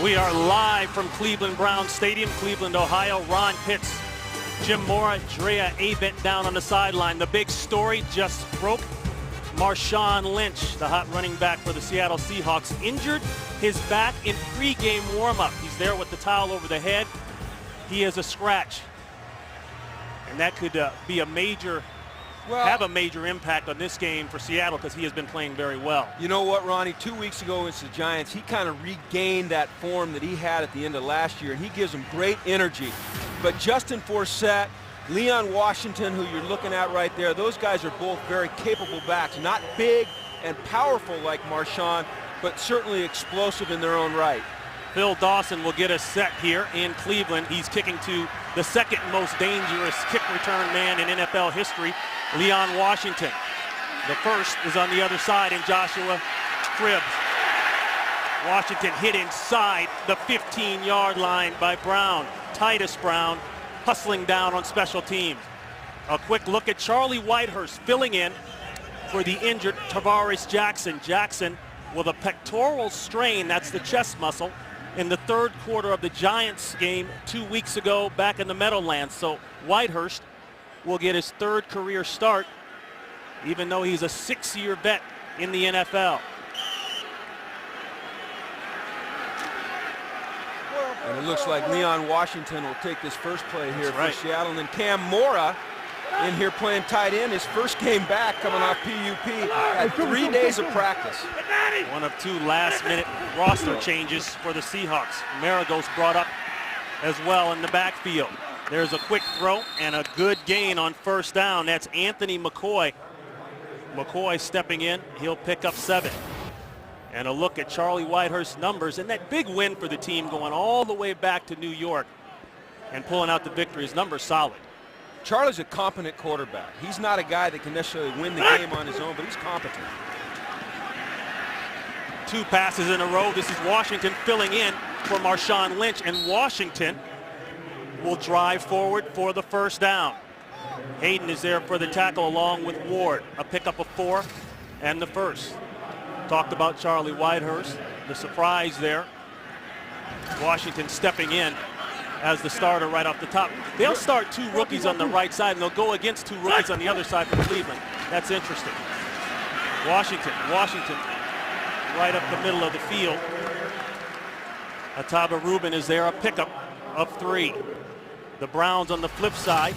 We are live from Cleveland Browns Stadium, Cleveland, Ohio. Ron Pitts, Jim Mora, Drea Avent down on the sideline. The big story just broke. Marshawn Lynch, the hot running back for the Seattle Seahawks, injured his back in pregame warm-up. He's there with the towel over the head. He has a scratch. And that could be a major, have a major impact on this game for Seattle because he has been playing very well. You know what, Ronnie? 2 weeks ago against the Giants, he kind of regained that form that he had at the end of last year, and he gives them great energy. But Justin Forsett, Leon Washington, who you're looking at right there, those guys are both very capable backs. Not big and powerful like Marshawn, but certainly explosive in their own right. Phil Dawson will get a set here in Cleveland. He's kicking to the second most dangerous kick return man in NFL history, Leon Washington. The first is on the other side in Joshua Cribbs. Washington hit inside the 15-yard line by Brown. Titus Brown hustling down on special teams. A quick look at Charlie Whitehurst filling in for the injured Tavares Jackson. Jackson with a pectoral strain, that's the chest muscle, in the third quarter of the Giants game 2 weeks ago back in the Meadowlands. So Whitehurst will get his third career start, even though he's a 6-year vet in the NFL. And it looks like Leon Washington will take this first play here for Seattle. And then Cam Mora in here playing tight end, his first game back coming off PUP at 3 days of practice. One of two last-minute roster changes for the Seahawks. Marigo's brought up as well in the backfield. There's a quick throw and a good gain on first down. That's Anthony McCoy. McCoy stepping in. He'll pick up 7. And a look at Charlie Whitehurst's numbers and that big win for the team going all the way back to New York and pulling out the victory. His numbers solid. Charlie's a competent quarterback. He's not a guy that can necessarily win the game on his own, but he's competent. 2 passes in a row. This is Washington filling in for Marshawn Lynch, and Washington will drive forward for the first down. Hayden is there for the tackle along with Ward. A pickup of 4 and the first. Talked about Charlie Whitehurst, the surprise there. Washington stepping in as the starter right off the top. They'll start 2 rookies on the right side, and they'll go against 2 rookies on the other side for Cleveland. That's interesting. Washington right up the middle of the field. Ataba Rubin is there, a pickup of 3. The Browns on the flip side,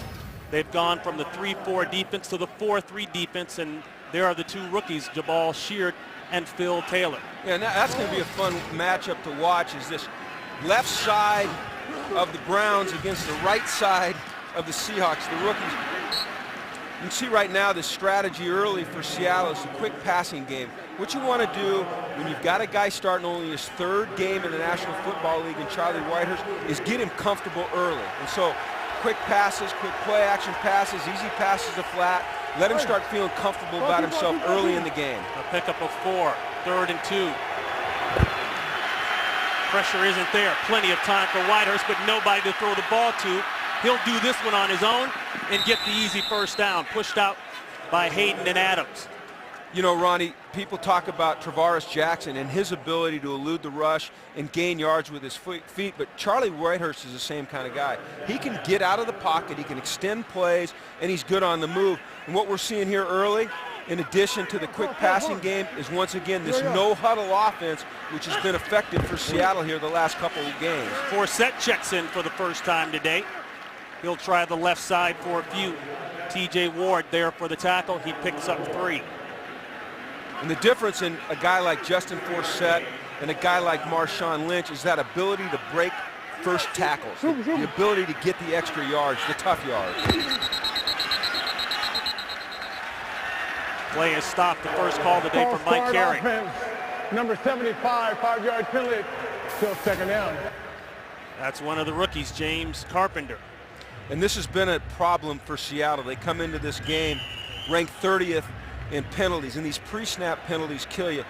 they've gone from the 3-4 defense to the 4-3 defense, and there are the 2 rookies, Jabal Sheard and Phil Taylor. Yeah, that's going to be a fun matchup to watch, is this left side of the Browns against the right side of the Seahawks, the rookies. You can see right now the strategy early for Seattle is a quick passing game. What you want to do when you've got a guy starting only his 3rd game in the National Football League and Charlie Whitehurst is get him comfortable early. And so quick passes, quick play action passes, easy passes to flat. Let him start feeling comfortable about himself early in the game. A pickup of 4, 3rd and 2. Pressure isn't there. Plenty of time for Whitehurst, but nobody to throw the ball to. He'll do this one on his own and get the easy first down, pushed out by Hayden and Adams. You know, Ronnie, people talk about Tavares Jackson and his ability to elude the rush and gain yards with his feet, but Charlie Whitehurst is the same kind of guy. He can get out of the pocket, he can extend plays, and he's good on the move. And what we're seeing here early, in addition to the quick passing game, is once again this no-huddle offense, which has been effective for Seattle here the last couple of games. Forsett checks in for the first time today. He'll try the left side for a few. T.J. Ward there for the tackle. He picks up 3. And the difference in a guy like Justin Forsett and a guy like Marshawn Lynch is that ability to break first tackles, the ability to get the extra yards, the tough yards. Play is stopped. The first call of the day for Mike Carey. Number 75, 5-yard penalty, still 2nd down. That's one of the rookies, James Carpenter. And this has been a problem for Seattle. They come into this game ranked 30th in penalties, and these pre-snap penalties kill you.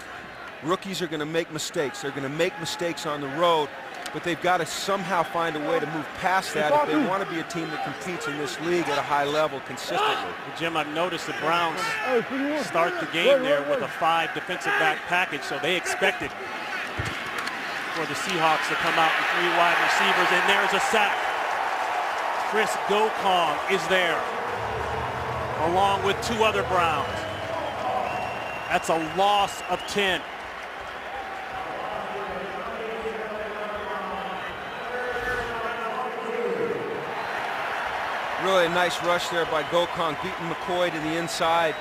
Rookies are going to make mistakes. They're going to make mistakes on the road, but they've got to somehow find a way to move past that if they want to be a team that competes in this league at a high level consistently. Jim, I've noticed the Browns start the game there with a 5 defensive back package, so they expected for the Seahawks to come out with 3 wide receivers, and there's a sack. Chris Gokong is there, along with 2 other Browns. That's a loss of 10. Really a nice rush there by Gokong, beating McCoy to the inside.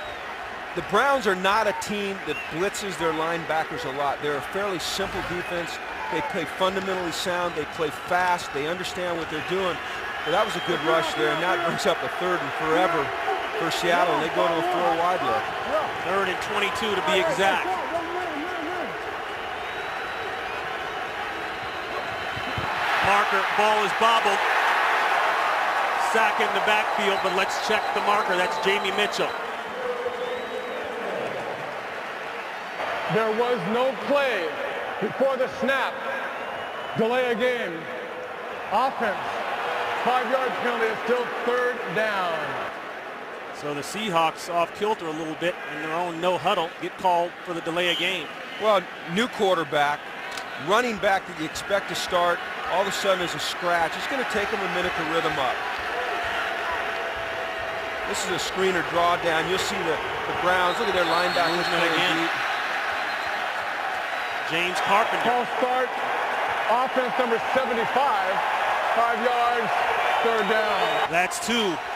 The Browns are not a team that blitzes their linebackers a lot. They're a fairly simple defense. They play fundamentally sound. They play fast. They understand what they're doing. But that was a good rush there, and that brings up a 3rd and forever for Seattle, and they go to a 4-wide look. 3rd and 22 to be exact. Marker, ball is bobbled. Sack in the backfield, but let's check the marker. That's Jamie Mitchell. There was no play before the snap. Delay a game. Offense. 5-yard penalty is still 3rd down. So the Seahawks off kilter a little bit in their own no huddle, get called for the delay of game. Well, new quarterback, running back that you expect to start, all of a sudden is a scratch. It's going to take him a minute to rhythm up. This is a screener drawdown. You'll see the Browns. Look at their linebackers playing deep. James Carpenter. False start. Offense number 75. 5 yards. 3rd down. That's 2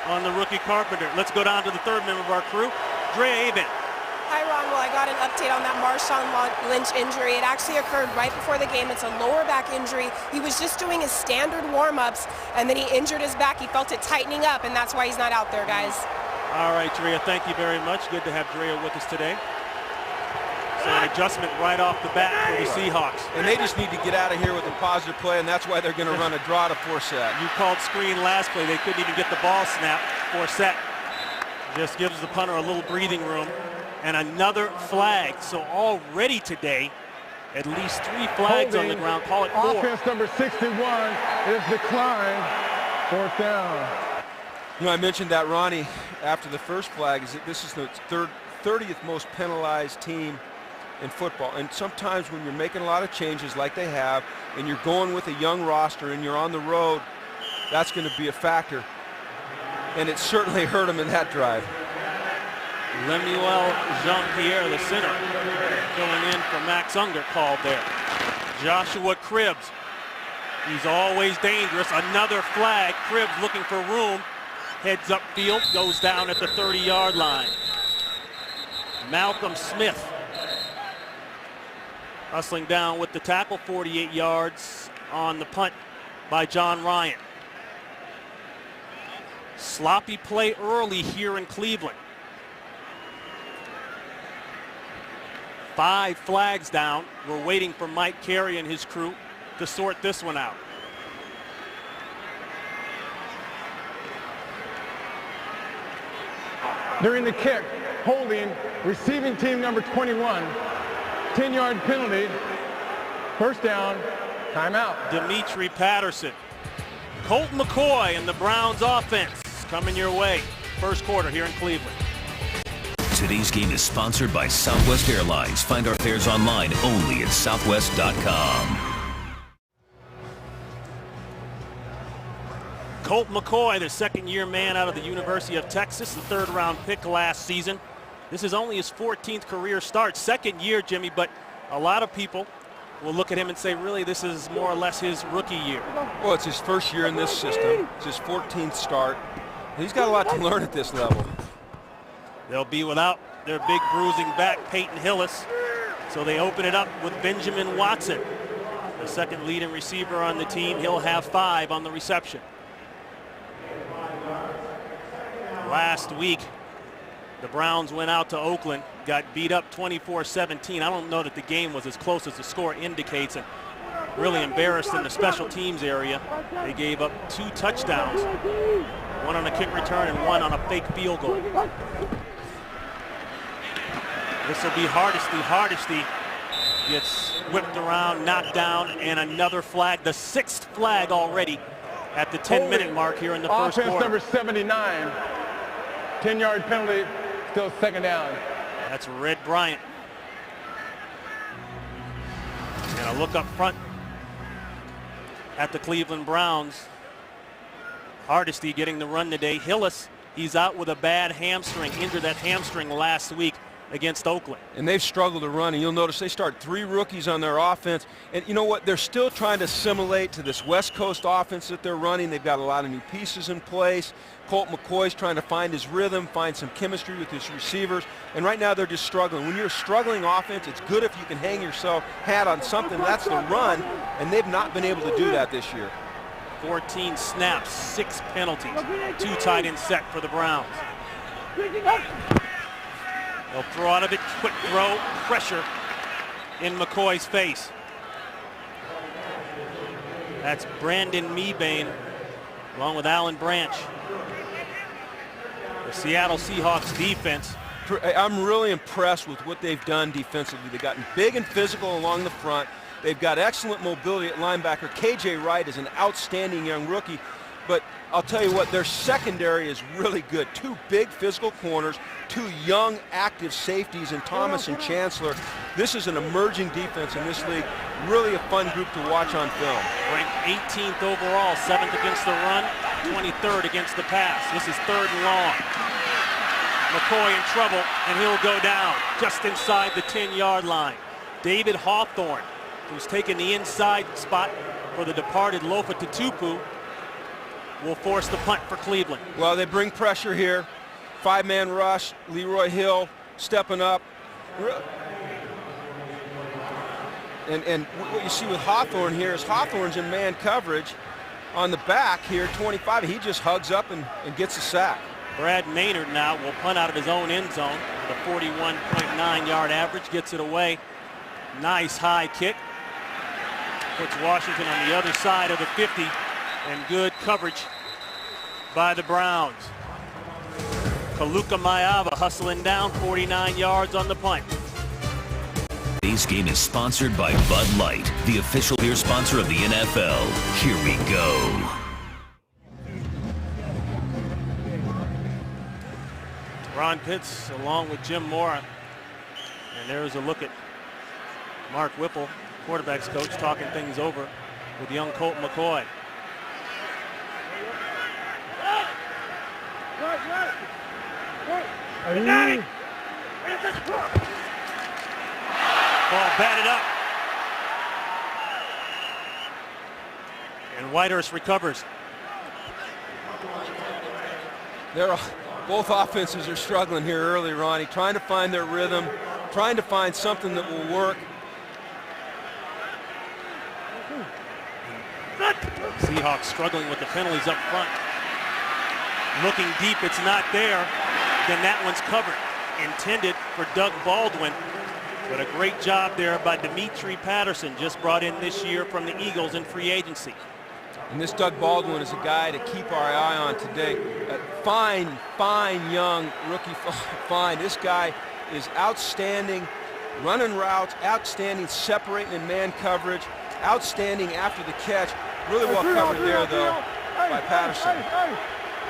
on the rookie Carpenter. Let's go down to the 3rd member of our crew, Dre Aben. Hi, Ron. Well, I got an update on that Marshawn Lynch injury. It actually occurred right before the game. It's a lower back injury. He was just doing his standard warm-ups, and then he injured his back. He felt it tightening up, and that's why he's not out there, guys. All right, Drea, thank you very much. Good to have Drea with us today. So an adjustment right off the bat for the Seahawks. And they just need to get out of here with a positive play, and that's why they're going to run a draw to force that. You called screen last play. They couldn't even get the ball snapped. Forsett just gives the punter a little breathing room. And another flag. So already today, at least 3 flags on the ground. Call it 4. Offense number 61 is declined. 4th down. You know, I mentioned that, Ronnie, after the first flag, is that this is the 30th most penalized team in football. And sometimes when you're making a lot of changes like they have, and you're going with a young roster and you're on the road, that's going to be a factor. And it certainly hurt them in that drive. Lemuel Jean-Pierre, the center, filling in for Max Unger, called there. Joshua Cribbs, he's always dangerous. Another flag. Cribbs looking for room. Heads upfield, goes down at the 30-yard line. Malcolm Smith hustling down with the tackle, 48 yards on the punt by John Ryan. Sloppy play early here in Cleveland. 5 flags down. We're waiting for Mike Carey and his crew to sort this one out. During the kick, holding, receiving team number 21. 10-yard penalty. 1st down, timeout. Dimitri Patterson. Colt McCoy and the Browns offense coming your way. 1st quarter here in Cleveland. Today's game is sponsored by Southwest Airlines. Find our fares online only at southwest.com. Colt McCoy, the 2nd-year man out of the University of Texas, the 3rd-round pick last season. This is only his 14th career start. 2nd year, Jimmy, but a lot of people will look at him and say, really, this is more or less his rookie year. Well, it's his 1st year in this system. It's his 14th start. He's got a lot to learn at this level. They'll be without their big bruising back, Peyton Hillis. So they open it up with Benjamin Watson, the 2nd leading receiver on the team. He'll have 5 on the reception. Last week, the Browns went out to Oakland, got beat up 24-17. I don't know that the game was as close as the score indicates, and really embarrassed in the special teams area. They gave up 2 touchdowns, 1 on a kick return and 1 on a fake field goal. This will be Hardesty. Hardesty gets whipped around, knocked down, and another flag, the 6th flag already at the 10-minute mark here in the first quarter. Offense number 79. 10-yard penalty, still 2nd down. That's Red Bryant. And a look up front at the Cleveland Browns. Hardesty getting the run today. Hillis, he's out with a bad hamstring, injured that hamstring last week against Oakland. And they've struggled to run, and you'll notice they start 3 rookies on their offense. And you know what? They're still trying to assimilate to this West Coast offense that they're running. They've got a lot of new pieces in place. Colt McCoy's trying to find his rhythm, find some chemistry with his receivers. And right now they're just struggling. When you're a struggling offense, it's good if you can hang yourself hat on something. That's the run, and they've not been able to do that this year. 14 snaps, 6 penalties, 2 tight end set for the Browns. They'll throw out of it, quick throw, pressure in McCoy's face. That's Brandon Mebane along with Alan Branch. The Seattle Seahawks defense. I'm really impressed with what they've done defensively. They've gotten big and physical along the front. They've got excellent mobility at linebacker. KJ Wright is an outstanding young rookie. But I'll tell you what, their secondary is really good. 2 big physical corners, 2 young active safeties in Thomas and Chancellor. This is an emerging defense in this league. Really a fun group to watch on film. Ranked 18th overall, 7th against the run, 23rd against the pass. This is 3rd and long. McCoy in trouble, and he'll go down just inside the 10-yard line. David Hawthorne, who's taken the inside spot for the departed Lofa Tatupu, will force the punt for Cleveland. Well, they bring pressure here. 5-man rush, Leroy Hill stepping up. And what you see with Hawthorne here is Hawthorne's in man coverage on the back here, 25. He just hugs up and gets a sack. Brad Maynard now will punt out of his own end zone with a 41.9-yard average, gets it away. Nice high kick. Puts Washington on the other side of the 50, and good coverage by the Browns. Kaluka Maiava hustling down 49 yards on the punt. Today's game is sponsored by Bud Light, the official beer sponsor of the NFL. Here we go. Ron Pitts along with Jim Mora. And there's a look at Mark Whipple, quarterback's coach, talking things over with young Colt McCoy. Ball batted up. And Whitehurst recovers. Both offenses are struggling here early, Ronnie, trying to find their rhythm, trying to find something that will work. Seahawks struggling with the penalties up front. Looking deep, it's not there. Then that one's covered. Intended for Doug Baldwin. But a great job there by Dimitri Patterson, just brought in this year from the Eagles in free agency. And this Doug Baldwin is a guy to keep our eye on today. Fine young rookie, fine. This guy is outstanding running routes, outstanding separating in man coverage, outstanding after the catch. Really well covered there, though, by Patterson.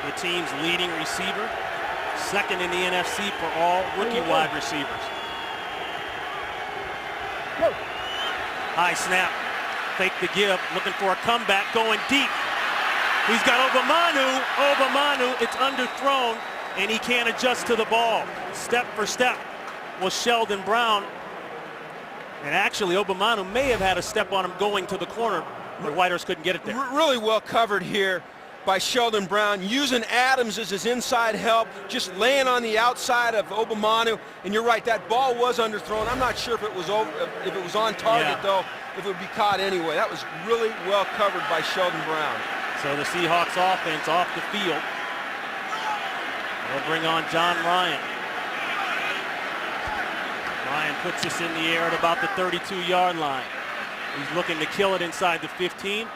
The team's leading receiver, 2nd in the NFC for all rookie wide receivers. High snap, fake the give, looking for a comeback, going deep. He's got Obamanu, it's underthrown, and he can't adjust to the ball. Step for step was Sheldon Brown. And actually, Obamanu may have had a step on him going to the corner, but Whitehurst couldn't get it there. Really well covered here by Sheldon Brown, using Adams as his inside help, just laying on the outside of Obamanu. And you're right, that ball was underthrown. I'm not sure if it was on target, though, if it would be caught anyway. That was really well covered by Sheldon Brown. So the Seahawks offense off the field. They'll bring on John Ryan. Ryan puts this in the air at about the 32-yard line. He's looking to kill it inside the 15.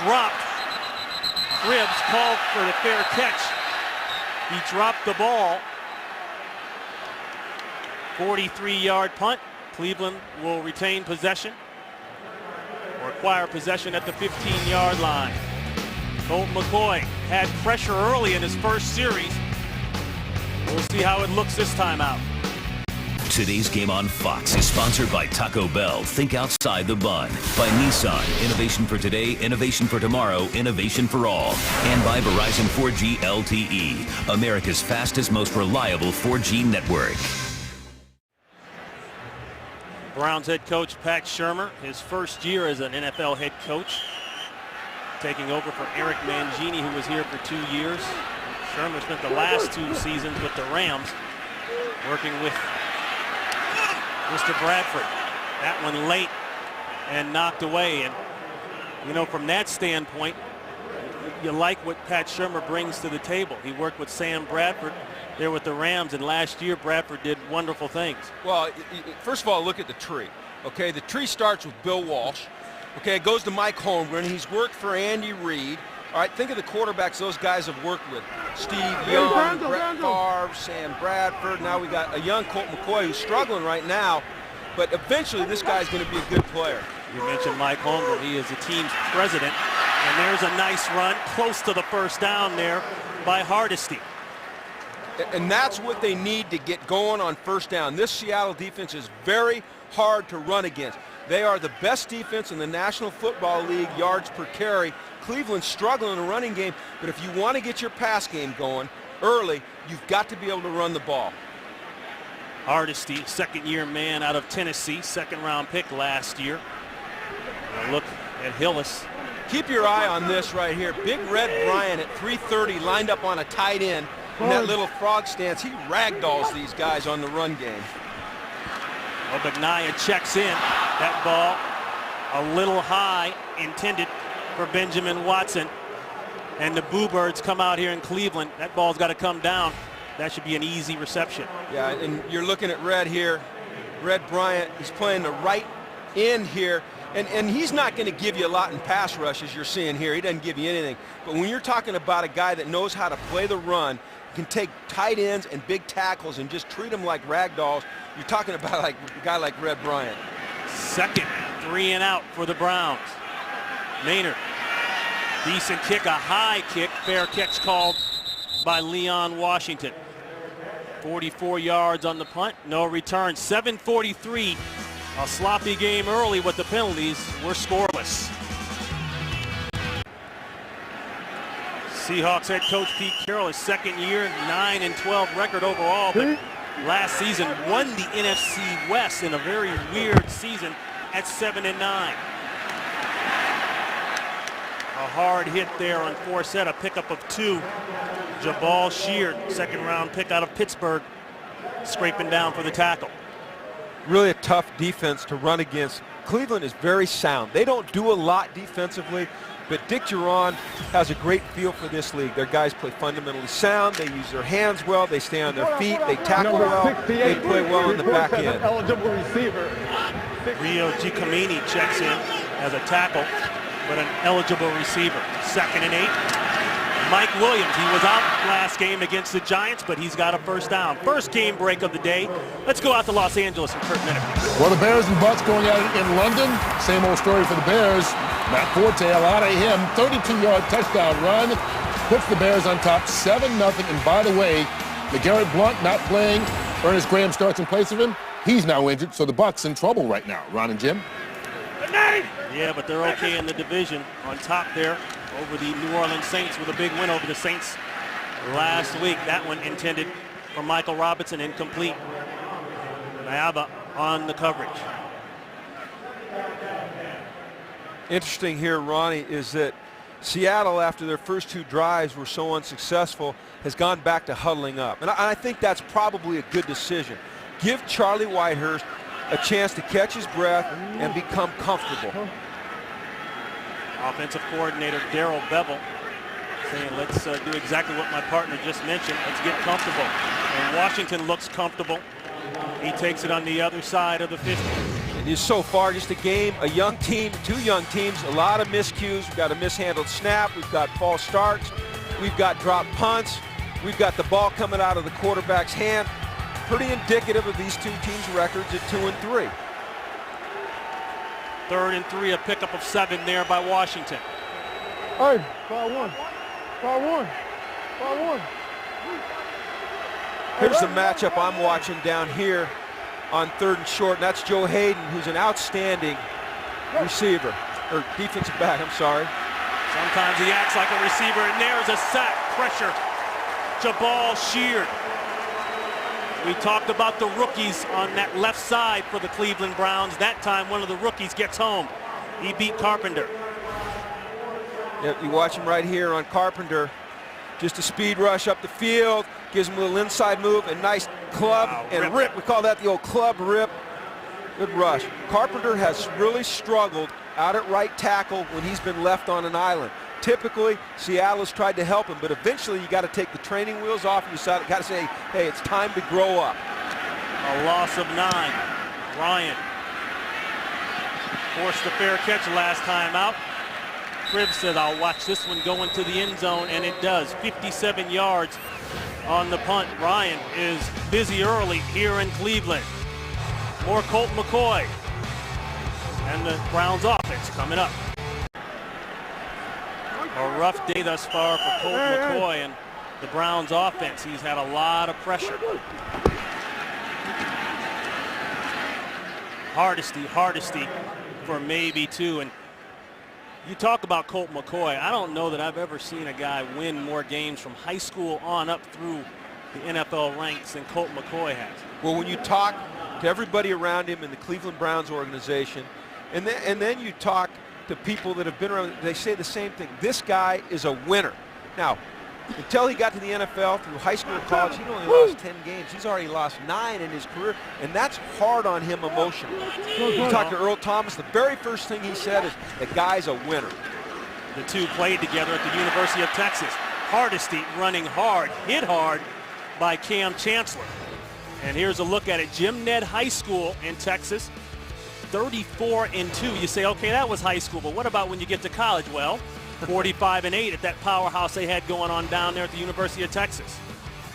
Dropped. Cribbs called for the fair catch. He dropped the ball. 43-yard punt. Cleveland will retain possession or acquire possession at the 15-yard line. Colt McCoy had pressure early in his first series. We'll see how it looks this time out. Today's game on Fox is sponsored by Taco Bell. Think outside the bun. By Nissan. Innovation for today, innovation for tomorrow, innovation for all. And by Verizon 4G LTE. America's fastest, most reliable 4G network. Browns head coach Pat Shurmur, his first year as an NFL head coach, taking over for Eric Mangini, who was here for 2 years. Shurmur spent the last 2 seasons with the Rams, working with Mr. Bradford. That one late and knocked away. And, you know, from that standpoint, you like what Pat Shurmur brings to the table. He worked with Sam Bradford there with the Rams, and last year Bradford did wonderful things. Well, first of all, look at the tree. Okay, the tree starts with Bill Walsh. Okay, it goes to Mike Holmgren. He's worked for Andy Reid. All right, think of the quarterbacks those guys have worked with. Steve Young, Brett Favre, Sam Bradford. Now we got a young Colt McCoy who's struggling right now, but eventually this guy's going to be a good player. You mentioned Mike Holmgren. He is the team's president, and there's a nice run close to the first down there by Hardesty. And that's what they need to get going on first down. This Seattle defense is very hard to run against. They are the best defense in the National Football League, yards per carry. Cleveland's struggling in the running game, but if you want to get your pass game going early, you've got to be able to run the ball. Hardesty, second-year man out of Tennessee, second-round pick last year. Now look at Hillis. Keep your eye on this right here. Big Red Bryant at 330 lined up on a tight end in that little frog stance. He ragdolls these guys on the run game. Obagnaya checks in. That ball a little high, intended for Benjamin Watson. And the Boo Birds come out here in Cleveland. That ball's got to come down. That should be an easy reception. Yeah, and you're looking at Red here. Red Bryant is playing the right end here. And he's not going to give you a lot in pass rush, as you're seeing here. He doesn't give you anything. But when you're talking about a guy that knows how to play the run, can take tight ends and big tackles and just treat them like rag dolls, you're talking about like a guy like Red Bryant. Second, 3 and out for the Browns. Maynard, decent kick, a high kick. Fair catch called by Leon Washington. 44 yards on the punt, no return. 7:43, a sloppy game early with the penalties. We're scoreless. Seahawks head coach Pete Carroll, his second year, 9-12 record overall, but last season won the NFC West in a very weird season at 7-9. A hard hit there on Forsett, a pickup of 2. Jabal Sheard, second-round pick out of Pittsburgh, scraping down for the tackle. Really a tough defense to run against. Cleveland is very sound. They don't do a lot defensively, but Dick Duron has a great feel for this league. Their guys play fundamentally sound. They use their hands well. They stay on their feet. They tackle well. They play well in the back end. Eligible receiver. Rio Giacomini checks in as a tackle, but an eligible receiver. 2nd and 8. Mike Williams, he was out last game against the Giants, but he's got a first down. First game break of the day. Let's go out to Los Angeles and Kurt Minnick. Well, the Bears and Bucks going at it in London. Same old story for the Bears. Matt Forte, a lot of him. 32-yard touchdown run. Puts the Bears on top 7-0. And by the way, LeGarrette Blount not playing. Ernest Graham starts in place of him. He's now injured, so the Bucks in trouble right now. Ron and Jim. Yeah, but they're okay in the division. On top there over the New Orleans Saints with a big win over the Saints last week. That one intended for Michael Robinson, incomplete. Mayaba on the coverage. Interesting here, Ronnie, is that Seattle, after their first 2 drives were so unsuccessful, has gone back to huddling up. And I think that's probably a good decision. Give Charlie Whitehurst a chance to catch his breath and become comfortable. Offensive coordinator Darrell Bevel saying, let's do exactly what my partner just mentioned. Let's get comfortable. And Washington looks comfortable. He takes it on the other side of the 50. It is so far just a game, a young team, 2 young teams, a lot of miscues. We've got a mishandled snap. We've got false starts. We've got dropped punts. We've got the ball coming out of the quarterback's hand. Pretty indicative of these 2 teams' records at 2 and 3. 3rd and 3, a pickup of 7 there by Washington. Hey, fire one. Fire one. Fire one. Here's the matchup I'm watching down here on 3rd and short, and that's Joe Hayden, who's an outstanding receiver, or defensive back, I'm sorry. Sometimes he acts like a receiver, and there's a sack. Pressure. Jabal Sheard. We talked about the rookies on that left side for the Cleveland Browns. That time, one of the rookies gets home. He beat Carpenter. Yep, you watch him right here on Carpenter. Just a speed rush up the field, gives him a little inside move, and nice club and rip. We call that the old club rip. Good rush. Carpenter has really struggled out at right tackle when he's been left on an island. Typically, Seattle has tried to help him, but eventually you got to take the training wheels off and you got to say, hey, it's time to grow up. A loss of 9. Ryan forced a fair catch last time out. Cribb said, I'll watch this one go into the end zone, and it does. 57 yards on the punt. Ryan is busy early here in Cleveland. More Colt McCoy. And the Browns offense coming up. A rough day thus far for Colt McCoy and the Browns offense. He's had a lot of pressure. Hardesty for maybe 2. And you talk about Colt McCoy. I don't know that I've ever seen a guy win more games from high school on up through the NFL ranks than Colt McCoy has. Well, when you talk to everybody around him in the Cleveland Browns organization, and then you talk to people that have been around, they say the same thing. This guy is a winner. Now, until he got to the NFL through high school and college, he only lost 10 games. He's already lost 9 in his career, and that's hard on him emotionally. You talk to Earl Thomas, the very first thing he said is, the guy's a winner. The two played together at the University of Texas. Hardesty running hard, hit hard by Cam Chancellor. And here's a look at it. Jim Ned High School in Texas, 34-2. You say, okay, that was high school, but what about when you get to college? Well, 45-8 at that powerhouse they had going on down there at the University of Texas.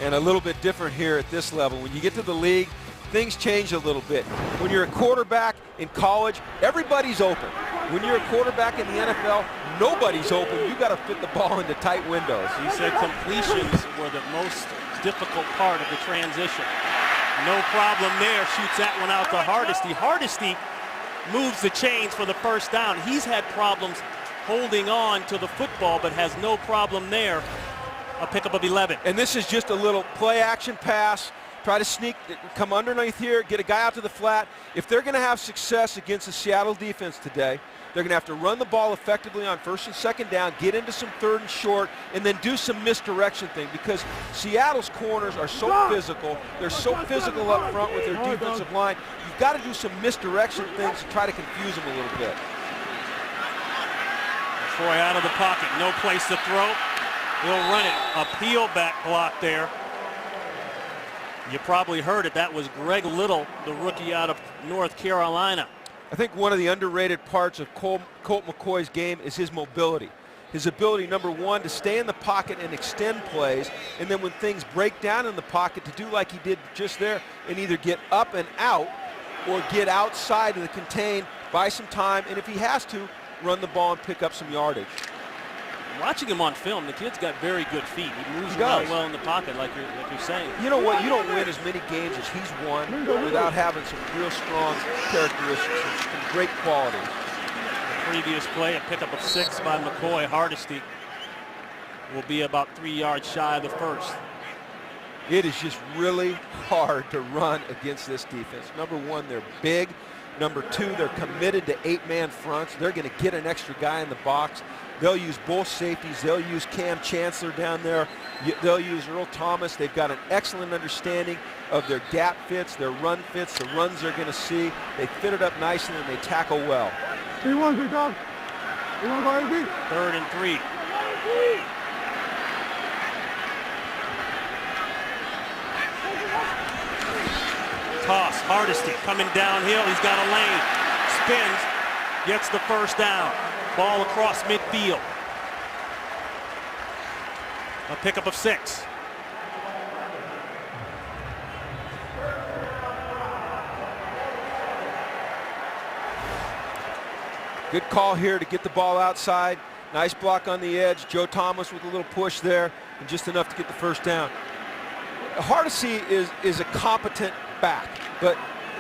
And a little bit different here at this level. When you get to the league, things change a little bit. When you're a quarterback in college, everybody's open. When you're a quarterback in the NFL, nobody's open. You got to fit the ball into tight windows. He said completions were the most difficult part of the transition. No problem there. Shoots that one out to Hardesty. Hardesty moves the chains for the first down. He's had problems holding on to the football, but has no problem there. A pickup of 11. And this is just a little play action pass. Try to sneak, come underneath here, get a guy out to the flat. If they're going to have success against the Seattle defense today, they're going to have to run the ball effectively on 1st and 2nd down, get into some 3rd and short, and then do some misdirection thing, because Seattle's corners are so physical. They're so physical up front with their defensive line. You've got to do some misdirection things to try to confuse them a little bit. Troy out of the pocket, no place to throw. He'll run it. A peel back block there. You probably heard it. That was Greg Little, the rookie out of North Carolina. I think one of the underrated parts of Colt McCoy's game is his mobility. His ability, number one, to stay in the pocket and extend plays, and then when things break down in the pocket, to do like he did just there and either get up and out or get outside of the contain, buy some time, and if he has to, run the ball and pick up some yardage. Watching him on film, the kid's got very good feet. He moves around well in the pocket, like you're saying. You know what? You don't win as many games as he's won without having some real strong characteristics and some great qualities. The previous play, a pickup of 6 by McCoy. Hardesty will be about 3 yards shy of the first. It is just really hard to run against this defense. Number one, they're big. Number two, they're committed to 8-man fronts. They're going to get an extra guy in the box. They'll use both safeties. They'll use Cam Chancellor down there. They'll use Earl Thomas. They've got an excellent understanding of their gap fits, their run fits, the runs they're going to see. They fit it up nicely and they tackle well. 3-1, big dog. 3rd and 3. Toss, Hardesty coming downhill. He's got a lane. Spins, gets the first down. Ball across midfield. A pickup of 6. Good call here to get the ball outside. Nice block on the edge. Joe Thomas with a little push there and just enough to get the first down. Hardesty is a competent back, but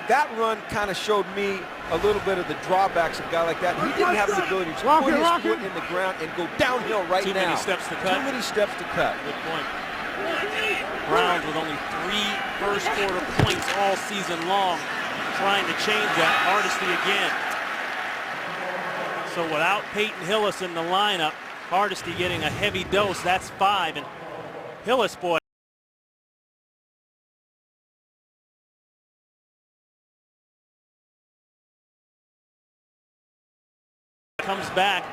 that run kind of showed me a little bit of the drawbacks of a guy like that. He didn't have the ability to put his foot in the ground and go downhill right now. Too many steps to cut. Too many steps to cut. Good point. Browns with only 3 first-quarter points all season long, trying to change that. Hardesty again. So without Peyton Hillis in the lineup, Hardesty getting a heavy dose. That's 5. And Hillis, boy, comes back,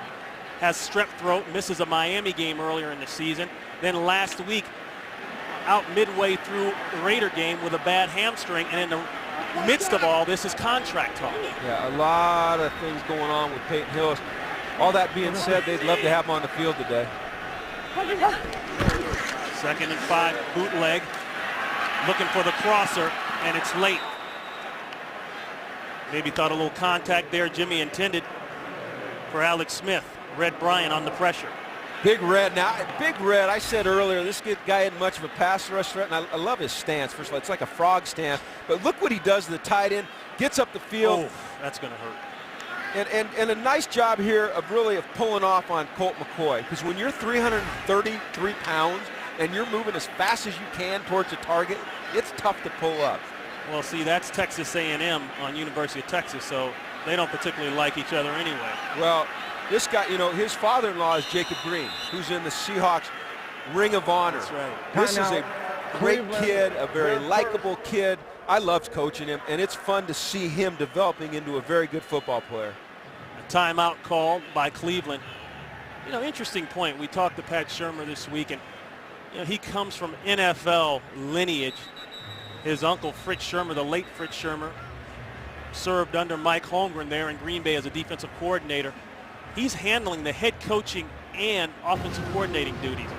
has strep throat, misses a Miami game earlier in the season. Then last week, out midway through the Raider game with a bad hamstring, and in the midst of all this is contract talk. Yeah, a lot of things going on with Peyton Hillis. All that being said, they'd love to have him on the field today. 2nd and 5, bootleg, looking for the crosser, and it's late. Maybe thought a little contact there, Jimmy intended for Alex Smith. Red Bryant on the pressure. Big Red. Now, Big Red, I said earlier, this guy isn't much of a pass rush threat, and I love his stance. First of all, it's like a frog stance. But look what he does to the tight end. Gets up the field. Oh, that's going to hurt. And a nice job here of really pulling off on Colt McCoy. Because when you're 333 pounds and you're moving as fast as you can towards the target, it's tough to pull up. Well, see, that's Texas A&M on University of Texas, so they don't particularly like each other anyway. Well, this guy, you know, his father-in-law is Jacob Green, who's in the Seahawks Ring of Honor. That's right. This is a great kid, a very likable kid. I loved coaching him, and it's fun to see him developing into a very good football player. A timeout called by Cleveland. You know, interesting point. We talked to Pat Shurmur this week, and you know, he comes from NFL lineage. His uncle, Fritz Shurmur, the late Fritz Shurmur, served under Mike Holmgren there in Green Bay as a defensive coordinator. He's handling the head coaching and offensive coordinating duties.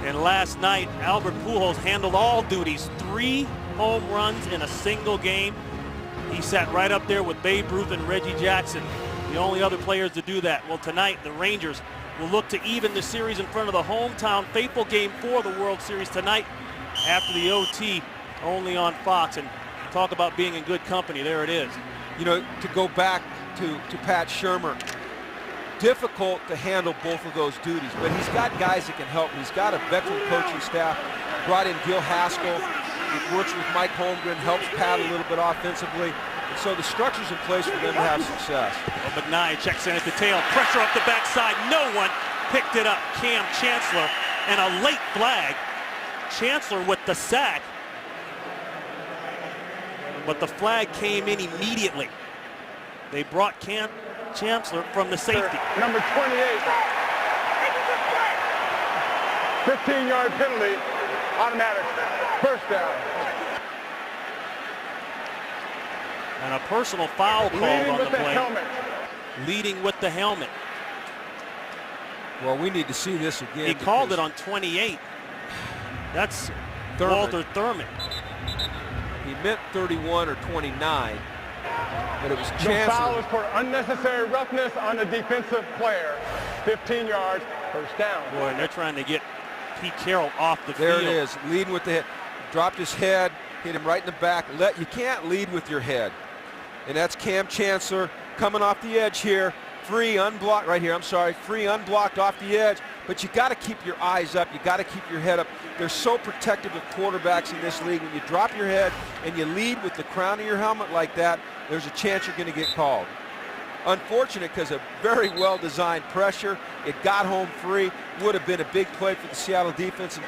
And last night, Albert Pujols handled all duties. 3 home runs in a single game. He sat right up there with Babe Ruth and Reggie Jackson, the only other players to do that. Well, tonight, the Rangers will look to even the series in front of the hometown faithful game for the World Series tonight after the OT, only on Fox. And talk about being in good company. There it is. You know, to go back to Pat Shurmur, difficult to handle both of those duties, but he's got guys that can help. He's got a veteran coaching staff, brought in Gil Haskell, he works with Mike Holmgren, helps Pat a little bit offensively, and so the structure's in place for them to have success. Well, McKnight checks in at the tail, pressure up the backside, no one picked it up. Cam Chancellor, and a late flag. Chancellor with the sack, but the flag came in immediately. They brought Cam Chancellor from the safety. Number 28. 15-yard penalty, automatic, first down. And a personal foul called Leading on with the the play. helmet. Leading with the helmet. Well, we need to see this again. He called it on 28. That's Thurman. Walter Thurman. He meant 31 or 29, but it was The foul Chancellor. is for unnecessary roughness on a defensive player. 15 yards, first down. Boy, and they're trying to get Pete Carroll off the There field. it is, leading with the head. Dropped his head, hit him right in the back. You can't lead with your head. And that's Cam Chancellor coming off the edge here. Free, unblocked, right here, I'm sorry. Free, unblocked off the edge. But you got to keep your eyes up. You got to keep your head up. They're so protective of quarterbacks in this league. When you drop your head and you lead with the crown of your helmet like that, there's a chance you're going to get called. Unfortunate because of very well-designed pressure. It got home free. Would have been a big play for the Seattle defense.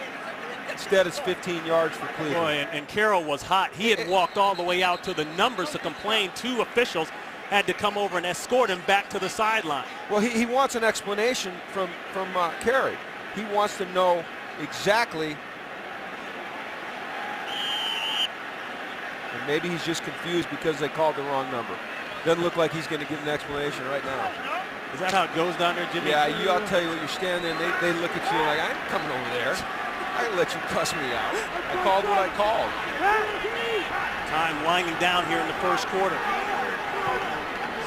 Instead, it's 15 yards for Cleveland. Boy, and Carroll was hot. He had walked all the way out to the numbers to complain. 2 officials had to come over and escort him back to the sideline. Well, he wants an explanation from Carey. He wants to know exactly. And maybe he's just confused because they called the wrong number. Doesn't look like he's going to give an explanation right now. Is that how it goes down there, Jimmy? Yeah, I'll tell you what, you're standing there and they look at you like, I ain't coming over there. I can let you cuss me out. I called what I called. Time winding down here in the first quarter.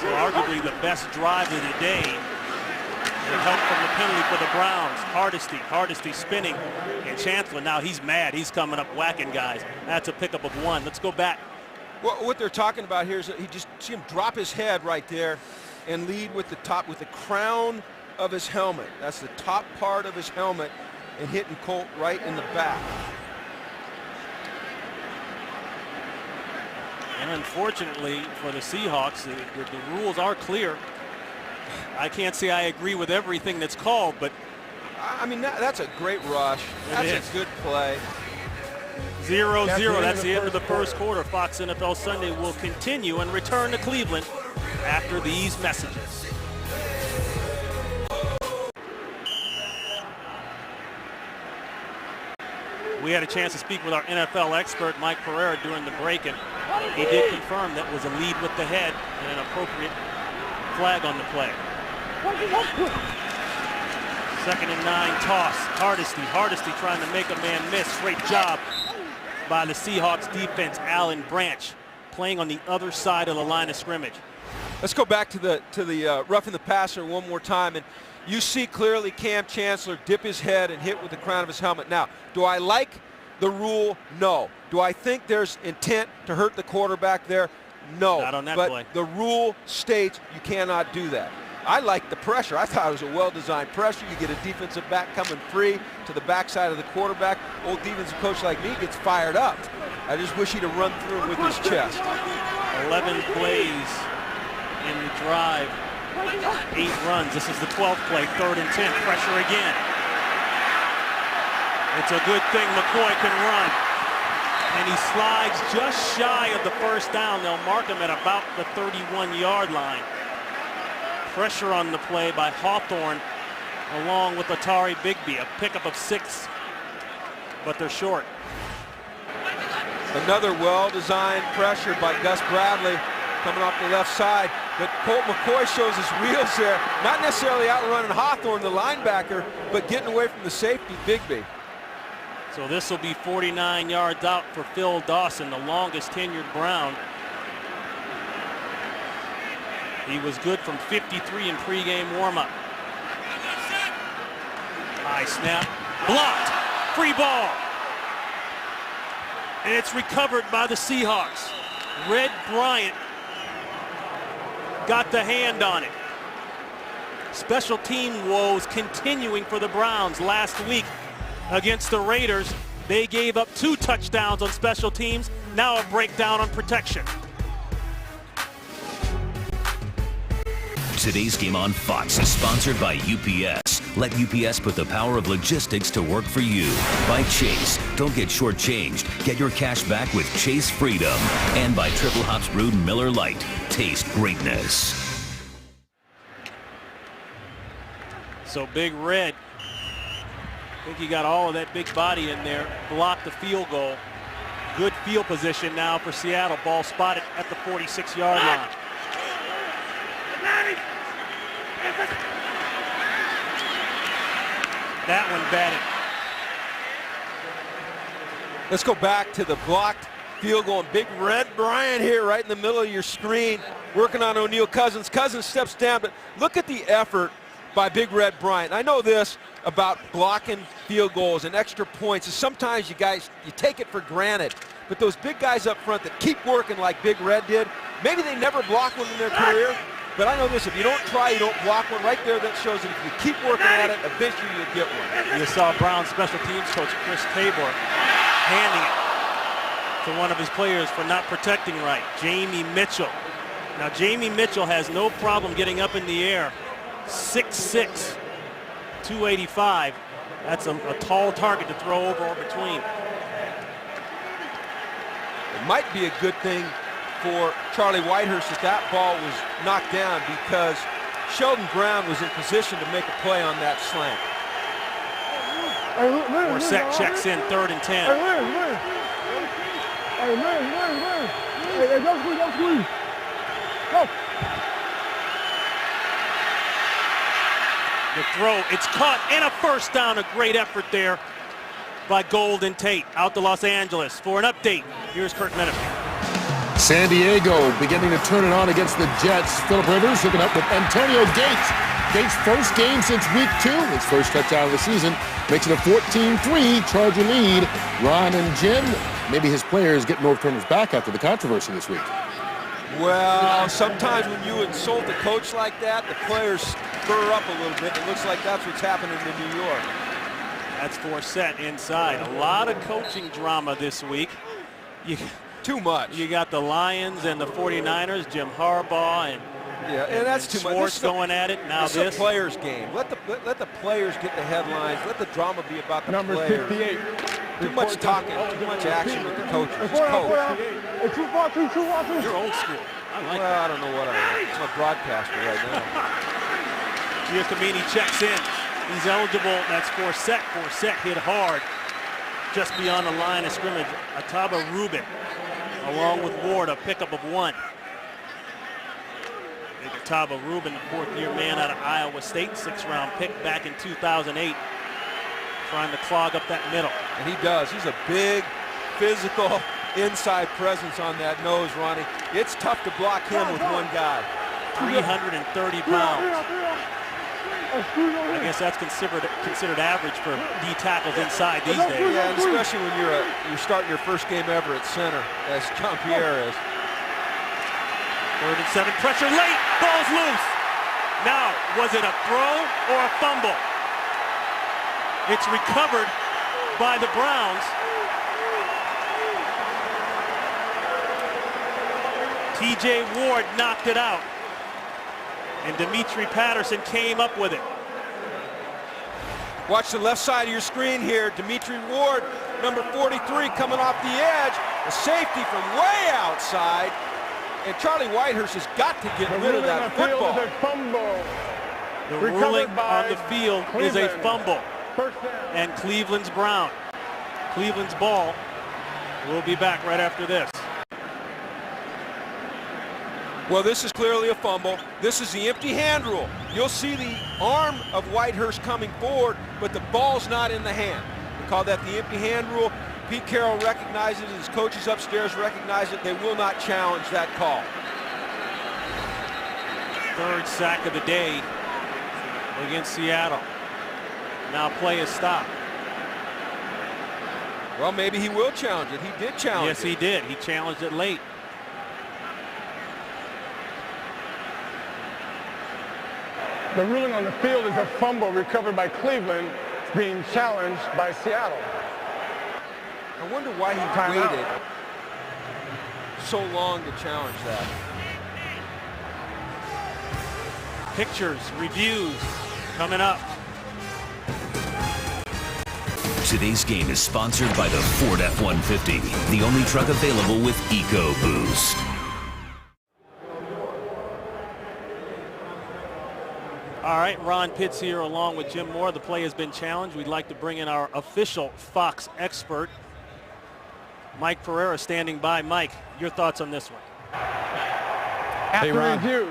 So arguably the best drive of the day. The help from the penalty for the Browns. Hardesty spinning. And Chancellor, now he's mad. He's coming up whacking guys. That's a pickup of 1. Let's go back. Well, what they're talking about here is that he just see him drop his head right there and lead with the top, with the crown of his helmet. That's the top part of his helmet, and hitting Colt right in the back. And unfortunately for the Seahawks, the rules are clear. I can't say I agree with everything that's called, but I mean, that's a great rush. That's a good play. 0-0. That's the end of the first quarter. Fox NFL Sunday will continue and return to Cleveland after these messages. We had a chance to speak with our NFL expert, Mike Pereira, during the break, and he did confirm that was a lead with the head and an appropriate flag on the play. 2nd and 9 toss. Hardesty trying to make a man miss. Great job by the Seahawks defense. Allen Branch playing on the other side of the line of scrimmage. Let's go back to the roughing the passer one more time, and you see clearly Cam Chancellor dip his head and hit with the crown of his helmet. Now, do I like the rule? No. Do I think there's intent to hurt the quarterback there? No. Not on that but play. The rule states you cannot do that. I like the pressure. I thought it was a well-designed pressure. You get a defensive back coming free to the backside of the quarterback. Old defensive coach like me gets fired up. I just wish he'd have run through him with his chest. 11 plays in the drive, 8 runs. This is the 12th play, 3rd and 10. Pressure again. It's a good thing McCoy can run. And he slides just shy of the first down. They'll mark him at about the 31-yard line. Pressure on the play by Hawthorne along with Atari Bigby. A pickup of 6, but they're short. Another well-designed pressure by Gus Bradley coming off the left side. But Colt McCoy shows his wheels there. Not necessarily outrunning Hawthorne, the linebacker, but getting away from the safety, Bigby. So this will be 49 yards out for Phil Dawson, the longest tenured Brown. He was good from 53 in pregame warm-up. High snap, blocked, free ball. And it's recovered by the Seahawks. Red Bryant got the hand on it. Special team woes continuing for the Browns. Last week against the Raiders, they gave up 2 touchdowns on special teams. Now a breakdown on protection. Today's game on Fox is sponsored by UPS. Let UPS put the power of logistics to work for you. By Chase. Don't get shortchanged. Get your cash back with Chase Freedom. And by Triple Hops Brewed Miller Lite. Taste greatness. So Big Red, I think he got all of that big body in there. Blocked the field goal. Good field position now for Seattle. Ball spotted at the 46-yard line. That one batted. Let's go back to the blocked field goal. And Big Red Bryant here right in the middle of your screen working on O'Neal Cousins. Cousins steps down, but look at the effort by Big Red Bryant. I know this about blocking field goals and extra points is sometimes you take it for granted. But those big guys up front that keep working like Big Red did, maybe they never block one in their career, but I know this, if you don't try, you don't block one. Right there, that shows that if you keep working at it, eventually you'll get one. You saw Brown special teams coach Chris Tabor handing it to one of his players for not protecting right, Jamie Mitchell. Now, Jamie Mitchell has no problem getting up in the air. 6'6", 285. That's a tall target to throw over or between. It might be a good thing for Charlie Whitehurst that ball was knocked down because Sheldon Brown was in position to make a play on that slant. Forsett checks in, 3rd and 10. The throw, it's caught, and a first down. A great effort there by Golden Tate. Out to Los Angeles for an update. Here's Kurt Menefee. San Diego beginning to turn it on against the Jets. Phillip Rivers hooking up with Antonio Gates. State's first game since week 2. His first touchdown of the season makes it a 14-3 Charger lead. Ron and Jim, maybe his players get North Turner's back after the controversy this week. Well, sometimes when you insult a coach like that, the players spur up a little bit. It looks like that's what's happening in New York. That's Forsett inside. A lot of coaching drama this week. Too much. You got the Lions and the 49ers, Jim Harbaugh and that's too much. Schwartz going at it. Now this is a players' game. Let the players get the headlines. Let the drama be about the Number players. 58. Too much talking, too much action with the coaches. It's coach. You're old school. I don't know what I am. I'm a broadcaster right now. Giacomini checks in. He's eligible. That's Forsett. Forsett hit hard just beyond the line of scrimmage. Ataba Rubin along with Ward, a pickup of 1. Ataba Rubin, fourth-year man out of Iowa State, 6th-round pick back in 2008, trying to clog up that middle. And he does. He's a big, physical, inside presence on that nose, Ronnie. It's tough to block him with one guy. 330 pounds. I guess that's considered average for D tackles inside these days. Yeah, and especially when you're starting your first game ever at center, as John Pierre is. 3rd and 7, pressure late, ball's loose. Now, was it a throw or a fumble? It's recovered by the Browns. TJ Ward knocked it out. And Dimitri Patterson came up with it. Watch the left side of your screen here. Dimitri Ward, number 43, coming off the edge. A safety from way outside. And Charlie Whitehurst has got to get rid of that football. The ruling on the field is a fumble. And Cleveland's Brown. Cleveland's ball. We'll be back right after this. Well, this is clearly a fumble. This is the empty hand rule. You'll see the arm of Whitehurst coming forward, but the ball's not in the hand. We call that the empty hand rule. Pete Carroll recognizes it. His coaches upstairs recognize it. They will not challenge that call. 3rd sack of the day against Seattle. Now play is stopped. Well, maybe he will challenge it. He did challenge it. Yes, he did. He challenged it late. The ruling on the field is a fumble recovered by Cleveland. It's being challenged by Seattle. I wonder why he waited so long to challenge that. Pictures, reviews coming up. Today's game is sponsored by the Ford F-150, the only truck available with EcoBoost. All right, Ron Pitts here along with Jim Moore. The play has been challenged. We'd like to bring in our official Fox expert, Mike Pereira, standing by. Mike, your thoughts on this one? After review,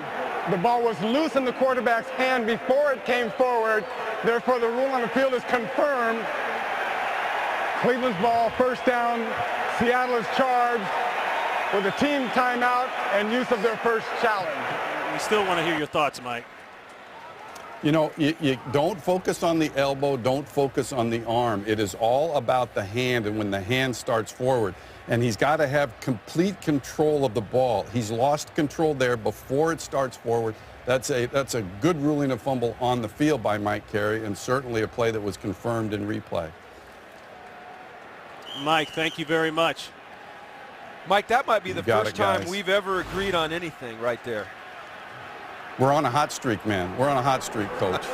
the ball was loose in the quarterback's hand before it came forward. Therefore, the rule on the field is confirmed. Cleveland's ball, first down. Seattle is charged with a team timeout and use of their first challenge. We still want to hear your thoughts, Mike. You know, you don't focus on the elbow, don't focus on the arm. It is all about the hand and when the hand starts forward. And he's got to have complete control of the ball. He's lost control there before it starts forward. That's a good ruling of fumble on the field by Mike Carey, and certainly a play that was confirmed in replay. Mike, thank you very much. Mike, that might be the first time we've ever agreed on anything right there. We're on a hot streak, man. We're on a hot streak, Coach.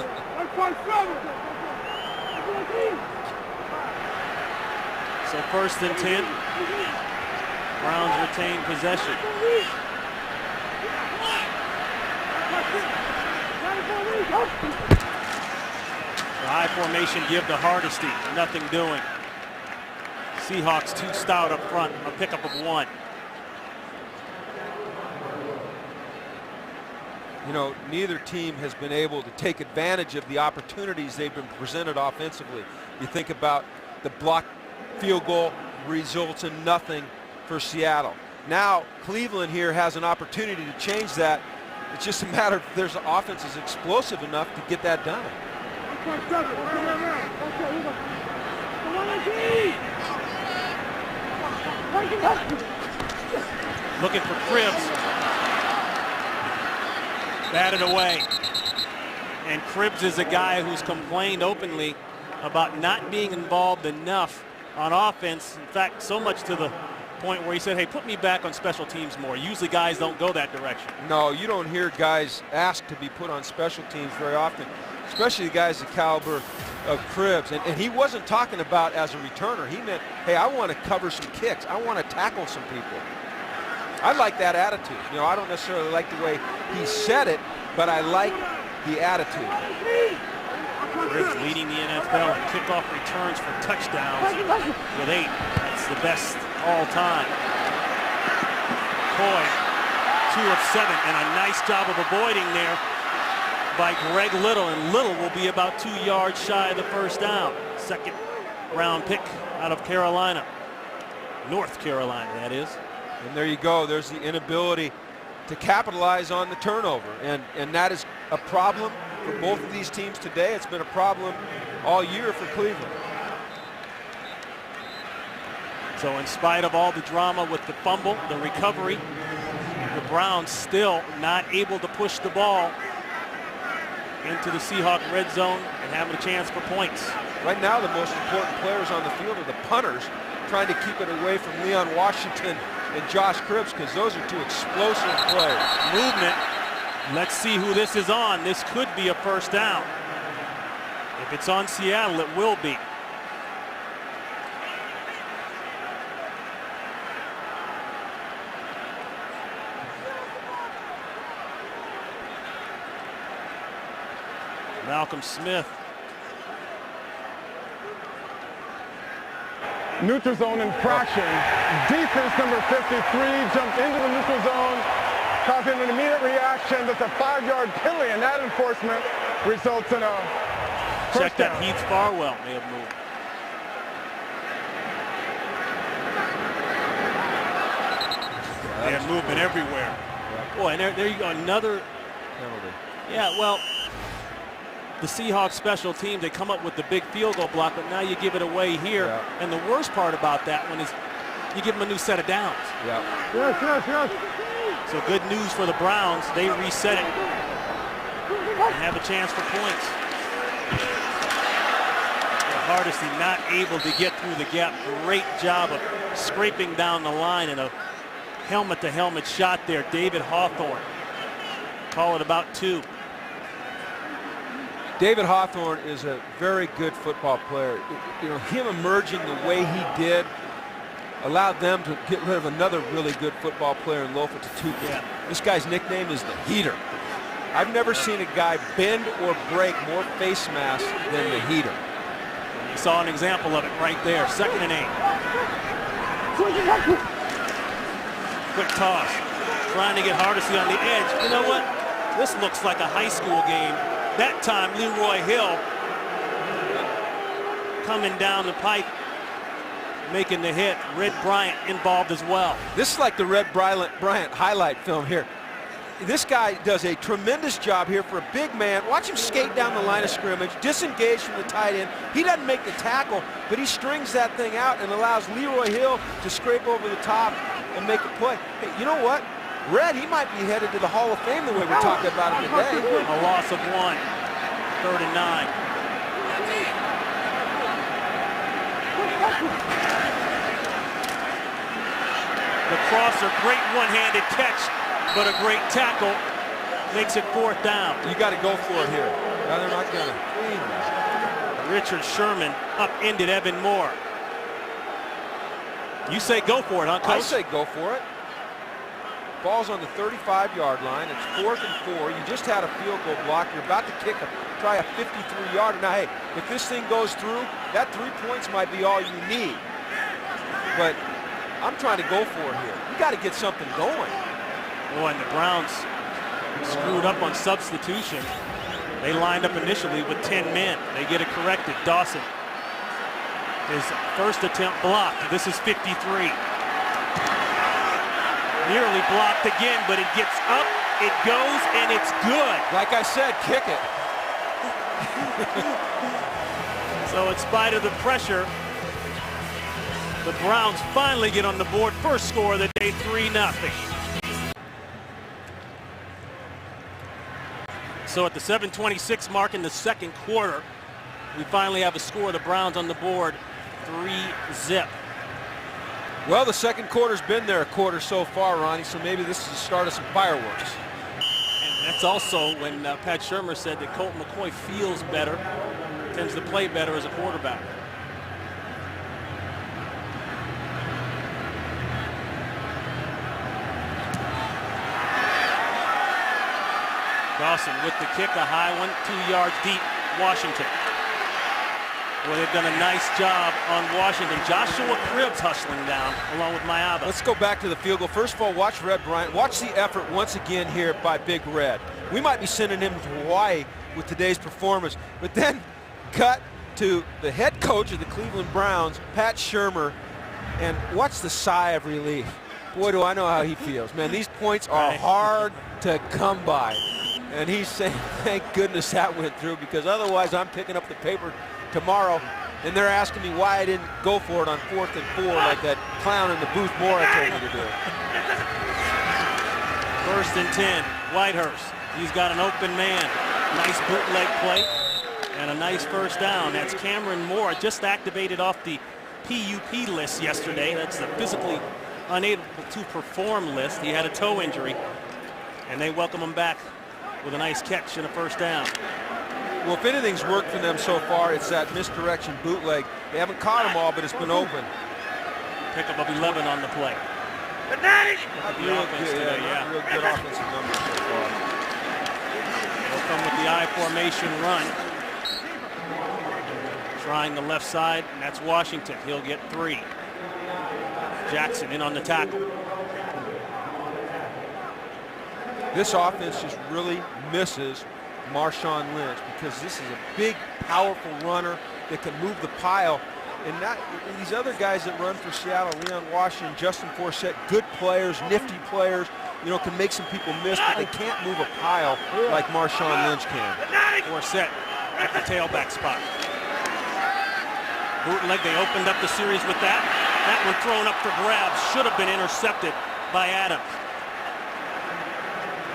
So 1st and 10. Browns retain possession. The high formation give to Hardesty. Nothing doing. Seahawks too stout up front. A pickup of 1. You know, neither team has been able to take advantage of the opportunities they've been presented offensively. You think about the blocked field goal results in nothing for Seattle. Now Cleveland here has an opportunity to change that It's just a matter of there's an offense is explosive enough to get that done. Looking for Cribbs. Batted away. And Cribbs is a guy who's complained openly about not being involved enough on offense. In fact, so much to the point where he said, hey, put me back on special teams more. Usually guys don't go that direction. No, you don't hear guys ask to be put on special teams very often, especially the guys the caliber of Cribbs. And he wasn't talking about as a returner. He meant, hey, I want to cover some kicks. I want to tackle some people. I like that attitude. You know, I don't necessarily like the way he said it, but I like the attitude. Cribbs leading the NFL in kickoff returns for touchdowns with 8. That's the best all time. Coy, 2 of 7, and a nice job of avoiding there by Greg Little, and Little will be about 2 yards shy of the first down. Second round pick out of Carolina. North Carolina, that is. And there you go. There's the inability to capitalize on the turnover. And that is a problem for both of these teams today. It's been a problem all year for Cleveland. So in spite of all the drama with the fumble, the recovery, the Browns still not able to push the ball into the Seahawk red zone and having a chance for points. Right now, the most important players on the field are the punters, trying to keep it away from Leon Washington and Josh Cribbs, because those are 2 explosive players. Movement. Let's see who this is on. This could be a first down. If it's on Seattle, it will be. Malcolm Smith. Neutral zone infraction. Defense number 53 jumped into the neutral zone, causing an immediate reaction. That's a 5-yard penalty, and that enforcement results in a Check first that. down. Heath Farwell may have moved. They have movement everywhere. Boy, and there you go, another Penalty. Yeah, well, the Seahawks special team, they come up with the big field goal block, but now you give it away here. Yeah. And the worst part about that one is you give them a new set of downs. Yeah. Yes. So good news for the Browns. They reset it and have a chance for points. Hardesty not able to get through the gap. Great job of scraping down the line and a helmet-to-helmet shot there. David Hawthorne. Call it about 2. David Hawthorne is a very good football player. You know, him emerging the way he did allowed them to get rid of another really good football player in Lofa Tatupu. Yeah. This guy's nickname is the Heater. I've never seen a guy bend or break more face mass than the Heater. You saw an example of it right there. 2nd and 8. Quick toss. Trying to get Hardesty on the edge. You know what? This looks like a high school game. That time, Leroy Hill coming down the pipe, making the hit. Red Bryant involved as well. This is like the Red Bryant highlight film here. This guy does a tremendous job here for a big man. Watch him skate down the line of scrimmage, disengage from the tight end. He doesn't make the tackle, but he strings that thing out and allows Leroy Hill to scrape over the top and make a play. Hey, you know what? Red, he might be headed to the Hall of Fame the way we're talking about him today. A loss of 1. 3rd and 9. The crosser, great one-handed catch, but a great tackle makes it 4th down. You got to go for it here. No, they're not going to. Richard Sherman upended Evan Moore. You say go for it, huh, Coach? I say go for it. Ball's on the 35-yard line. It's 4th and 4. You just had a field goal block. You're about to try a 53-yarder. Now, hey, if this thing goes through, that 3 points might be all you need. But I'm trying to go for it here. You got to get something going. Boy, and the Browns screwed up on substitution. They lined up initially with 10 men. They get it corrected. Dawson, his first attempt blocked. This is 53. Nearly blocked again, but it gets up It goes, and it's good. Like I said, kick it. So in spite of the pressure, the Browns finally get on the board. First score of the day, 3-0. So at the 7:26 mark in the second quarter, we finally have a score of the Browns on the board, 3-0. Well, the second quarter's been there a quarter so far, Ronnie, so maybe this is the start of some fireworks. And that's also when Pat Shurmur said that Colt McCoy feels better, tends to play better as a quarterback. Dawson with the kick, a high one, 2 yards deep, Washington. Well, they've done a nice job on Washington. Joshua Cribbs hustling down along with Mayaba. Let's go back to the field goal. First of all, watch Red Bryant. Watch the effort once again here by Big Red. We might be sending him to Hawaii with today's performance, but then cut to the head coach of the Cleveland Browns, Pat Shurmur, and watch the sigh of relief. Boy, do I know how he feels. Man, these points are hard to come by. And he's saying, thank goodness that went through, because otherwise I'm picking up the paper tomorrow and they're asking me why I didn't go for it on 4th and 4 like that clown in the booth Mora told me to do. 1st and 10, Whitehurst. He's got an open man. Nice bootleg play and a nice first down. That's Cameron Moore, just activated off the PUP list yesterday. That's the physically unable to perform list. He had a toe injury, and they welcome him back with a nice catch and a first down. Well, if anything's worked for them so far, it's that misdirection bootleg. They haven't caught them all, but it's been open. Pickup of 11 on the play. Real good offensive numbers so far. They'll come with the I formation run. Trying the left side, and that's Washington. He'll get 3. Jackson in on the tackle. This offense just really misses Marshawn Lynch, because this is a big, powerful runner that can move the pile. And these other guys that run for Seattle, Leon Washington, Justin Forsett, good players, nifty players, you know, can make some people miss, but they can't move a pile like Marshawn Lynch can. Forsett at the tailback spot. Bootleg, they opened up the series with that. That one thrown up for grabs, should have been intercepted by Adams.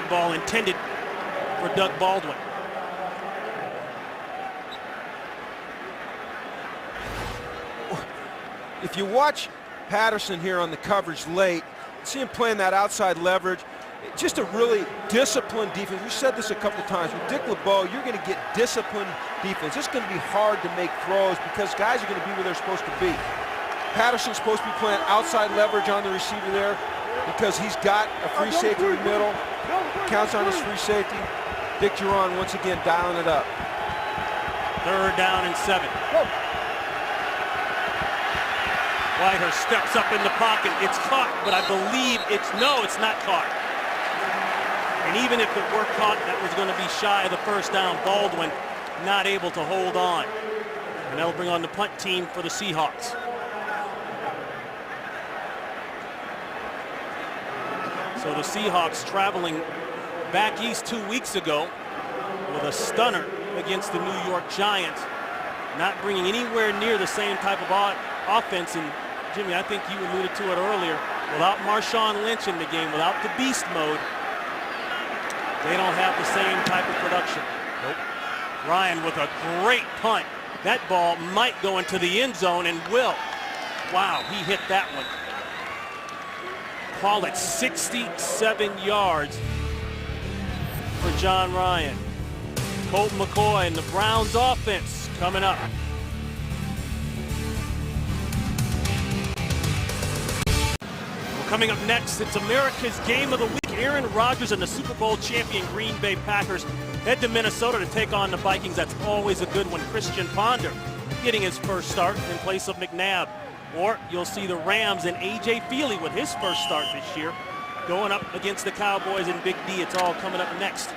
Ball intended for Doug Baldwin. If you watch Patterson here on the coverage late, see him playing that outside leverage, just a really disciplined defense. We said this a couple times. With Dick LeBeau, you're going to get disciplined defense. It's going to be hard to make throws because guys are going to be where they're supposed to be. Patterson's supposed to be playing outside leverage on the receiver there because he's got a free safety in the middle. Counts on his free safety. Dick Duron once again dialing it up. 3rd down and 7. Whitehurst steps up in the pocket. It's caught, but I believe it's not caught. And even if it were caught, that was going to be shy of the first down. Baldwin not able to hold on. And that'll bring on the punt team for the Seahawks. So the Seahawks traveling back east 2 weeks ago with a stunner against the New York Giants, not bringing anywhere near the same type of offense. And Jimmy, I think you alluded to it earlier, without Marshawn Lynch in the game, without the beast mode, they don't have the same type of production. Nope. Ryan with a great punt. That ball might go into the end zone and will. Wow, he hit that one. Call it 67 yards for John Ryan. Colt McCoy and the Browns offense coming up. Well, coming up next, it's America's Game of the Week. Aaron Rodgers and the Super Bowl champion Green Bay Packers head to Minnesota to take on the Vikings. That's always a good one. Christian Ponder getting his first start in place of McNabb. Or you'll see the Rams and A.J. Feely with his first start this year going up against the Cowboys and Big D. It's all coming up next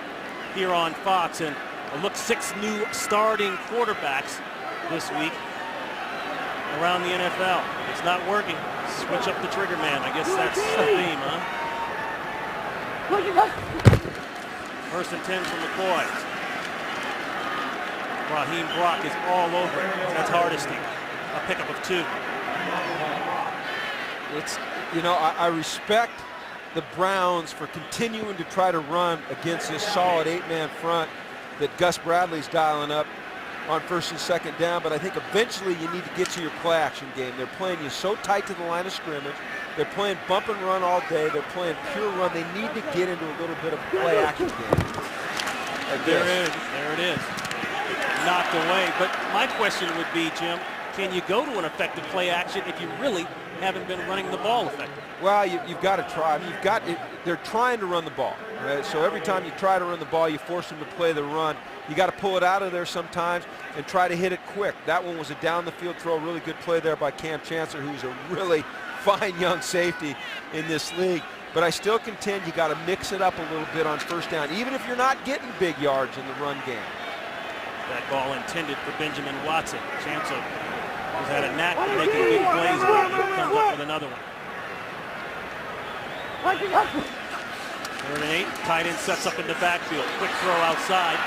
here on Fox. And a look, 6 new starting quarterbacks this week around the NFL. It's not working. Switch up the trigger man. I guess that's the theme, huh? First and 10 from McCoy. Raheem Brock is all over it. That's Hardesty. A pickup of 2. It's, you know, I respect the Browns for continuing to try to run against this solid 8-man front that Gus Bradley's dialing up on first and second down, but I think eventually you need to get to your play-action game. They're playing you so tight to the line of scrimmage. They're playing bump and run all day. They're playing pure run. They need to get into a little bit of play-action game. Like there it is. Knocked away. But my question would be, Jim, can you go to an effective play-action if you really haven't been running the ball effectively? Well, you've got to try. I mean, they're trying to run the ball, right? So every time you try to run the ball, you force them to play the run. You got to pull it out of there sometimes and try to hit it quick. That one was a down-the-field throw, really good play there by Cam Chancellor, who's a really fine young safety in this league. But I still contend you got to mix it up a little bit on first down, even if you're not getting big yards in the run game. That ball intended for Benjamin Watson. Chancellor has had a knack for making big plays. Here comes up with another one. 3rd and 8. Tight end sets up in the backfield. Quick throw outside.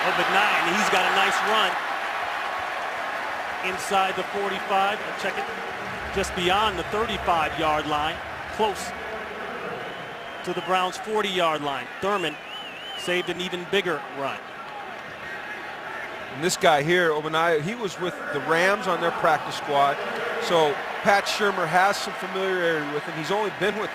Open 9. He's got a nice run. Inside the 45. Check it. Just beyond the 35-yard line. Close to the Browns' 40-yard line. Thurman saved an even bigger run. And this guy here, Obadiah, he was with the Rams on their practice squad. So Pat Shurmur has some familiarity with him. He's only been with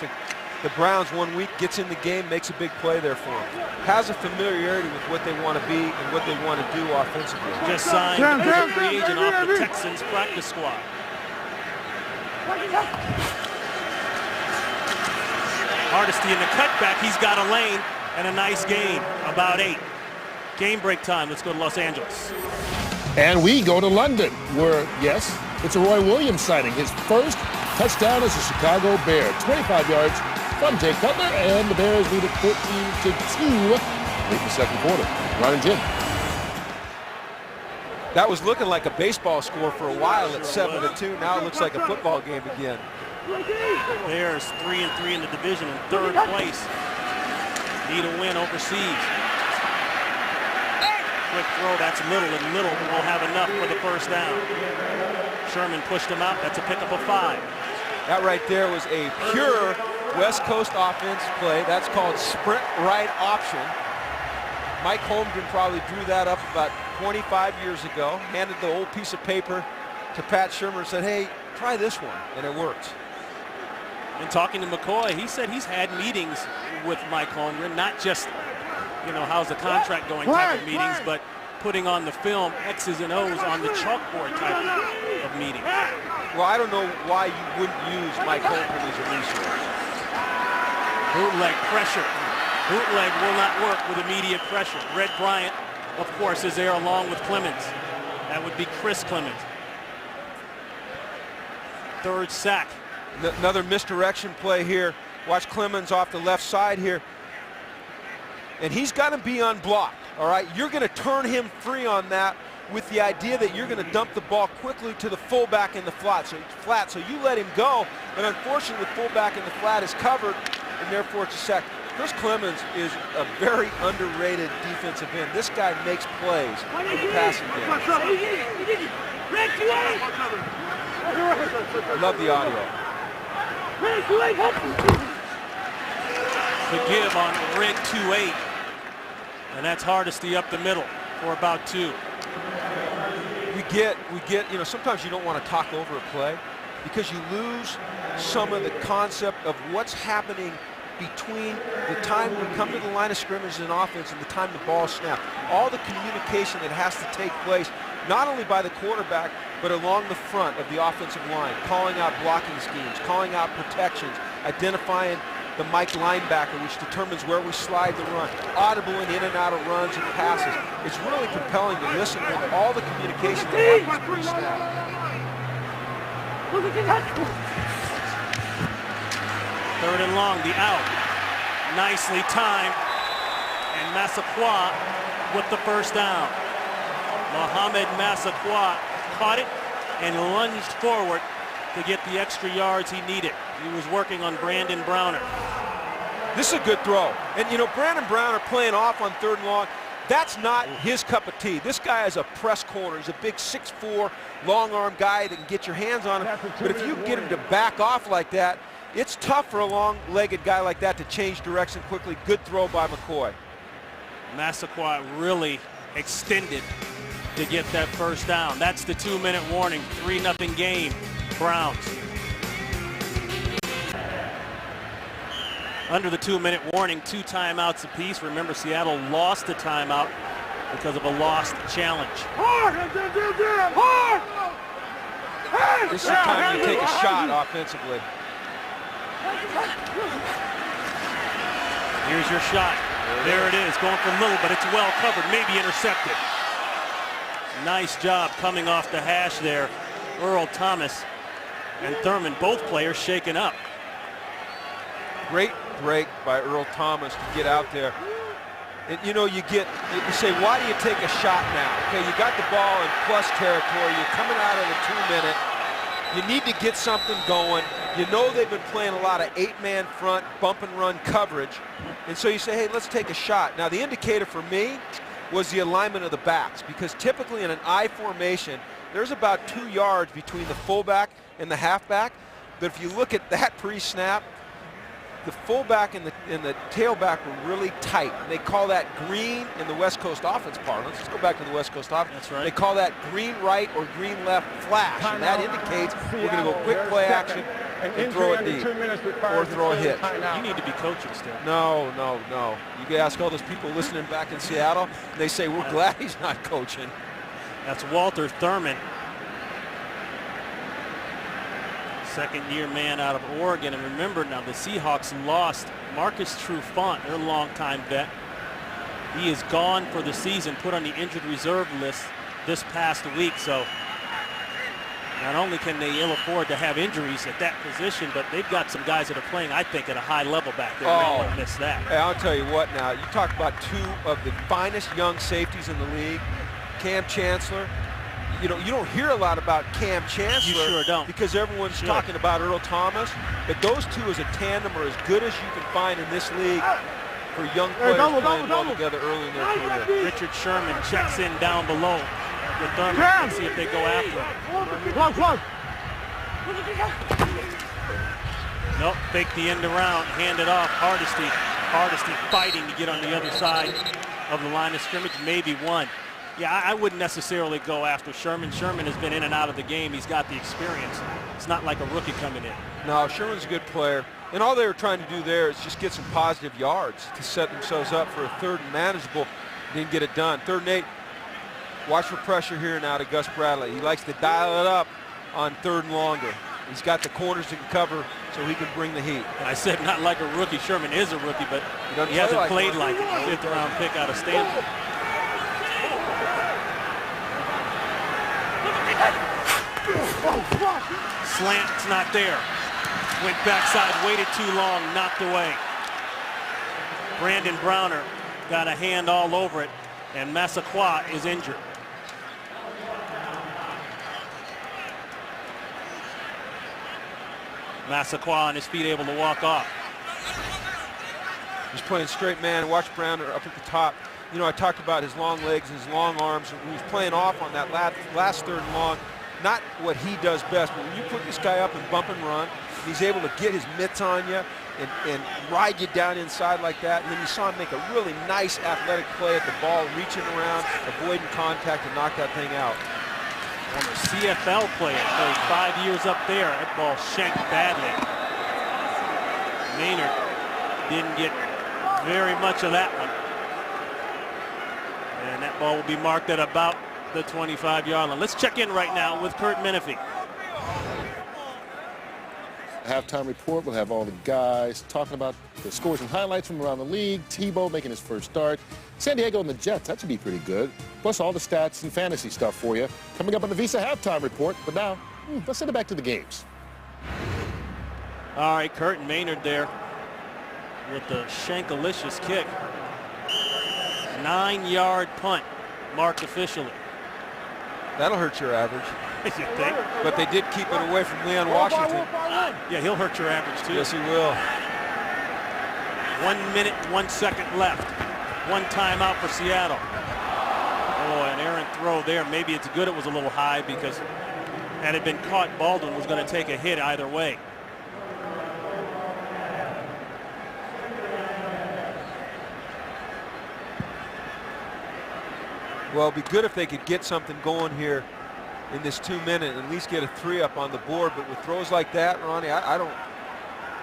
the Browns 1 week, gets in the game, makes a big play there for him. Has a familiarity with what they want to be and what they want to do offensively. Just signed as a free agent off the Texans practice squad. Hardesty in the cutback. He's got a lane and a nice gain, about 8. Game break time. Let's go to Los Angeles. And we go to London, where, yes, it's a Roy Williams sighting. His first touchdown as a Chicago Bear. 25 yards from Jay Cutler, and the Bears lead it 14-2 late in the second quarter. Ron and Jim. That was looking like a baseball score for a while at 7-2. Now it looks like a football game again. Bears 3-3 in the division in 3rd place. Need a win overseas. Quick throw, that's Little, and Little will have enough for the first down. Sherman pushed him out. That's a pickup of 5. That right there was a pure West Coast offense play. That's called sprint right option. Mike Holmgren probably drew that up about 25 years ago, handed the old piece of paper to Pat Shurmur and said, hey, try this one, and it worked. And talking to McCoy, he said he's had meetings with Mike Holmgren, not just, you know, how's the contract going type of meetings, but putting on the film X's and O's on the chalkboard type of meeting. Well, I don't know why you wouldn't use Mike Holmgren as a resource. Bootleg pressure. Bootleg will not work with immediate pressure. Red Bryant, of course, is there along with Clemens. That would be Chris Clemens. 3rd sack. Another misdirection play here. Watch Clemens off the left side here. And he's got to be unblocked, all right? You're going to turn him free on that with the idea that you're going to dump the ball quickly to the fullback in the flat. So you let him go, and unfortunately the fullback in the flat is covered, and therefore it's a sack. Chris Clemens is a very underrated defensive end. This guy makes plays in the passing game. Love the audio. The give on red 2-8. And that's Hardesty up the middle for about 2. We get, you know, sometimes you don't want to talk over a play because you lose some of the concept of what's happening between the time we come to the line of scrimmage in offense and the time the ball snaps. All the communication that has to take place, not only by the quarterback, but along the front of the offensive line, calling out blocking schemes, calling out protections, identifying the Mike linebacker, which determines where we slide the run, audibling in and out of runs and passes. It's really compelling to listen to all the communication that happens pre-snap. 3rd and long, the out. Nicely timed. And Massaquoi with the first down. Mohamed Massaquoi caught it and lunged forward to get the extra yards he needed. He was working on Brandon Browner. This is a good throw. And, you know, Brandon Brown are playing off on 3rd and long. That's not his cup of tea. This guy is a press corner. He's a big 6'4", long-arm guy that can get your hands on him. But if you get him to back off like that, it's tough for a long-legged guy like that to change direction quickly. Good throw by McCoy. Massaquoi really extended to get that first down. That's the 2-minute warning. 3-0 game. Browns. Under the 2-minute warning, 2 timeouts apiece. Remember, Seattle lost the timeout because of a lost challenge. This is the time you take a shot offensively. Here's your shot. There it is, going for little, but it's well covered, maybe intercepted. Nice job coming off the hash there. Earl Thomas and Thurman, both players shaken up. Great break by Earl Thomas to get out there. And, you know, you say, why do you take a shot now? Okay, you got the ball in plus territory. You're coming out of the 2-minute. You need to get something going. You know they've been playing a lot of 8-man front, bump and run coverage. And so you say, hey, let's take a shot. Now, the indicator for me was the alignment of the backs, because typically in an I formation, there's about 2 yards between the fullback and the halfback. But if you look at that pre-snap, the fullback and the tailback were really tight. And they call that green in the West Coast offense parlance. Let's go back to the West Coast offense. That's right. They call that green right or green left flash. And that indicates we're going to go quick play action and throw it deep or throw a hit. You need to be coaching still. No, no, no. You can ask all those people listening back in Seattle. They say, we're glad he's not coaching. That's Walter Thurman. Second-year man out of Oregon. And remember now, the Seahawks lost Marcus Trufant, their longtime vet. He is gone for the season, put on the injured reserve list this past week. So not only can they ill afford to have injuries at that position, but they've got some guys that are playing, I think, at a high level back there. They won't miss that. Hey, I'll tell you what now. You talk about 2 of the finest young safeties in the league. Cam Chancellor. You know, you don't hear a lot about Cam Chancellor. You sure don't. Because everyone's talking about Earl Thomas. But those 2 as a tandem are as good as you can find in this league for young players playing well together early in their career. Richard Sherman checks in down below with Thurman. Let's see if they go after him. Nope, fake the end around, hand it off. Hardesty fighting to get on the other side of the line of scrimmage, maybe one. Yeah, I wouldn't necessarily go after Sherman. Sherman has been in and out of the game. He's got the experience. It's not like a rookie coming in. No, Sherman's a good player. And all they were trying to do there is just get some positive yards to set themselves up for a 3rd and manageable. Didn't get it done. 3rd and 8. Watch for pressure here now to Gus Bradley. He likes to dial it up on 3rd and longer. He's got the corners to cover so he can bring the heat. I said not like a rookie. Sherman is a rookie, but he hasn't played like it. 5th-round pick out of Stanford. Slant's not there. Went backside, waited too long, knocked away. Brandon Browner got a hand all over it, and Massaquoi is injured. Massaquoi on his feet, able to walk off. He's playing straight man. Watch Browner up at the top. You know, I talked about his long legs and his long arms. He was playing off on that last 3rd and long. Not what he does best, but when you put this guy up and bump and run, he's able to get his mitts on you and ride you down inside like that. And then you saw him make a really nice athletic play at the ball, reaching around, avoiding contact, and knock that thing out. Former CFL player, played 5 years up there. That ball shanked badly. Maynard didn't get very much of that one. And that ball will be marked at about the 25-yard line. Let's check in right now with Kurt Menefee. Halftime report, we'll have all the guys talking about the scores and highlights from around the league. Tebow making his first start. San Diego and the Jets, that should be pretty good. Plus all the stats and fantasy stuff for you. Coming up on the Visa halftime report. But now, let's send it back to the games. All right, Kurt Maynard there with the Shankalicious kick. 9-yard punt marked officially. That'll hurt your average. You think? But they did keep it away from Leon Washington. Yeah, he'll hurt your average too. Yes, he will. 1 minute, 1 second left. One timeout for Seattle. Oh, an errant throw there. Maybe it's good it was a little high, because had it been caught, Baldwin was going to take a hit either way. Well, it'd be good if they could get something going here in this 2 minute, at least get a 3 up on the board. But with throws like that, Ronnie, I don't.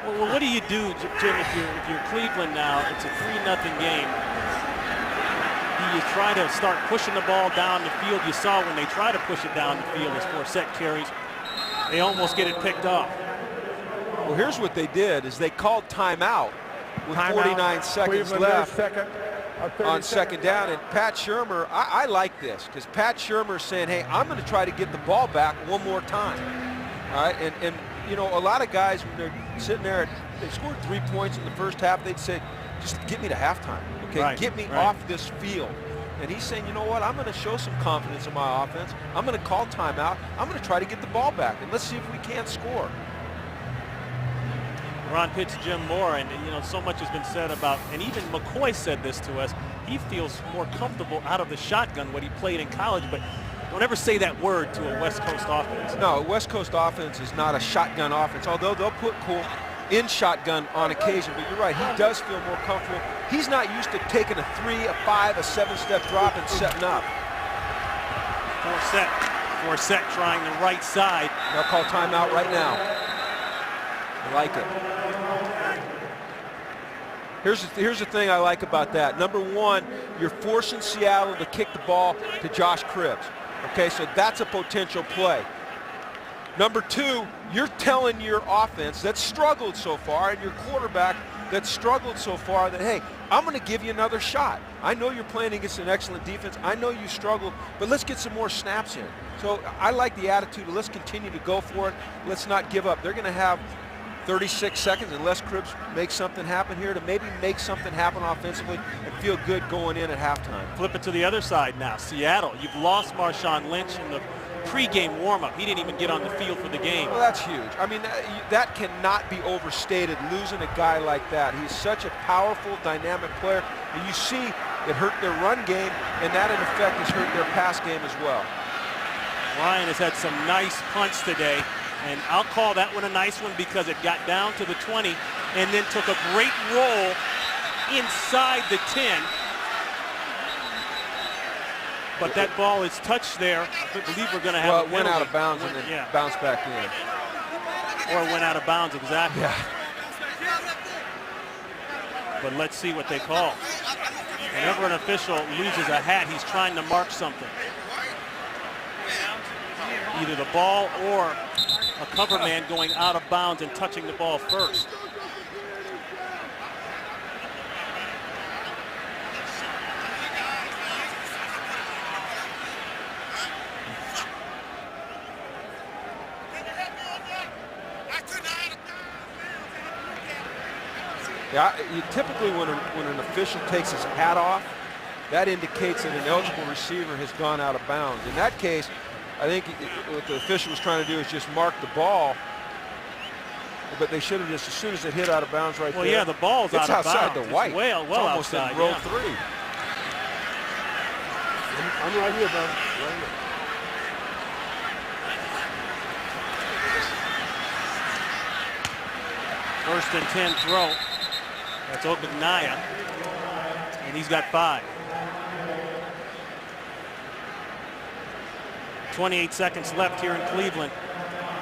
Well, what do you do, Jim, if you're Cleveland now? It's a 3-0 game. Do you try to start pushing the ball down the field? You saw when they try to push it down the field as Forsett carries, they almost get it picked off. Well, here's what they did: is they called timeout with 49 seconds Cleveland left on 30 second down. And Pat Shurmur, I like this, because Pat Shurmur is saying, hey, I'm going to try to get the ball back one more time. All right, and you know, a lot of guys, when they're sitting there, they scored 3 points in the first half, they'd say, just get me to halftime, okay? Right, get me right. off this field. And he's saying, you know what, I'm going to show some confidence in my offense. I'm going to call timeout. I'm going to try to get the ball back, and let's see if we can't score. Ron Pitts, Jim Moore, and you know, so much has been said about, and even McCoy said this to us, he feels more comfortable out of the shotgun when he played in college, but don't ever say that word to a West Coast offense. No, West Coast offense is not a shotgun offense, although they'll put Cole in shotgun on occasion. But you're right, he does feel more comfortable. He's not used to taking a 3, a 5, a 7-step drop and setting up. Forsett trying the right side. They'll call timeout right now. I like it. Here's the thing I like about that. Number one, you're forcing Seattle to kick the ball to Josh Cribbs. Okay, so that's a potential play. Number two, you're telling your offense that's struggled so far and your quarterback that's struggled so far that, hey, I'm going to give you another shot. I know you're playing against an excellent defense. I know you struggled, but let's get some more snaps in. So I like the attitude of let's continue to go for it. Let's not give up. They're going to have 36 seconds unless Cribbs makes something happen here to maybe make something happen offensively and feel good going in at halftime. Flip it to the other side now. Seattle, you've lost Marshawn Lynch in the pregame warm-up. He didn't even get on the field for the game. Well, that's huge. I mean, that cannot be overstated, losing a guy like that. He's such a powerful, dynamic player. And you see it hurt their run game, and that, in effect, has hurt their pass game as well. Ryan has had some nice punts today, and I'll call that one a nice one because it got down to the 20 and then took a great roll inside the 10. But that ball is touched there. I believe we're going to have well, it went out of bounds and then bounced back in. Or it went out of bounds, exactly. Yeah. But let's see what they call. Whenever an official loses a hat, he's trying to mark something. Either the ball or a cover man going out of bounds and touching the ball first. Yeah, typically when an official takes his hat off, that indicates that an eligible receiver has gone out of bounds. In that case, I think what the official was trying to do is just mark the ball, but they should have just, as soon as it hit out of bounds right there. Well, yeah, the ball's out of bounds. It's outside the white. It's well it's almost outside, in row yeah. 3. I'm right here, brother. Right here. First and 10 throw. That's Ogbonnaya, and he's got 5. 28 seconds left here in Cleveland.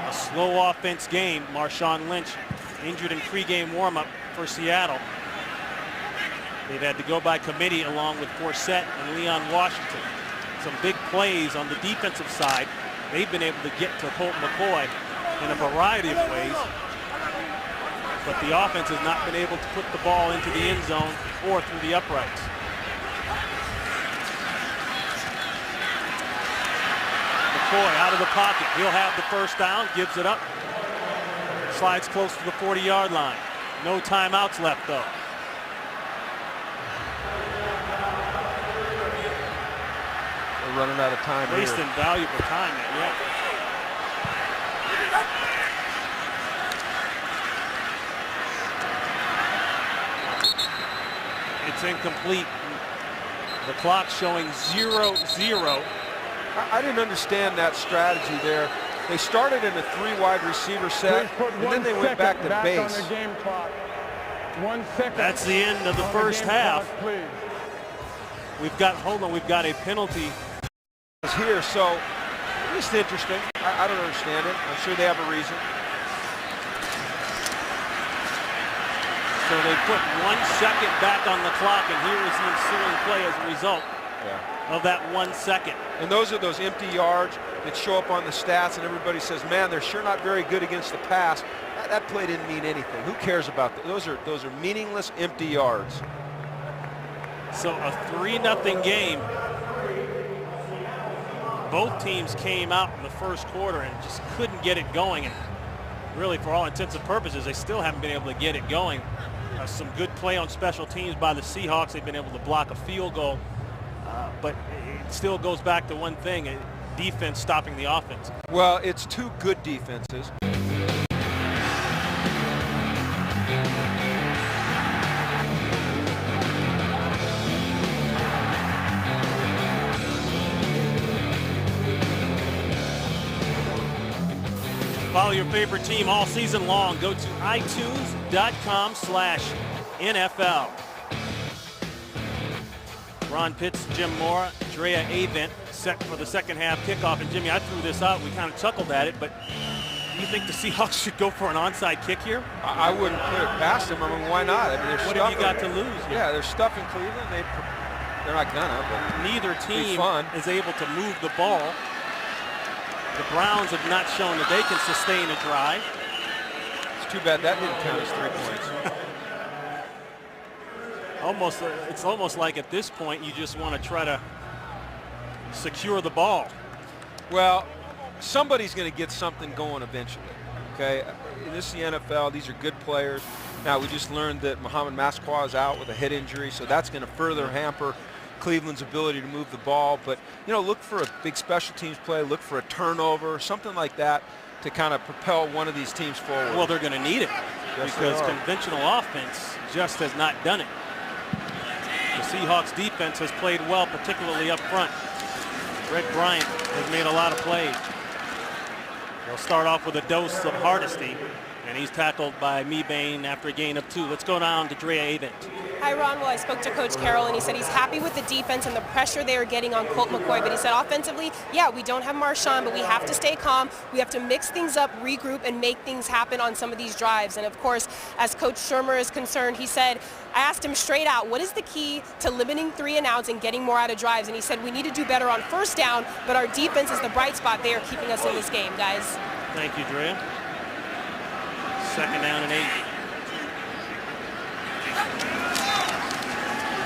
A slow offense game. Marshawn Lynch injured in pregame warm-up for Seattle. They've had to go by committee along with Forsett and Leon Washington. Some big plays on the defensive side. They've been able to get to Colt McCoy in a variety of ways. But the offense has not been able to put the ball into the end zone or through the uprights. McCoy out of the pocket. He'll have the first down, gives it up. Slides close to the 40-yard line. No timeouts left, though. They're running out of time here. Wasting valuable time, yeah. It's incomplete. The clock showing 0-0. I didn't understand that strategy there. They started in a 3 wide receiver set, and then they went back to base. On the game clock. 1 second. That's the end of the first half. We've got a penalty Here, so just interesting. I don't understand it. I'm sure they have a reason. So they put 1 second back on the clock, and here is the ensuing play as a result of that 1 second. And those are those empty yards that show up on the stats, and everybody says, man, they're sure not very good against the pass. That play didn't mean anything. Who cares about that? Those are meaningless empty yards. So a 3-0 game. Both teams came out in the first quarter and just couldn't get it going. And really, for all intents and purposes, they still haven't been able to get it going. Some good play on special teams by the Seahawks. They've been able to block a field goal. But it still goes back to one thing, defense stopping the offense. Well, it's 2 good defenses. Follow your favorite team all season long. Go to itunes.com/NFL. Ron Pitts, Jim Mora, Drea Avent set for the second half kickoff. And Jimmy, I threw this out. We kind of chuckled at it, but do you think the Seahawks should go for an onside kick here? I wouldn't put it past them. I mean, why not? I mean, what have you got to lose? Yeah, they're stuff in Cleveland. They're not gonna. But neither team is able to move the ball. The Browns have not shown that they can sustain a drive. It's too bad that didn't count as 3 points. It's almost like at this point you just want to try to secure the ball. Well, somebody's going to get something going eventually. Okay, this is the NFL. These are good players. Now we just learned that Mohamed Massaquoi is out with a head injury, so that's going to further hamper Cleveland's ability to move the ball. But look for a big special teams play, look for a turnover, something like that to kind of propel one of these teams forward. Well, they're going to need it because conventional offense just has not done it. The Seahawks defense has played well, particularly up front. Greg Bryant has made a lot of plays. They'll start off with a dose of Hardesty, and he's tackled by Mebane after a gain of 2. Let's go down to Drea Avent. Hi, Ron. Well, I spoke to Coach Carroll, and he said he's happy with the defense and the pressure they are getting on Colt McCoy. But he said offensively, yeah, we don't have Marshawn, but we have to stay calm. We have to mix things up, regroup, and make things happen on some of these drives. And, of course, as Coach Shermer is concerned, he said, I asked him straight out, what is the key to limiting 3 and outs and getting more out of drives? And he said, we need to do better on first down, but our defense is the bright spot. They are keeping us in this game, guys. Thank you, Drea. 2nd down and 8.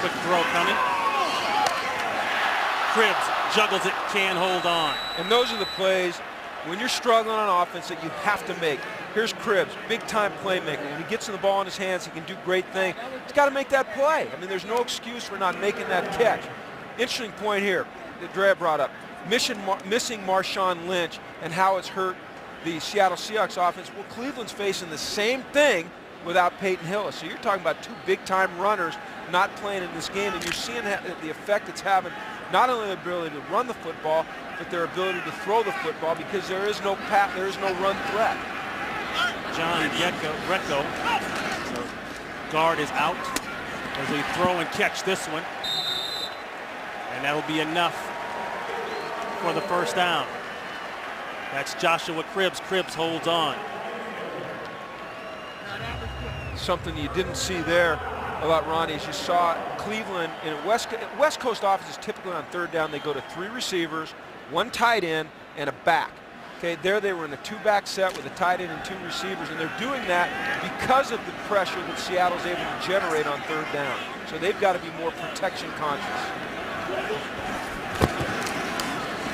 Quick throw coming. Cribbs juggles it, can hold on. And those are the plays when you're struggling on offense that you have to make. Here's Cribbs, big-time playmaker. When he gets the ball in his hands, he can do great things. He's got to make that play. I mean, there's no excuse for not making that catch. Interesting point here that Drea brought up. Missing Marshawn Lynch and how it's hurt the Seattle Seahawks offense. Well, Cleveland's facing the same thing without Peyton Hillis. So you're talking about 2 big-time runners not playing in this game, and you're seeing the effect it's having, not only the ability to run the football, but their ability to throw the football because there is no run threat. John Greco, so guard is out as they throw and catch this one, and that'll be enough for the first down. That's Joshua Cribbs. Cribbs holds on. Something you didn't see there a lot, Ronnie, is you saw Cleveland in a West Coast offense is typically on 3rd down. They go to 3 receivers, 1 tight end, and a back. Okay, there they were in a 2-back set with a tight end and 2 receivers, and they're doing that because of the pressure that Seattle's able to generate on 3rd down. So they've got to be more protection conscious.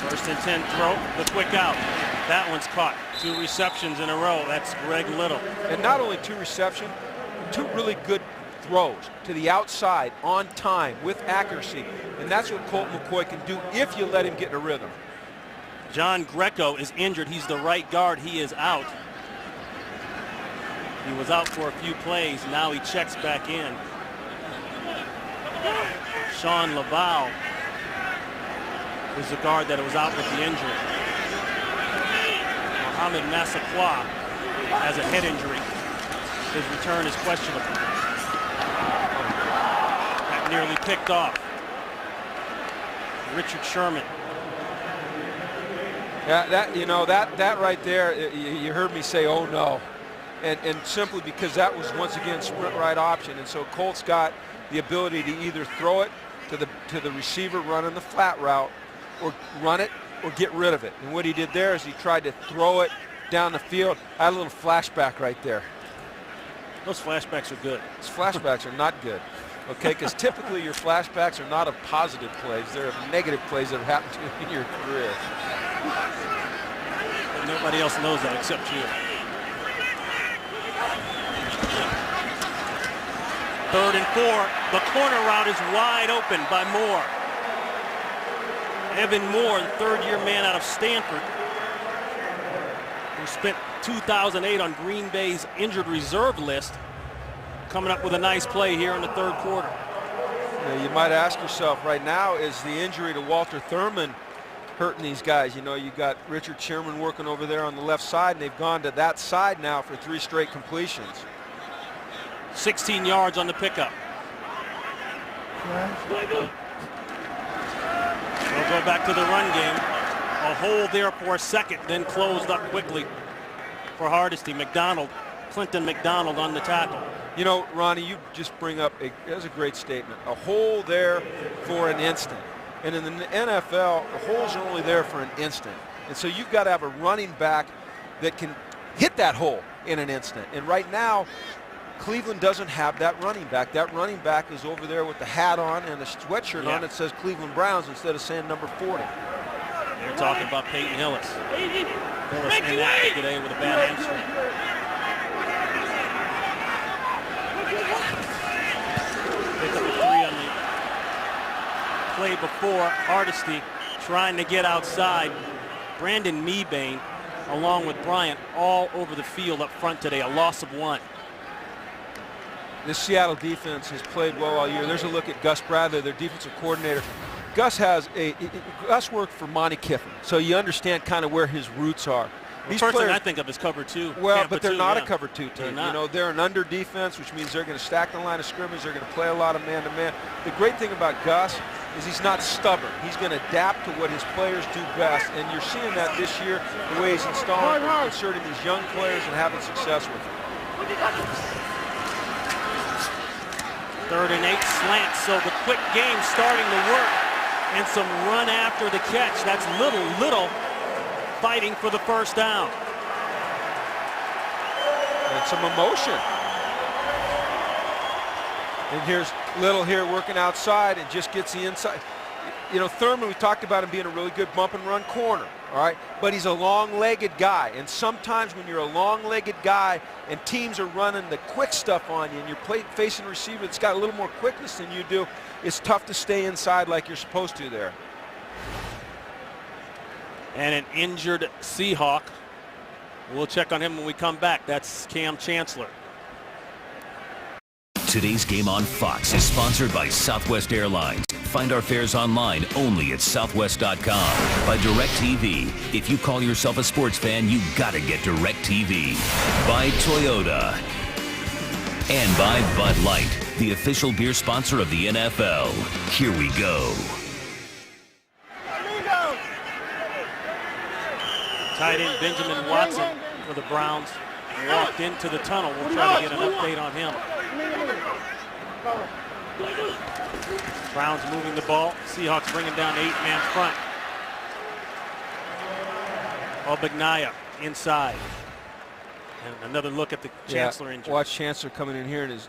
1st and 10 throw, the quick out. That one's caught. 2 receptions in a row. That's Greg Little. And not only 2 receptions, 2 really good throws to the outside on time with accuracy. And that's what Colt McCoy can do if you let him get in a rhythm. John Greco is injured. He's the right guard. He is out. He was out for a few plays. Now he checks back in. Sean Laval is the guard that was out with the injury. Mohamed Massaquoi has a head injury. His return is questionable. That nearly picked off. Richard Sherman. Yeah, that right there, you heard me say, oh no. And simply because that was once again sprint right option. And so Colt's got the ability to either throw it to the receiver running the flat route, or run it or get rid of it. And what he did there is he tried to throw it down the field. I had a little flashback right there. Those flashbacks are good. Those flashbacks are not good. Okay, because typically your flashbacks are not of positive plays. They're of negative plays that have happened to you in your career. But nobody else knows that except you. 3rd and 4. The corner route is wide open by Moore. Evan Moore, the third-year man out of Stanford, who spent 2008 on Green Bay's injured reserve list, coming up with a nice play here in the 3rd quarter. You might ask yourself right now, is the injury to Walter Thurman hurting these guys? You know, you got Richard Sherman working over there on the left side, and they've gone to that side now for 3 straight completions. 16 yards on the pickup. We'll go back to the run game. A hold there for a second, then closed up quickly for Hardesty. Clinton McDonald on the tackle. You know, Ronnie, you just bring up that's a great statement. A hole there for an instant. And in the NFL, the holes are only there for an instant. And so you've got to have a running back that can hit that hole in an instant. And right now, Cleveland doesn't have that running back. That running back is over there with the hat on and the sweatshirt on that says Cleveland Browns instead of saying number 40. They're talking about Peyton Hillis. Hillis inactive today with a bad hamstring. Pick up a 3 on the play before. Hardesty trying to get outside. Brandon Mebane, along with Bryant, all over the field up front today. A loss of 1. This Seattle defense has played well all year. There's a look at Gus Bradley, their defensive coordinator. Gus worked for Monty Kiffin, so you understand kind of where his roots are. The first thing I think of is cover 2. Well, Tampa but they're 2, not a cover 2 team. You know, they're an under defense, which means they're going to stack the line of scrimmage. They're going to play a lot of man-to-man. The great thing about Gus is he's not stubborn. He's going to adapt to what his players do best, and you're seeing that this year, the way he's inserting these young players and having success with them. 3rd and 8 slant, so the quick game starting to work, and some run after the catch. That's little fighting for the first down. And some emotion. And here's Little here working outside and just gets the inside. You know, Thurman, we talked about him being a really good bump and run corner, all right? But he's a long-legged guy, and sometimes when you're a long-legged guy and teams are running the quick stuff on you and you're facing a receiver that's got a little more quickness than you do, it's tough to stay inside like you're supposed to there. And an injured Seahawk. We'll check on him when we come back. That's Cam Chancellor. Today's game on Fox is sponsored by Southwest Airlines. Find our fares online only at southwest.com. By DirecTV. If you call yourself a sports fan, you gotta get DirecTV. By Toyota. And by Bud Light, the official beer sponsor of the NFL. Here we go. Tight end Benjamin Watson for the Browns walked into the tunnel. We'll try to get an update on him. Browns moving the ball. Seahawks bringing down 8-man front. Obagnaya inside. And another look at the Chancellor injury. Watch Chancellor coming in here and his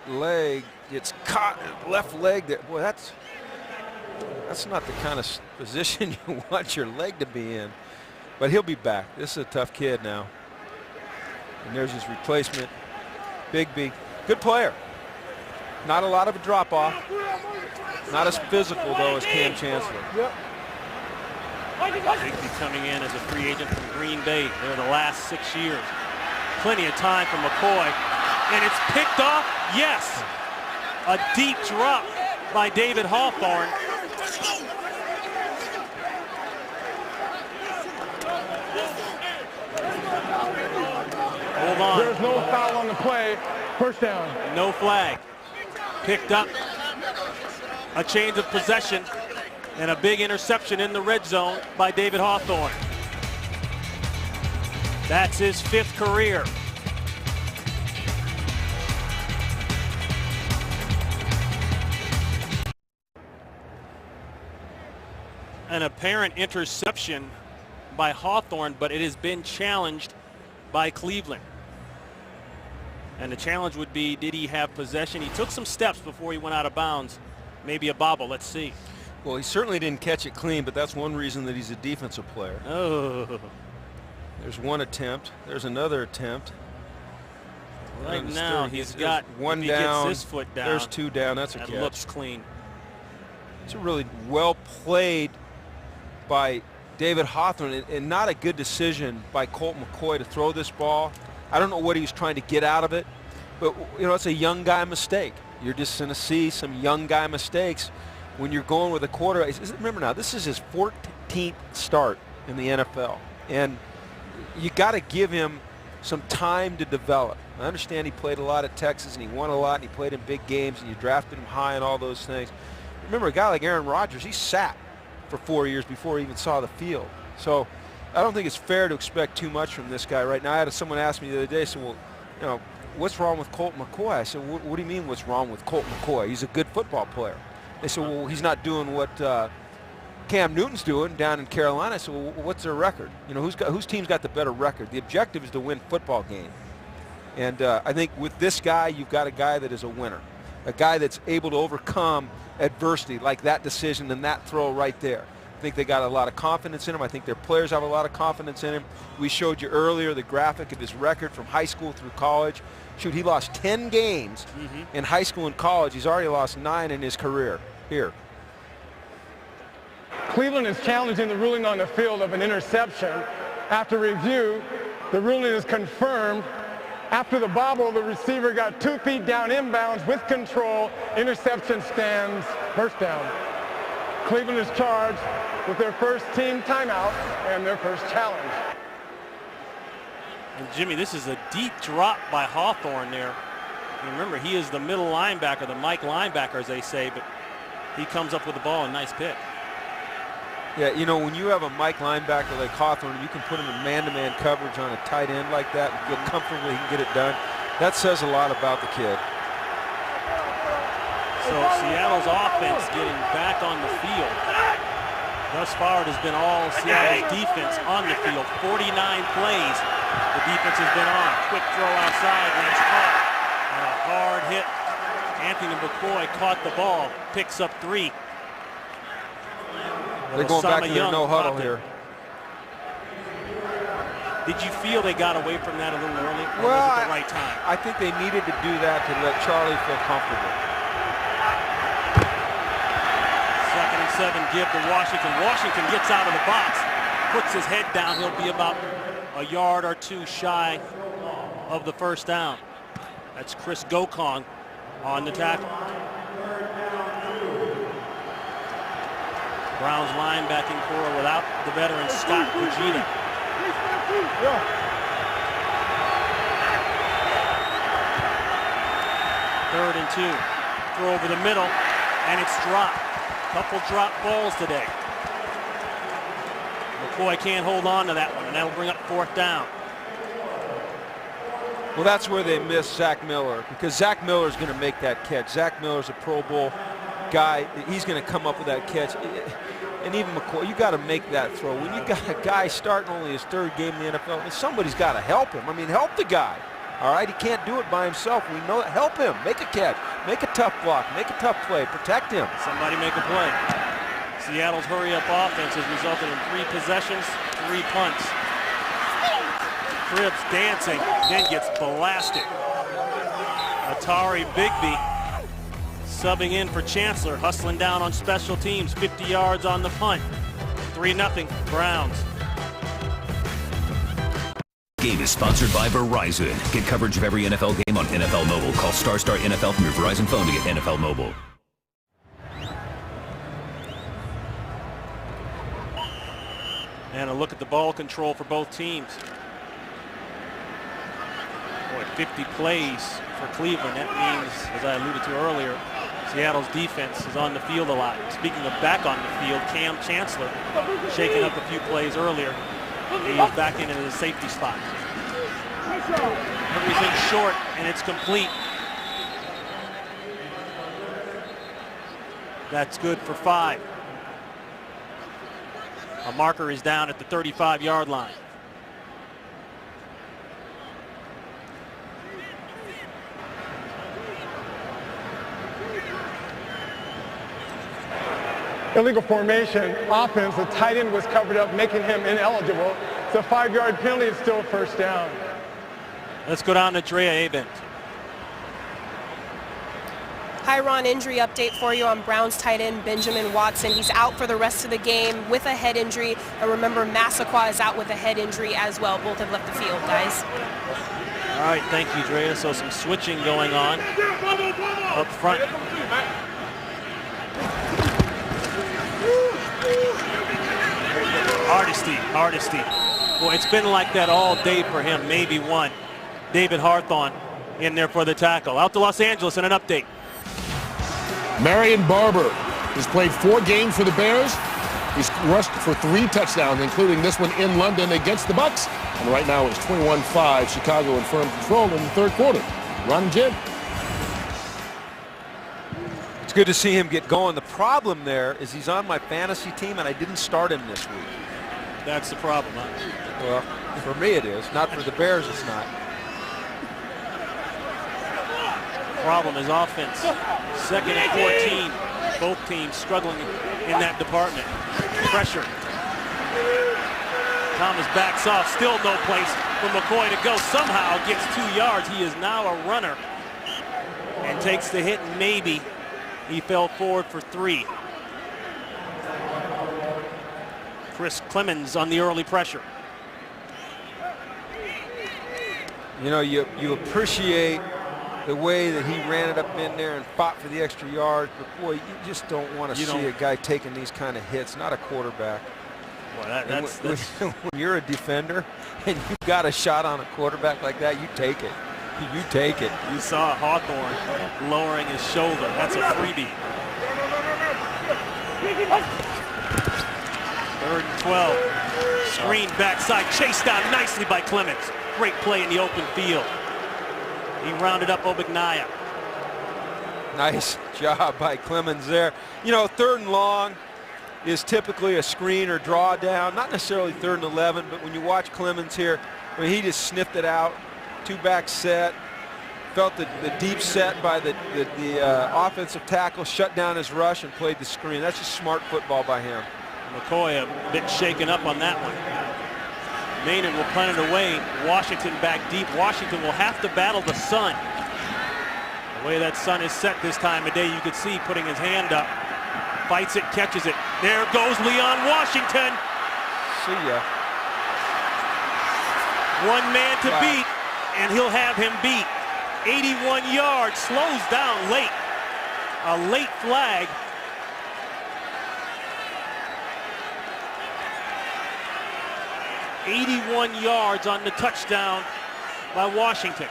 leg gets caught, left leg there. Boy, that's not the kind of position you want your leg to be in. But he'll be back. This is a tough kid now. And there's his replacement, Bigby. Good player. Not a lot of a drop-off. Not as physical, though, as Cam Chancellor. Yep. Bigby coming in as a free agent from Green Bay. They're the last 6 years. Plenty of time for McCoy. And it's picked off. Yes. A deep drop by David Hawthorne. Hold on. There's no foul on the play. First down. No flag. Picked up a change of possession and a big interception in the red zone by David Hawthorne. That's his 5th career. An apparent interception by Hawthorne, but it has been challenged by Cleveland. And the challenge would be, did he have possession? He took some steps before he went out of bounds. Maybe a bobble. Let's see. Well, he certainly didn't catch it clean, but that's one reason that he's a defensive player. Oh. There's one attempt. There's another attempt. Right now, he's got one if he down. Gets his foot down. There's 2 down. That's a that catch. looks clean. It's a really well played by David Hawthorne, and not a good decision by Colt McCoy to throw this ball. I don't know what he was trying to get out of it, but you know, it's a young guy mistake. You're just going to see some young guy mistakes when you're going with a quarterback. Remember now, this is his 14th start in the NFL, and you got to give him some time to develop. I understand he played a lot at Texas and he won a lot and he played in big games and you drafted him high and all those things. Remember, a guy like Aaron Rodgers, he sat for 4 years before he even saw the field. So I don't think it's fair to expect too much from this guy right now. I had someone ask me the other day, said, well, you know, what's wrong with Colt McCoy? I said, what do you mean what's wrong with Colt McCoy? He's a good football player. They said, well, he's not doing what Cam Newton's doing down in Carolina. I said, well, what's their record? You know, whose team's got the better record? The objective is to win football game. And I think with this guy, you've got a guy that is a winner, a guy that's able to overcome adversity like that decision and that throw right there. I think they got a lot of confidence in him. I think their players have a lot of confidence in him. We showed you earlier the graphic of his record from high school through college. Shoot, he lost 10 games in high school and college. He's already lost 9 in his career here. Cleveland is challenging the ruling on the field of an interception. After review, the ruling is confirmed. After the bobble, the receiver got 2 feet down inbounds with control. Interception stands. First down. Cleveland is charged with their first team timeout and their first challenge. And Jimmy, this is a deep drop by Hawthorne there. And remember, he is the middle linebacker, the Mike linebacker, as they say, but he comes up with the ball, a nice pick. Yeah, you know, when you have a Mike linebacker like Hawthorne, you can put him in man-to-man coverage on a tight end like that and feel comfortable he can get it done. That says a lot about the kid. So Seattle's offense getting back on the field. Thus far, it has been all Seattle's defense on the field. 49 plays the defense has been on. Quick throw outside, and it's caught. And a hard hit. Anthony McCoy caught the ball, picks up 3. They're going back to their no huddle here. Did you feel they got away from that a little early? Or Well, was it the right time? I think they needed to do that to let Charlie feel comfortable. 2nd and 7, give to Washington. Washington gets out of the box, puts his head down. He'll be about a yard or 2 shy of the first down. That's Chris Gokong on the tackle. Browns linebacking core without the veteran Scott Fujita. Third and 2. Throw over the middle, and it's dropped. Couple drop balls today. McCoy can't hold on to that one, and that'll bring up 4th down. Well, that's where they miss Zach Miller, because Zach Miller's going to make that catch. Zach Miller's a Pro Bowl guy. He's going to come up with that catch. And even McCoy, you got to make that throw. When you got a guy starting only his 3rd game in the NFL, somebody's got to help him. I mean, help the guy. All right, he can't do it by himself. We know that. Help him. Make a catch. Make a tough block. Make a tough play. Protect him. Somebody make a play. Seattle's hurry-up offense has resulted in 3 possessions, 3 punts. Cribbs dancing, then gets blasted. Atari Bigby subbing in for Chancellor, hustling down on special teams, 50 yards on the punt. 3-0 Browns. Game is sponsored by Verizon. Get coverage of every NFL game on NFL Mobile. Call ** NFL from your Verizon phone to get NFL Mobile. And a look at the ball control for both teams. Boy, 50 plays for Cleveland. That means, as I alluded to earlier, Seattle's defense is on the field a lot. Speaking of back on the field, Cam Chancellor shaking up a few plays earlier. He is back into the safety spot. Everything short, and it's complete. That's good for 5. A marker is down at the 35-yard line. Illegal formation offense. The tight end was covered up, making him ineligible. It's a 5-yard penalty. It's still first down. Let's go down to Drea Abent. Hi, Ron. Injury update for you on Browns tight end Benjamin Watson. He's out for the rest of the game with a head injury. And remember, Massaquoi is out with a head injury as well. Both have left the field, guys. All right, thank you, Drea. So some switching going on up front. Hardesty. Boy, it's been like that all day for him. Maybe one. David Harthon in there for the tackle. Out to Los Angeles and an update. Marion Barber has played 4 games for the Bears. He's rushed for 3 touchdowns, including this one in London against the Bucks. And right now it's 21-5, Chicago in firm control in the third quarter. Ron and Jim. It's good to see him get going. The problem there is he's on my fantasy team, and I didn't start him this week. That's the problem, huh? Well, for me it is. Not for the Bears, it's not. Problem is offense. 2nd and 14. Both teams struggling in that department. Pressure. Thomas backs off. Still no place for McCoy to go. Somehow gets 2 yards. He is now a runner and takes the hit. Maybe he fell forward for 3. Chris Clemens on the early pressure. You know, you appreciate the way that he ran it up in there and fought for the extra yard, but boy, you just don't want to see a guy taking these kind of hits, not a quarterback. Well, that's when you're a defender and you've got a shot on a quarterback like that, you take it. You take it. You saw Hawthorne lowering his shoulder. That's a freebie. 3rd and 12. Screen backside, chased down nicely by Clemens. Great play in the open field. He rounded up Obignaya. Nice job by Clemens there. You know, 3rd and long is typically a screen or draw down. Not necessarily 3rd and 11, but when you watch Clemens here, I mean, he just sniffed it out. 2-back set. Felt the deep set by the offensive tackle, shut down his rush and played the screen. That's just smart football by him. McCoy a bit shaken up on that one. Maynard will punt it away. Washington back deep. Washington will have to battle the sun. The way that sun is set this time of day, you could see putting his hand up. Fights it, catches it. There goes Leon Washington. See ya. One man to beat, and he'll have him beat. 81 yards, slows down late. A late flag. .81 yards on the touchdown by Washington.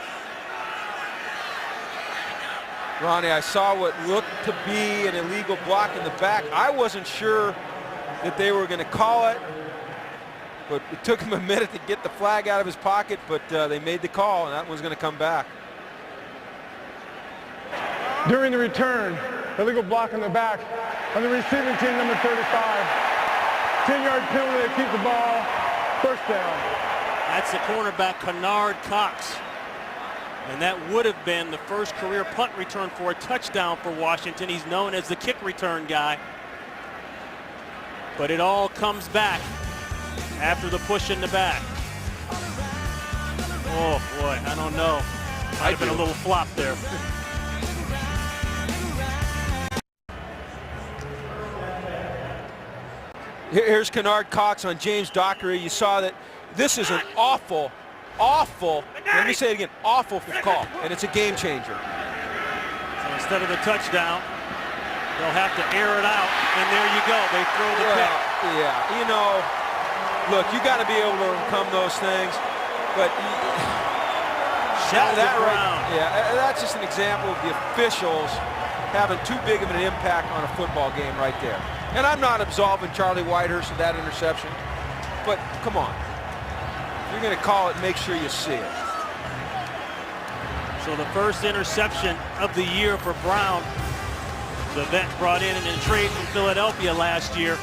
Ronnie, I saw what looked to be an illegal block in the back. I wasn't sure that they were going to call it, but it took him a minute to get the flag out of his pocket, but they made the call, and that one's going to come back. During the return, illegal block in the back on the receiving team, number 35. 10-yard penalty to keep the ball. First down. That's the cornerback, Kennard Cox. And that would have been the first career punt return for a touchdown for Washington. He's known as the kick return guy. But it all comes back after the push in the back. Oh, boy, I don't know. Might have been a little flop there. Here's Kennard Cox on James Dockery. You saw that this is an awful, let me say it again, awful call, and it's a game changer. So instead of the touchdown, they'll have to air it out, and there you go. They throw the pick. Yeah, you know, look, you got to be able to overcome those things. But that's just an example of the officials having too big of an impact on a football game right there. And I'm not absolving Charlie Whitehurst of that interception, but come on. If you're going to call it, make sure you see it. So the first interception of the year for Brown. The vet brought in a trade from Philadelphia last year.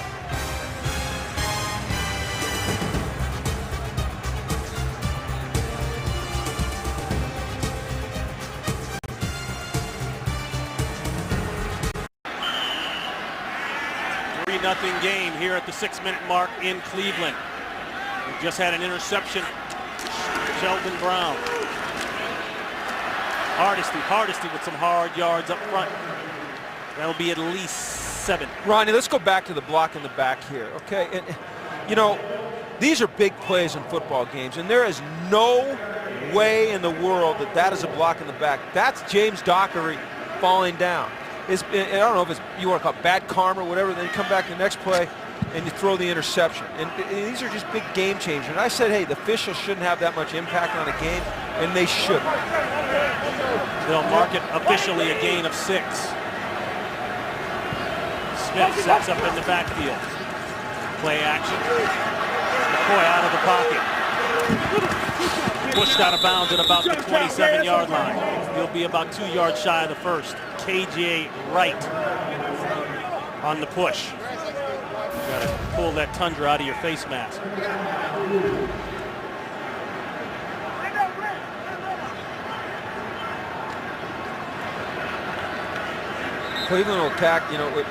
Nothing game here at the 6-minute mark in Cleveland. We just had an interception. Sheldon Brown. Hardesty with some hard yards up front. That'll be at least 7. Ronnie, let's go back to the block in the back here, okay? And, you know, these are big plays in football games, and there is no way in the world that that is a block in the back. That's James Dockery falling down. I don't know if it's, you want to call it bad karma or whatever, then you come back the next play and you throw the interception. And these are just big game changers. And I said, hey, the officials shouldn't have that much impact on a game, and they shouldn't. They'll mark it officially a gain of 6. Smith sets up in the backfield. Play action. McCoy out of the pocket. Pushed out of bounds at about the 27-yard line. He'll be about 2 yards shy of the first. KJ Wright on the push. You gotta pull that tundra out of your face mask. Cleveland will attack, you know, if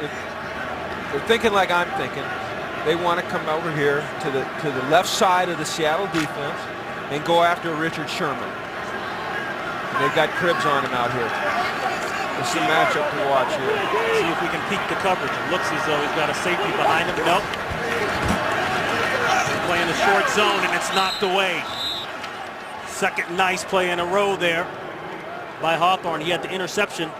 they're thinking like I'm thinking, they want to come over here to the left side of the Seattle defense and go after Richard Sherman. And they've got cribs on him out here. It's a matchup to watch here. See if we can peek the coverage. It looks as though he's got a safety behind him. Nope. He's playing the short zone, and it's knocked away. Second nice play in a row there by Hawthorne. He had the interception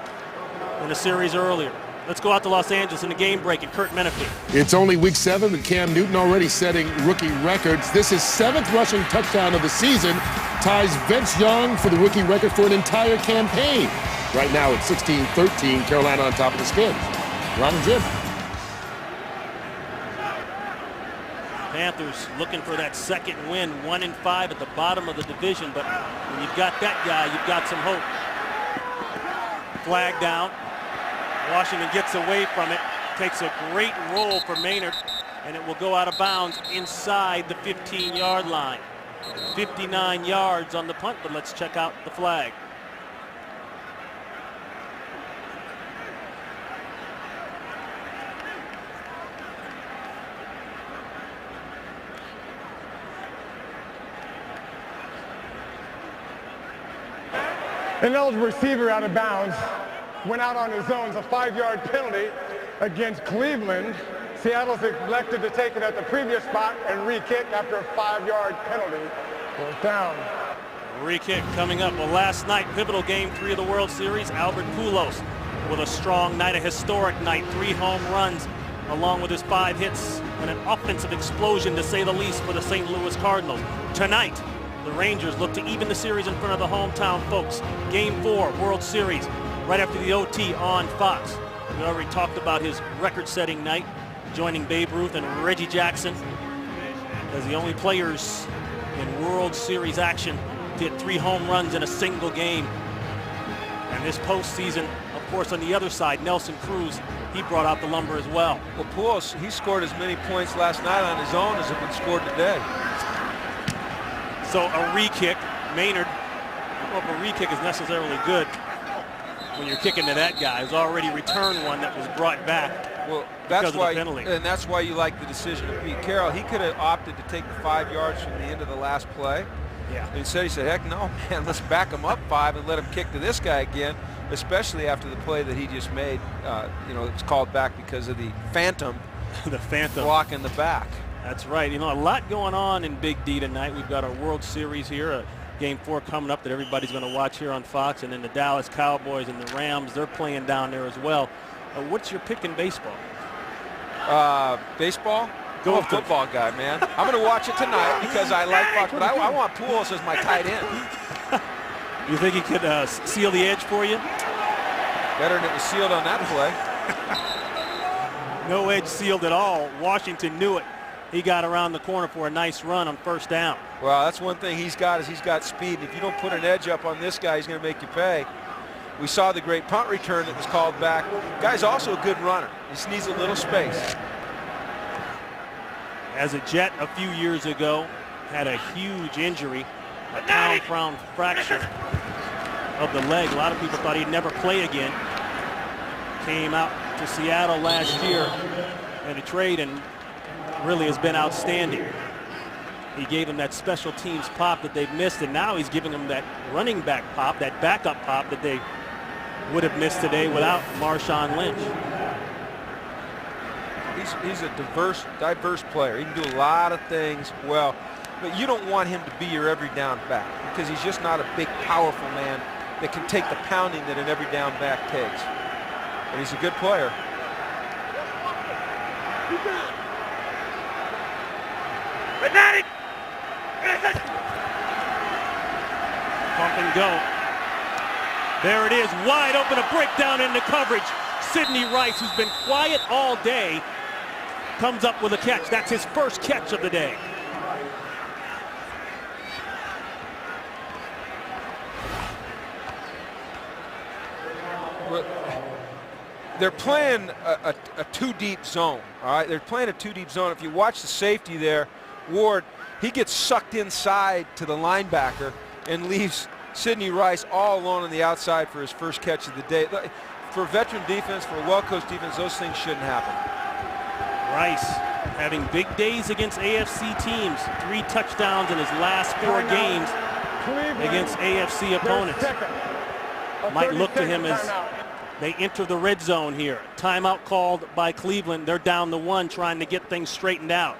in the series earlier. Let's go out to Los Angeles in the game break and Kurt Menefee. It's only week 7, but Cam Newton already setting rookie records. This is 7th rushing touchdown of the season. Ties Vince Young for the rookie record for an entire campaign. Right now it's 16-13, Carolina on top of the Skins. Ron and Jim. Panthers looking for that second win, 1-5 at the bottom of the division, but when you've got that guy, you've got some hope. Flag down. Washington gets away from it, takes a great roll for Maynard, and it will go out of bounds inside the 15-yard line. 59 yards on the punt, but let's check out the flag. An eligible receiver out of bounds went out on his own. It's a 5-yard penalty against Cleveland. Seattle's elected to take it at the previous spot and re-kick after a 5-yard penalty. Fourth down. Re-kick coming up. Well, last night, pivotal game 3 of the World Series. Albert Pujols with a strong night, a historic night. 3 home runs along with his 5 hits and an offensive explosion, to say the least, for the St. Louis Cardinals. Tonight, the Rangers look to even the series in front of the hometown folks. Game 4, World Series, right after the OT on Fox. We already talked about his record-setting night, joining Babe Ruth and Reggie Jackson as the only players in World Series action to hit 3 home runs in a single game. And this postseason, of course, on the other side, Nelson Cruz, he brought out the lumber as well. Well, Pujols, he scored as many points last night on his own as have been scored today. So a re-kick. Maynard, I don't know if a re-kick is necessarily good when you're kicking to that guy who's already returned one that was brought back. Well, that's why, penalty. And that's why you like the decision of Pete Carroll. He could have opted to take the 5 yards from the end of the last play. Yeah. Instead, he said, heck no, man, let's back him up 5 and let him kick to this guy again, especially after the play that he just made. You know, it's called back because of the phantom. The phantom. Block in the back. That's right. You know, a lot going on in Big D tonight. We've got our World Series here, Game 4 coming up that everybody's going to watch here on Fox, and then the Dallas Cowboys and the Rams, they're playing down there as well. What's your pick in baseball? Baseball? I'm a football guy, man. I'm going to watch it tonight because I like Fox, but I want Pujols as my tight end. You think he could seal the edge for you? Better than it was sealed on that play. No edge sealed at all. Washington knew it. He got around the corner for a nice run on first down. Well, that's one thing he's got is he's got speed. If you don't put an edge up on this guy, he's going to make you pay. We saw the great punt return that was called back. Guy's also a good runner. He just needs a little space. As a Jet a few years ago, had a huge injury, a compound fracture of the leg. A lot of people thought he'd never play again. Came out to Seattle last year in a trade and really has been outstanding. He gave them that special teams pop that they've missed, and now he's giving them that running back pop, that backup pop that they would have missed today without Marshawn Lynch. He's a diverse player. He can do a lot of things well, but you don't want him to be your every down back because he's just not a big, powerful man that can take the pounding that an every down back takes. But he's a good player. Pump and go. There it is, wide open, a breakdown into coverage. Sidney Rice, who's been quiet all day, comes up with a catch. That's his first catch of the day. They're playing a two-deep zone, all right? They're playing a two-deep zone. If you watch the safety there, Ward, he gets sucked inside to the linebacker and leaves Sidney Rice all alone on the outside for his first catch of the day. For a veteran defense, for a well-coached defense, those things shouldn't happen. Rice having big days against AFC teams. 3 touchdowns in his last 4 games against AFC opponents. Might look to him as they enter the red zone here. Timeout called by Cleveland. They're down to 1, trying to get things straightened out.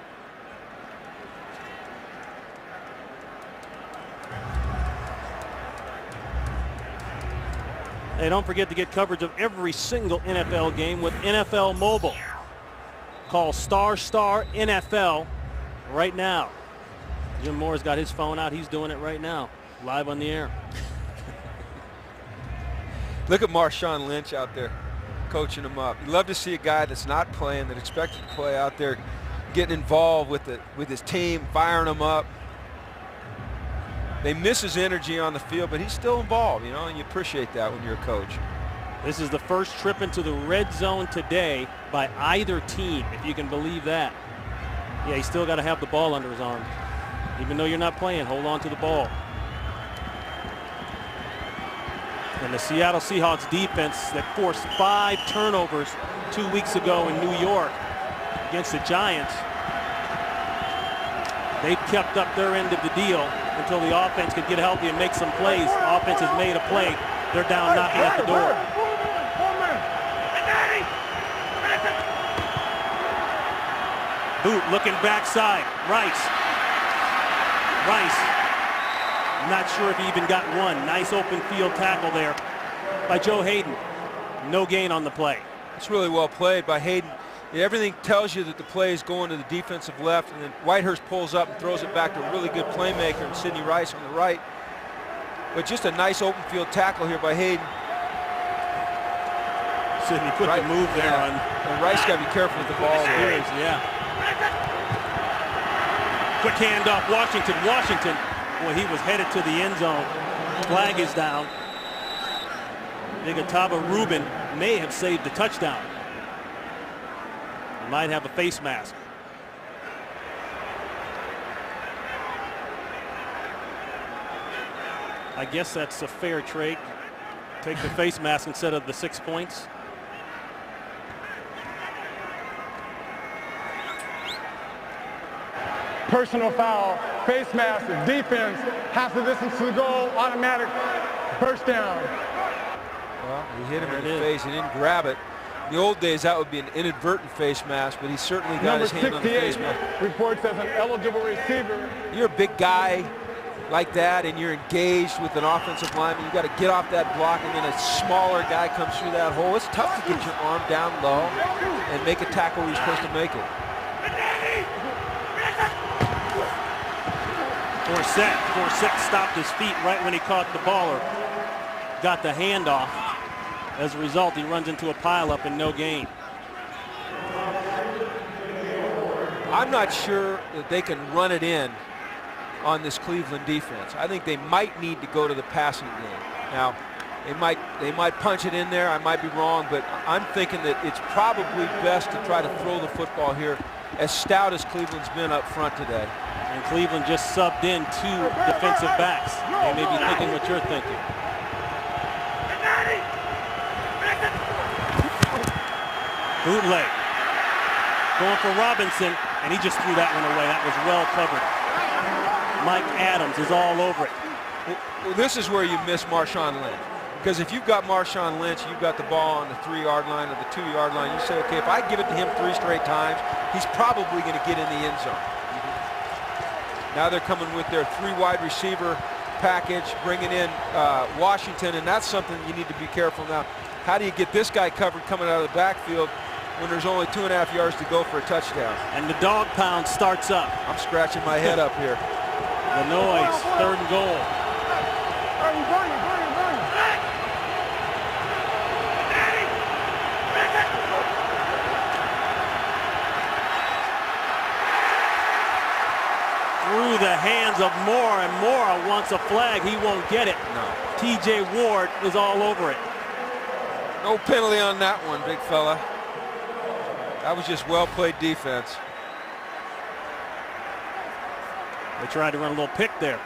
Hey, don't forget to get coverage of every single NFL game with NFL Mobile. Call ** NFL right now. Jim Moore's got his phone out. He's doing it right now, live on the air. Look at Marshawn Lynch out there coaching him up. You love to see a guy that's not playing, that expected to play, out there getting involved with his team, firing them up. They miss his energy on the field, but he's still involved, you know, and you appreciate that when you're a coach. This is the first trip into the red zone today by either team, if you can believe that. Yeah, he's still got to have the ball under his arm. Even though you're not playing, hold on to the ball. And the Seattle Seahawks defense that forced 5 turnovers 2 weeks ago in New York against the Giants. They've kept up their end of the deal until the offense could get healthy and make some plays. Offense has made a play. They're down knocking at the door. Boot looking backside. Rice. Not sure if he even got one. Nice open field tackle there by Joe Hayden. No gain on the play. It's really well played by Hayden. Everything tells you that the play is going to the defensive left, and then Whitehurst pulls up and throws it back to a really good playmaker, and Sidney Rice on the right. But just a nice open field tackle here by Hayden. Sidney put the move there on. And Rice got to be careful with the ball. Yeah. Quick handoff, Washington. Boy, he was headed to the end zone. Flag is down. Igataba Rubin may have saved the touchdown. He might have a face mask. I guess that's a fair trade. Take the face mask instead of the 6 points. Personal foul, face mask, defense, half the distance to the goal, automatic first down. Well, he hit him in the face. He didn't grab it. In the old days, that would be an inadvertent face mask, but he certainly got his hand on the face mask. Reports as an eligible receiver. You're a big guy like that, and you're engaged with an offensive lineman. You got to get off that block, and then a smaller guy comes through that hole. It's tough to get your arm down low and make a tackle where you're supposed to make it. Forsett stopped his feet right when he caught the ball or got the handoff. As a result, he runs into a pileup and no gain. I'm not sure that they can run it in on this Cleveland defense. I think they might need to go to the passing game. Now, they might punch it in there. I might be wrong, but I'm thinking that it's probably best to try to throw the football here, as stout as Cleveland's been up front today. And Cleveland just subbed in 2 defensive backs. They may be thinking what you're thinking. Bootleg going for Robinson, and he just threw that one away. That was well covered. Mike Adams is all over it. Well, this is where you miss Marshawn Lynch. Because if you've got Marshawn Lynch, you've got the ball on the 3-yard line or the 2-yard line, you say, okay, if I give it to him 3 straight times, he's probably going to get in the end zone. Now they're coming with their 3 wide receiver package, bringing in Washington, and that's something you need to be careful now. How do you get this guy covered coming out of the backfield when there's only 2.5 yards to go for a touchdown? And the dog pound starts up. I'm scratching my head up here. The noise, 3rd and goal. Through the hands of Moore, and Moore wants a flag. He won't get it. No. T.J. Ward is all over it. No penalty on that one, big fella. That was just well-played defense. They tried to run a little pick there.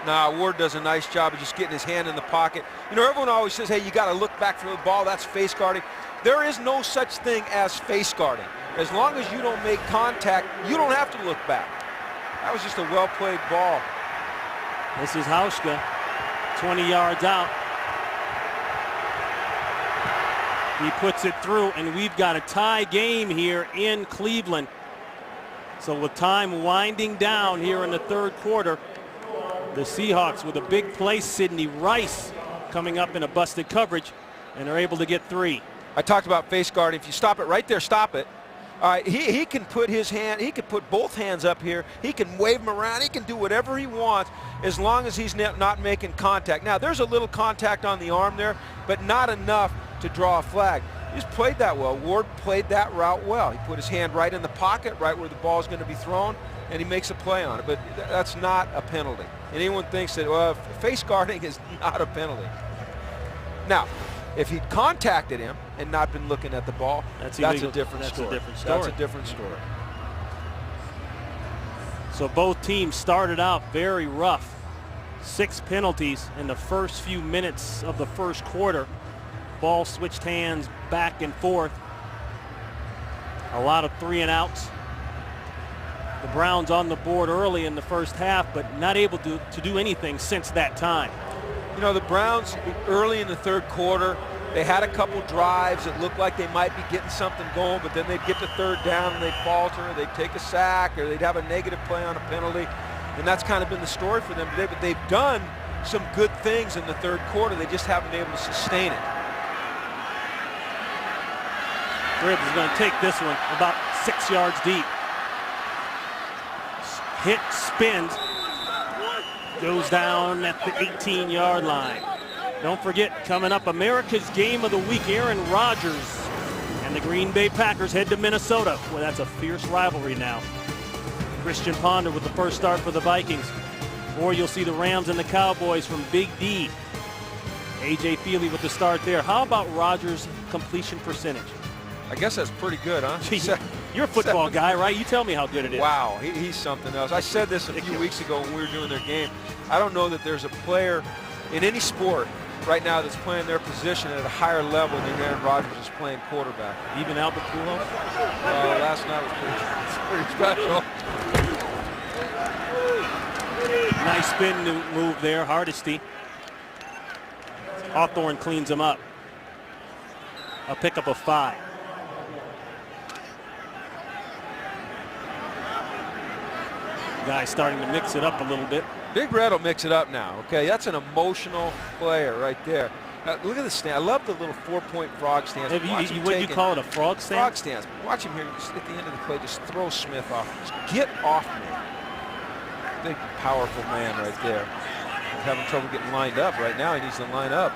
Nah, Ward does a nice job of just getting his hand in the pocket. You know, everyone always says, hey, you got to look back for the ball. That's face guarding. There is no such thing as face guarding. As long as you don't make contact, you don't have to look back. That was just a well-played ball. This is Hauschka, 20 yards out. He puts it through, and we've got a tie game here in Cleveland. So with time winding down here in the 3rd quarter, the Seahawks with a big play, Sidney Rice coming up in a busted coverage, and they're able to get 3. I talked about face guarding. If you stop it right there, stop it. All right, he can put his hand, he can put both hands up here. He can wave them around. He can do whatever he wants as long as he's not making contact. Now, there's a little contact on the arm there, but not enough to draw a flag. He just played that well. Ward played that route well. He put his hand right in the pocket, right where the ball is going to be thrown, and he makes a play on it. But that's not a penalty. And anyone thinks that, well, face guarding is not a penalty. Now, if he'd contacted him and not been looking at the ball, that's a different story. That's a different story. So both teams started out very rough. 6 penalties in the first few minutes of the 1st quarter. Ball switched hands back and forth. A lot of 3-and-outs. The Browns on the board early in the 1st half, but not able to do anything since that time. You know, the Browns early in the 3rd quarter, they had a couple drives that looked like they might be getting something going, but then they'd get to 3rd down and they'd falter, they'd take a sack, or they'd have a negative play on a penalty. And that's kind of been the story for them today, but they've done some good things in the 3rd quarter. They just haven't been able to sustain it. Gibbs is going to take this one about 6 yards deep. Hit, spins, goes down at the 18-yard line. Don't forget, coming up, America's Game of the Week, Aaron Rodgers and the Green Bay Packers head to Minnesota. Well, that's a fierce rivalry now. Christian Ponder with the first start for the Vikings. Or you'll see the Rams and the Cowboys from Big D. A.J. Feely with the start there. How about Rodgers' completion percentage? I guess that's pretty good, huh? You're a football guy, right? You tell me how good it is. Wow, he's something else. I said this a few weeks ago when we were doing their game. I don't know that there's a player in any sport right now that's playing their position at a higher level than Aaron Rodgers is playing quarterback. Even Albert Pujols? Last night was pretty special. Nice spin move there, Hardesty. Hawthorne cleans him up. A pickup of 5. Guy starting to mix it up a little bit. Big Red will mix it up now. Okay, that's an emotional player right there. Look at the stand. I love the little 4-point frog stance. What do you call it, a frog stance? Frog stance. Watch him here just at the end of the play. Just throw Smith off. Just get off me. big, powerful man right there. He's having trouble getting lined up right now. He needs to line up.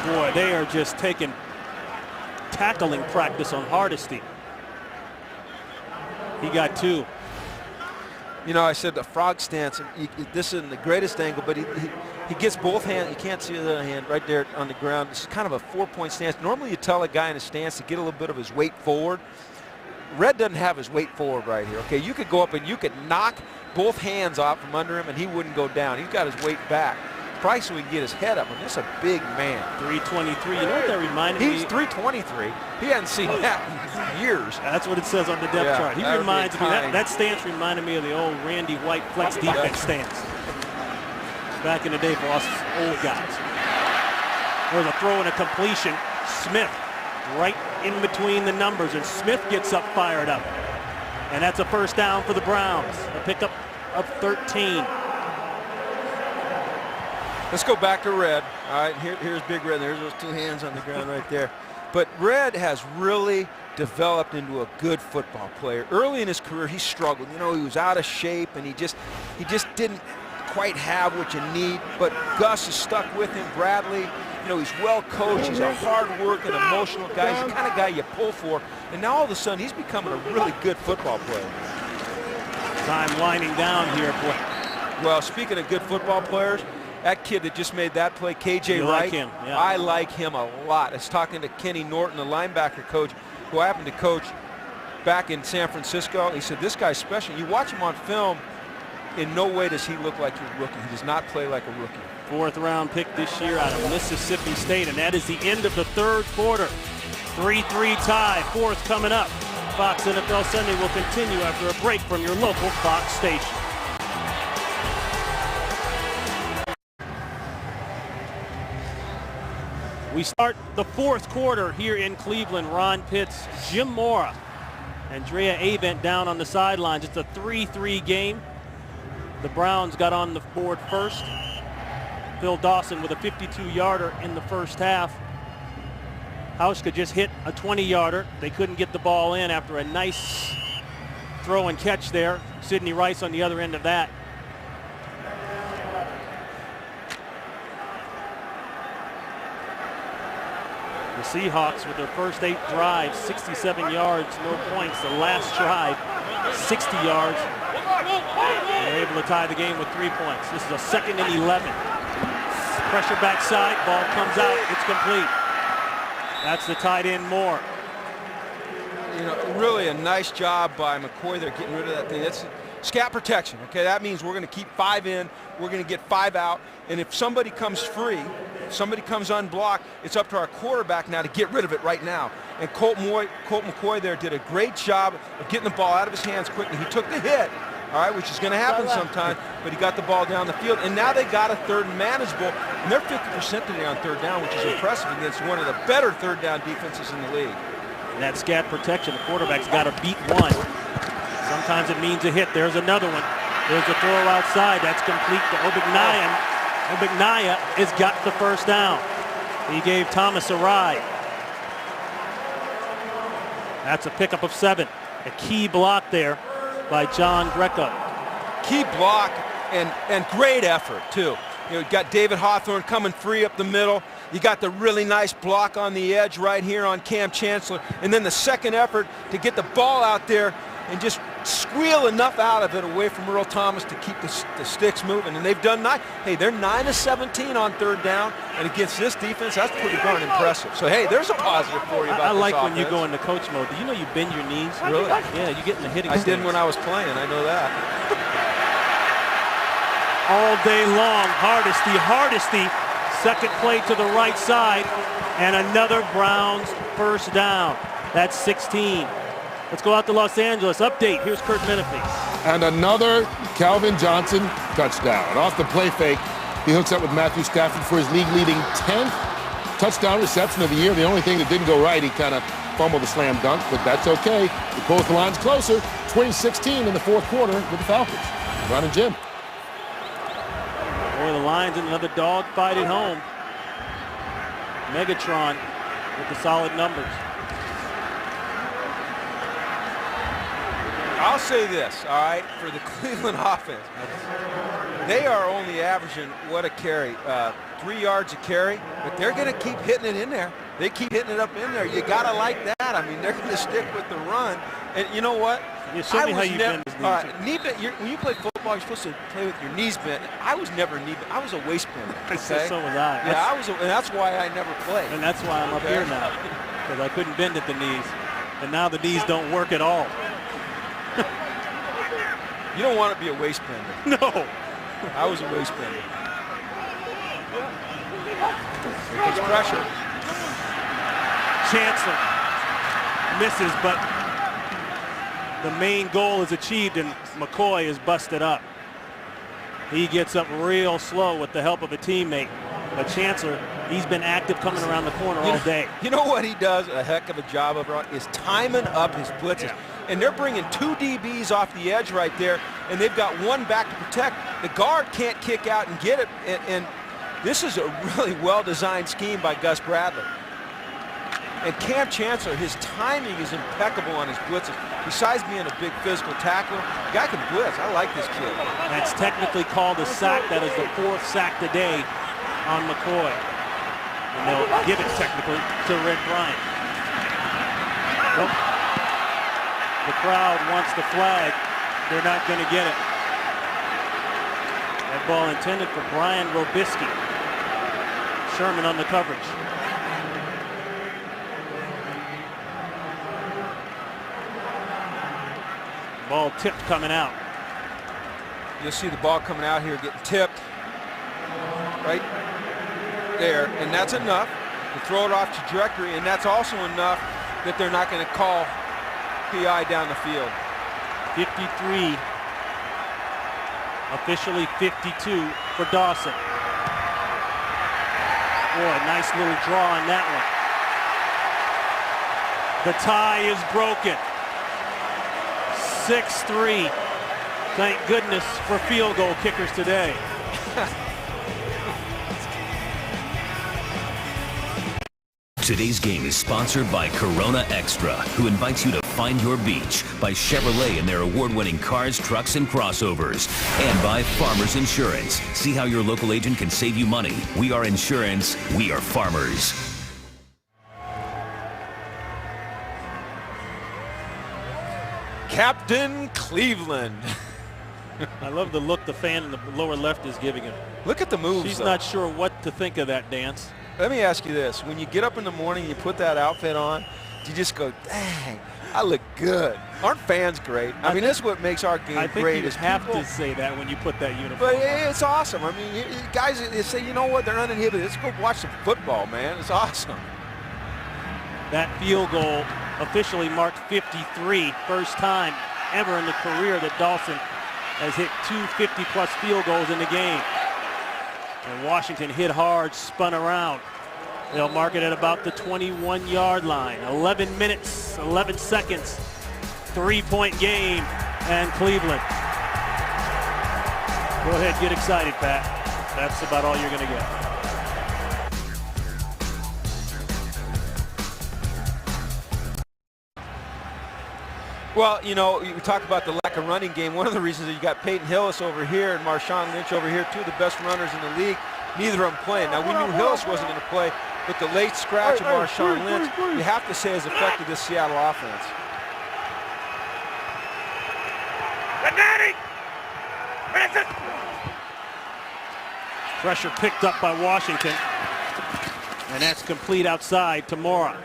Boy, they are just taking tackling practice on Hardesty. He got 2. You know, I said the frog stance, this isn't the greatest angle, but he gets both hands. You can't see the other hand right there on the ground. This is kind of a 4-point stance. Normally you tell a guy in a stance to get a little bit of his weight forward. Red doesn't have his weight forward right here. Okay, you could go up and you could knock both hands off from under him and he wouldn't go down. He's got his weight back. Probably so he can get his head up. And this is a big man. 323. You know what that reminded me? He's 323. He hadn't seen that in years. That's what it says on the depth chart. He reminds me, that stance reminded me of the old Randy White flex defense stance. Back in the day for us old guys. There's a throw and a completion. Smith right in between the numbers, and Smith gets up fired up. And that's a first down for the Browns. A pickup of 13. Let's go back to Red. All right, here's Big Red. There's those 2 hands on the ground right there. But Red has really developed into a good football player. Early in his career, he struggled. You know, he was out of shape, and he just didn't quite have what you need. But Gus is stuck with him. Bradley, you know, he's well coached. He's a hard-working, emotional guy. He's the kind of guy you pull for. And now all of a sudden, he's becoming a really good football player. Time winding down here. Boy. Well, speaking of good football players, that kid that just made that play, KJ Wright, like him, yeah. I like him a lot. I was talking to Kenny Norton, the linebacker coach, who I happened to coach back in San Francisco. He said, this guy's special. You watch him on film, in no way does he look like a rookie. He does not play like a rookie. 4th round pick this year out of Mississippi State, and that is the end of the 3rd quarter. 3-3 tie, 4th coming up. Fox NFL Sunday will continue after a break from your local Fox station. We start the 4th quarter here in Cleveland. Ron Pitts, Jim Mora, Andrea Avent down on the sidelines. It's a 3-3 game. The Browns got on the board first. Phil Dawson with a 52-yarder in the first half. Hauschka just hit a 20-yarder. They couldn't get the ball in after a nice throw and catch there. Sidney Rice on the other end of that. The Seahawks with their first 8 drives, 67 yards, no points. The last drive, 60 yards. They're able to tie the game with 3 points. This is a 2nd and 11. Pressure backside, ball comes out, it's complete. That's the tight end Moore. You know, really a nice job by McCoy there getting rid of that thing. That's scat protection, okay? That means we're going to keep 5 in, we're going to get 5 out, and if somebody comes free, if somebody comes unblocked, it's up to our quarterback now to get rid of it right now. And Colt McCoy there did a great job of getting the ball out of his hands quickly. He took the hit, all right, which is going to happen sometimes, but he got the ball down the field, and now they got a 3rd and manageable, and they're 50% today on 3rd down, which is impressive against one of the better 3rd down defenses in the league. And that scat protection, the quarterback's got to beat one. Sometimes it means a hit. There's another one. There's a throw outside. That's complete to Obignaya. Obignaya has got the first down. He gave Thomas a ride. That's a pickup of 7. A key block there by John Greco. Key block and great effort, too. You know, you got David Hawthorne coming free up the middle. You got the really nice block on the edge right here on Cam Chancellor. And then the second effort to get the ball out there and just squeal enough out of it away from Earl Thomas to keep the sticks moving. And they've done hey, they're 9 of 17 on 3rd down. And against this defense, that's pretty darn impressive. So, hey, there's a positive for you about I this like offense. when you go into coach mode. Do you know you bend your knees? Really? Yeah, you get in the hitting I stance. did when I was playing. I know that. All day long, Hardesty, second play to the right side, and another Browns first down. That's 16. Let's go out to Los Angeles. Update, here's Kurt Menefee. And another Calvin Johnson touchdown. Off the play fake, he hooks up with Matthew Stafford for his league-leading 10th touchdown reception of the year. The only thing that didn't go right, he kind of fumbled the slam dunk, but that's okay. We pulled the lines closer. 2016 in the 4th quarter with the Falcons. Ron and Jim. Boy, the Lions in another dogfight at home. Megatron with the solid numbers. I'll say this, all right, for the Cleveland offense, they are only averaging, what a carry, 3 yards a carry, but they're going to keep hitting it in there. They keep hitting it up in there. You got to like that. I mean, they're going to stick with the run. And you know what? You show me how you bend his knees. All right, knee bend, when you play football, you're supposed to play with your knees bent. I was never knee bent. I was a waist bender. Okay? So was I. Yeah, and that's why I never played. And that's why I'm up here now, because I couldn't bend at the knees. And now the knees don't work at all. You don't want to be a waist bender. No. I was a waist bender. Here comes pressure. Chancellor misses, but the main goal is achieved, and McCoy is busted up. He gets up real slow with the help of a teammate. But Chancellor, he's been active coming around the corner all day. You know what he does a heck of a job of, is timing up his blitzes. Yeah. And they're bringing 2 DBs off the edge right there, and they've got one back to protect. The guard can't kick out and get it, and this is a really well-designed scheme by Gus Bradley. And Cam Chancellor, his timing is impeccable on his blitzes. Besides being a big physical tackler, the guy can blitz. I like this kid. That's technically called a sack. That is the 4th sack today on McCoy. And they'll give it technically to Red Bryant. Nope. The crowd wants the flag. They're not going to get it. That ball intended for Brian Robisky. Sherman on the coverage. Ball tipped coming out. You'll see the ball coming out here getting tipped right there, and that's enough to throw it off trajectory, and that's also enough that they're not going to call PI down the field. 53, officially 52 for Dawson. Boy, nice little draw on that one. The tie is broken. 6-3. Thank goodness for field goal kickers today. Today's game is sponsored by Corona Extra, who invites you to find your beach, by Chevrolet and their award-winning cars, trucks, and crossovers, and by Farmers Insurance. See how your local agent can save you money. We are insurance. We are farmers. Captain Cleveland. I love the look the fan in the lower left is giving him. Look at the moves. She's not sure what to think of that dance. Let me ask you this. When you get up in the morning and you put that outfit on, do you just go, dang, I look good? Aren't fans great? I mean, that's what makes our game I think great. you have to say that when you put that uniform But on. it's awesome. I mean, guys, they say, you know what, they're uninhibited. Let's go watch some football, man. It's awesome. That field goal officially marked 53. First time ever in the career that Dawson has hit 2 50-plus field goals in the game. And Washington hit hard, spun around. They'll mark it at about the 21-yard line. 11 minutes, 11 seconds, 3-point game, and Cleveland. Go ahead, get excited, Pat. That's about all you're going to get. Well, you know, we talk about the lack of running game. One of the reasons that you got Peyton Hillis over here and Marshawn Lynch over here, 2 of the best runners in the league. Neither of them playing. Now, we knew Hillis wasn't going to play, but the late scratch of Marshawn Lynch, you have to say, has affected this Seattle offense. Pressure picked up by Washington, and that's complete outside to Mora.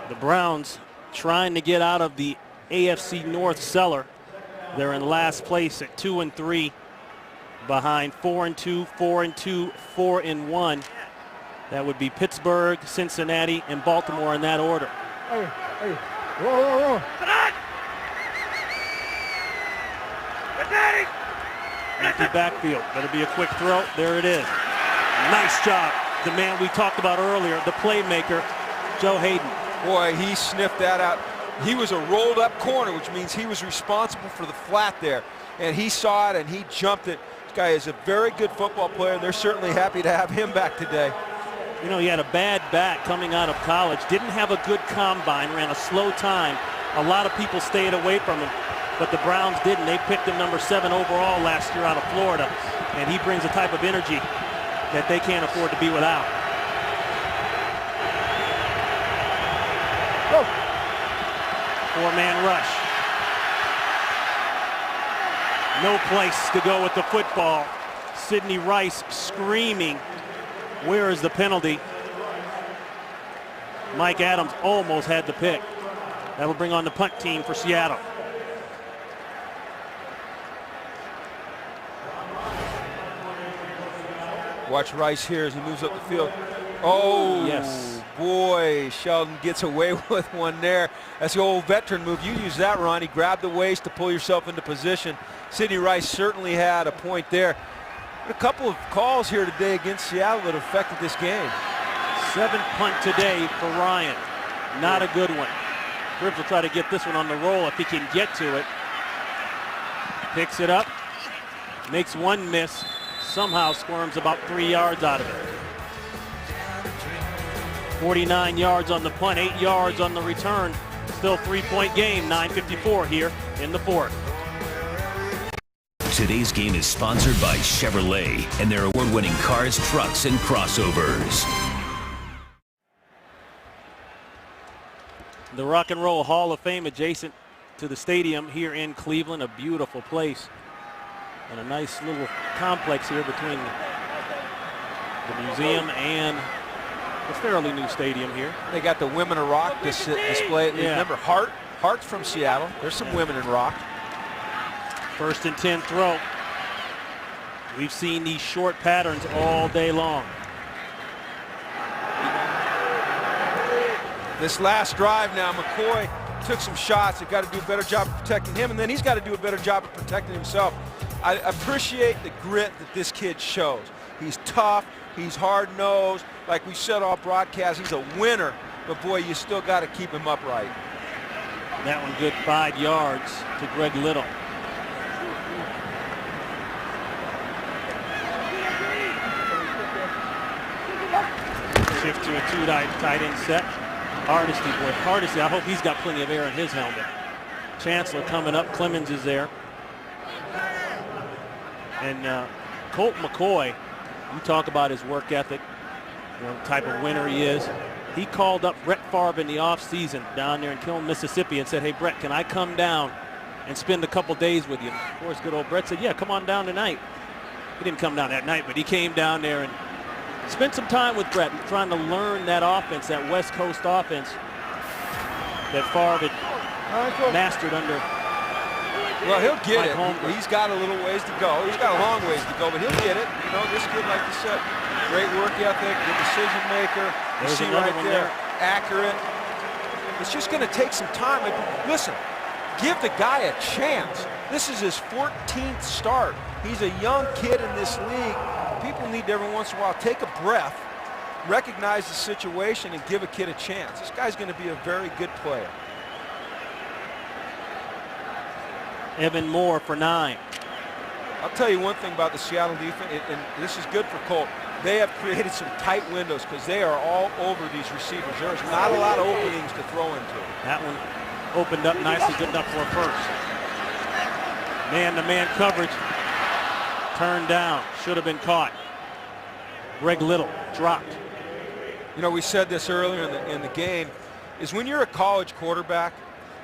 The Browns trying to get out of the AFC North cellar. They're in last place at 2-3, behind 4-2, 4-2, 4-1. That would be Pittsburgh, Cincinnati, and Baltimore in that order. Hey, roll. Empty backfield. Better be a quick throw. There it is. Nice job. The man we talked about earlier, the playmaker, Joe Hayden. Boy, he sniffed that out. He was a rolled up corner, which means he was responsible for the flat there. And he saw it and he jumped it. This guy is a very good football player. They're certainly happy to have him back today. You know, he had a bad back coming out of college, didn't have a good combine, ran a slow time. A lot of people stayed away from him, but the Browns didn't. They picked him number 7 overall last year out of Florida, and he brings a type of energy that they can't afford to be without. Go. 4-man rush. No place to go with the football. Sidney Rice screaming, where is the penalty? Mike Adams almost had the pick. That'll bring on the punt team for Seattle. Watch Rice here as he moves up the field. Oh, yes. Boy, Sheldon gets away with one there. That's the old veteran move. You use that, Ronnie. Grab the waist to pull yourself into position. Sidney Rice certainly had a point there. A couple of calls here today against Seattle that affected this game. 7th punt today for Ryan. Not a good one. Cribbs will try to get this one on the roll if he can get to it. Picks it up. Makes one miss. Somehow squirms about 3 yards out of it. 49 yards on the punt, 8 yards on the return. Still 3-point game, 9:54 here in the 4th. Today's game is sponsored by Chevrolet and their award-winning cars, trucks, and crossovers. The Rock and Roll Hall of Fame adjacent to the stadium here in Cleveland, a beautiful place. And a nice little complex here between the museum and the fairly new stadium here. They got the Women of Rock display. Yeah. Remember, Hart's from Seattle. There's some women in rock. 1st and 10 throw. We've seen these short patterns all day long. This last drive now, McCoy took some shots. They've got to do a better job of protecting him, and then he's got to do a better job of protecting himself. I appreciate the grit that this kid shows. He's tough. He's hard-nosed. Like we said all broadcast, he's a winner. But, boy, you still got to keep him upright. That one good 5 yards to Greg Little. Shift to a 2 tight end set. Hardesty, boy. Hardesty, I hope he's got plenty of air in his helmet. Chancellor coming up. Clemens is there. And Colt McCoy, you talk about his work ethic, what type of winner he is. He called up Brett Favre in the offseason down there in Kiln, Mississippi and said, hey, Brett, can I come down and spend a couple days with you? And of course, good old Brett said, yeah, come on down tonight. He didn't come down that night, but he came down there and spent some time with Brett trying to learn that offense, that West Coast offense that Favre had mastered under. Well, he'll get Mike it. Holmgren. He's got a little ways to go. He's got a long ways to go, but he'll get it. You know, this kid, like you said, great work ethic, good decision maker. You There's see another right one there, accurate. It's just going to take some time. Listen, give the guy a chance. This is his 14th start. He's a young kid in this league. People need to every once in a while take a breath, recognize the situation, and give a kid a chance. This guy's going to be a very good player. Evan Moore for 9. I'll tell you one thing about the Seattle defense, and this is good for Colt. They have created some tight windows because they are all over these receivers. There's not a lot of openings to throw into. That one opened up nicely, good enough for a first. Man-to-man coverage. Turned down. Should have been caught. Greg Little dropped. You know, we said this earlier in the game, is when you're a college quarterback,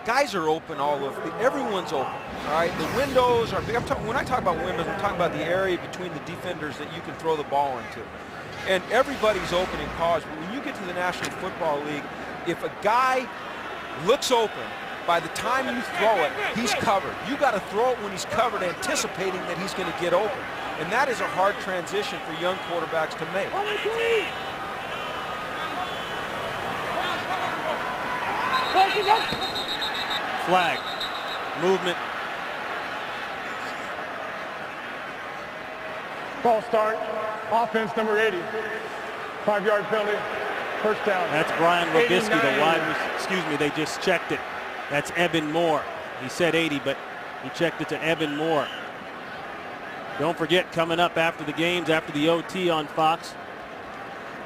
guys are open all over. Everyone's open, all right? The windows are big. When I talk about windows, I'm talking about the area between the defenders that you can throw the ball into. And everybody's open in college. But when you get to the National Football League, if a guy looks open, by the time you throw it, he's covered. You got to throw it when he's covered, anticipating that he's going to get open. And that is a hard transition for young quarterbacks to make. Flag. Movement. False start. Offense number 80. 5-yard penalty. First down. That's Brian Robisky, the 89. wide. Excuse me, they just checked it. That's Evan Moore. He said 80, but he checked it to Evan Moore. Don't forget, coming up after the games, after the OT on Fox,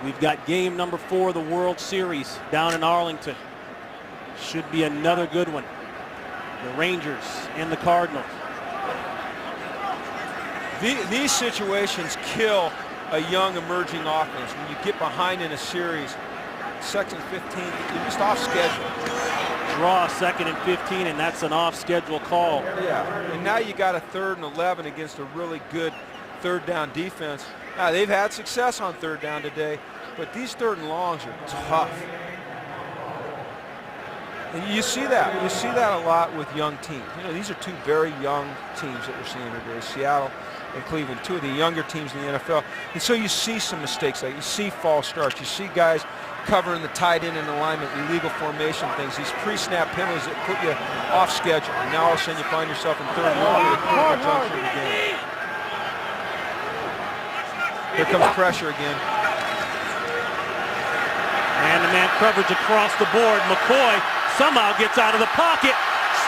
We've got game number 4 of the World Series down in Arlington. Should be another good one. The Rangers and the Cardinals. These situations kill a young emerging offense. When you get behind in a series, 2nd and 15, you're just off schedule. Draw 2nd and 15, and that's an off-schedule call. Yeah, and now you got a 3rd and 11 against a really good 3rd down defense. Now, they've had success on 3rd down today, but these 3rd and longs are tough. And you see that. You see that a lot with young teams. You know, these are 2 very young teams that we're seeing today, Seattle and Cleveland, 2 of the younger teams in the NFL. And so you see some mistakes. Like you see false starts. You see guys covering the tight end in alignment, illegal formation things, these pre-snap penalties that put you off schedule. And now all of a sudden you find yourself in 3rd and long at a critical juncture of the game. Here comes pressure again. Man-to-man coverage across the board. McCoy somehow gets out of the pocket.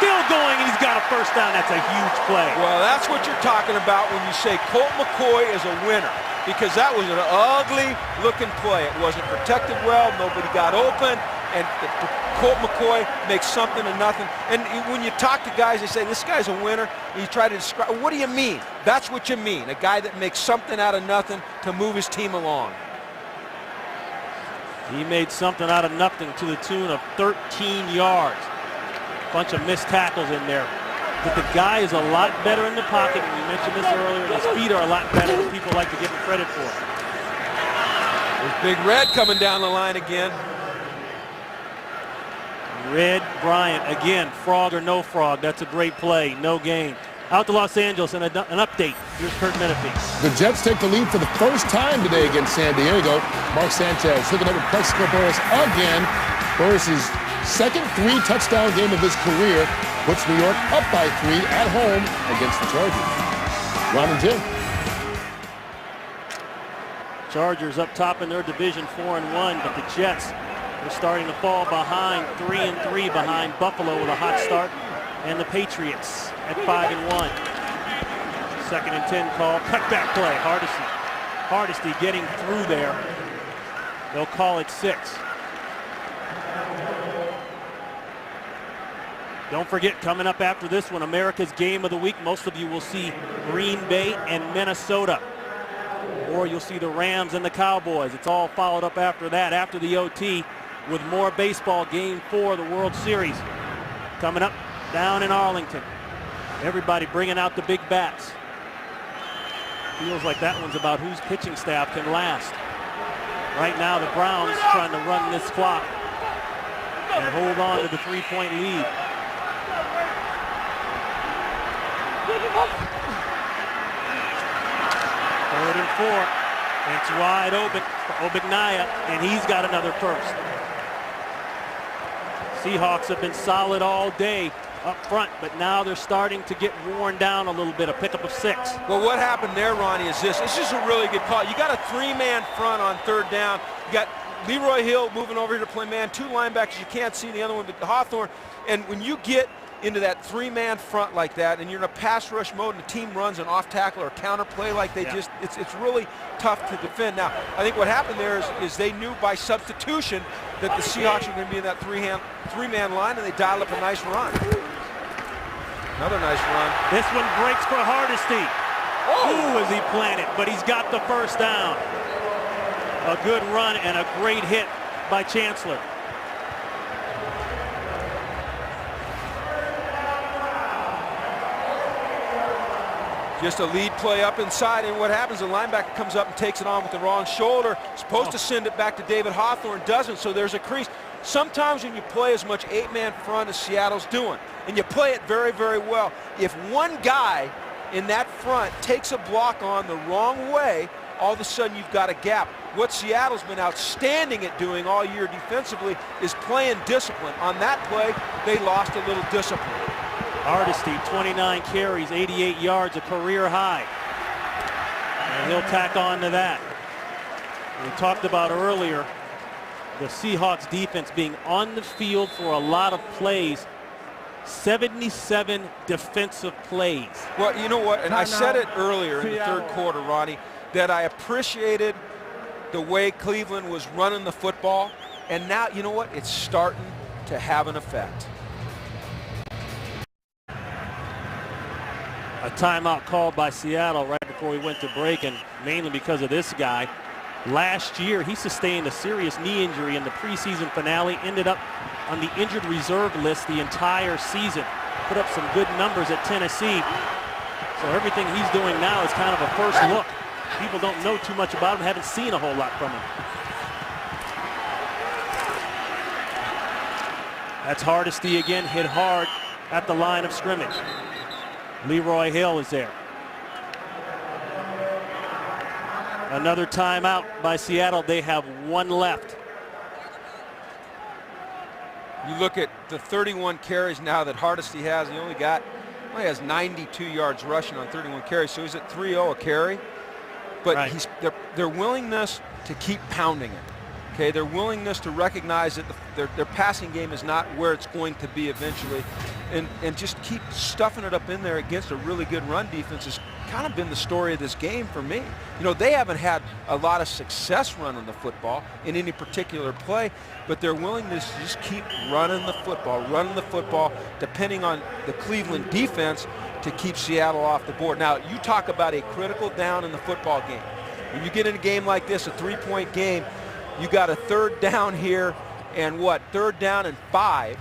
Still going, and he's got a first down. That's a huge play. Well, that's what you're talking about when you say Colt McCoy is a winner, because that was an ugly-looking play. It wasn't protected well. Nobody got open, and Colt McCoy makes something of nothing. And when you talk to guys, they say, this guy's a winner. You try to describe, what do you mean? That's what you mean, a guy that makes something out of nothing to move his team along. He made something out of nothing to the tune of 13 yards. Bunch of missed tackles in there. But the guy is a lot better in the pocket, and we mentioned this earlier, and his feet are a lot better than people like to give him credit for. There's Big Red coming down the line again. Red Bryant, again, frog or no frog. That's a great play, no gain. Out to Los Angeles, and an update. Here's Kurt Menefee. The Jets take the lead for the first time today against San Diego. Mark Sanchez hooking up with Plexico Burris again. Burris' second 3-touchdown game of his career puts New York up by 3 at home against the Chargers. Ron and Jim. Chargers up top in their division 4-1, but the Jets are starting to fall behind, 3-3 behind Buffalo with a hot start, and the Patriots at 5-1. 2nd and 10 call, cutback play. Hardesty getting through there. They'll call it 6. Don't forget, coming up after this one, America's Game of the Week. Most of you will see Green Bay and Minnesota. Or you'll see the Rams and the Cowboys. It's all followed up after that, after the OT, with more baseball. Game 4 of the World Series coming up down in Arlington. Everybody bringing out the big bats. Feels like that one's about whose pitching staff can last. Right now, the Browns trying to run this clock and hold on to the 3-point lead. 3rd and 4. It's wide open for Obignaya, and he's got another first. Seahawks have been solid all day up front, but now they're starting to get worn down a little bit. A pickup of 6. Well, what happened there, Ronnie, is this. This is a really good call. You got a 3-man front on 3rd down. You got Leroy Hill moving over here to play man. 2 linebackers. You can't see the other one, but Hawthorne. And when you get into that 3-man front like that, and you're in a pass rush mode, and the team runs an off tackle or counter play like they just, it's really tough to defend. Now, I think what happened there is they knew by substitution that the Seahawks were going to be in that 3-man line, and they dialed up a nice run. Another nice run. This one breaks for Hardesty. Ooh, as he planted, but he's got the first down. A good run and a great hit by Chancellor. Just a lead play up inside, and what happens, the linebacker comes up and takes it on with the wrong shoulder. Supposed to send it back to David Hawthorne, doesn't, so there's a crease. Sometimes when you play as much 8-man front as Seattle's doing, and you play it very, very well, if one guy in that front takes a block on the wrong way, all of a sudden you've got a gap. What Seattle's been outstanding at doing all year defensively is playing discipline. On that play, they lost a little discipline. Hardesty, 29 carries, 88 yards, a career high. And he'll tack on to that. We talked about earlier the Seahawks defense being on the field for a lot of plays. 77 defensive plays. Well, you know what, and I said it earlier in the 3rd quarter, Ronnie, that I appreciated the way Cleveland was running the football. And now, you know what? It's starting to have an effect. A timeout called by Seattle right before we went to break, and mainly because of this guy. Last year, he sustained a serious knee injury in the preseason finale, ended up on the injured reserve list the entire season. Put up some good numbers at Tennessee. So everything he's doing now is kind of a first look. People don't know too much about him, haven't seen a whole lot from him. That's Hardesty again, hit hard at the line of scrimmage. Leroy Hill is there. Another timeout by Seattle. They have one left. You look at the 31 carries now that Hardesty has. He only has 92 yards rushing on 31 carries, so he's at 3.0 a carry. But right. Their willingness to keep pounding it. Okay, their willingness to recognize that their passing game is not where it's going to be eventually, and just keep stuffing it up in there against a really good run defense has kind of been the story of this game for me. You know, they haven't had a lot of success running the football in any particular play, but their willingness to just keep running the football, depending on the Cleveland defense to keep Seattle off the board. Now, you talk about a critical down in the football game. When you get in a game like this, a 3-point game, you got a third down here and what? Third down and 5.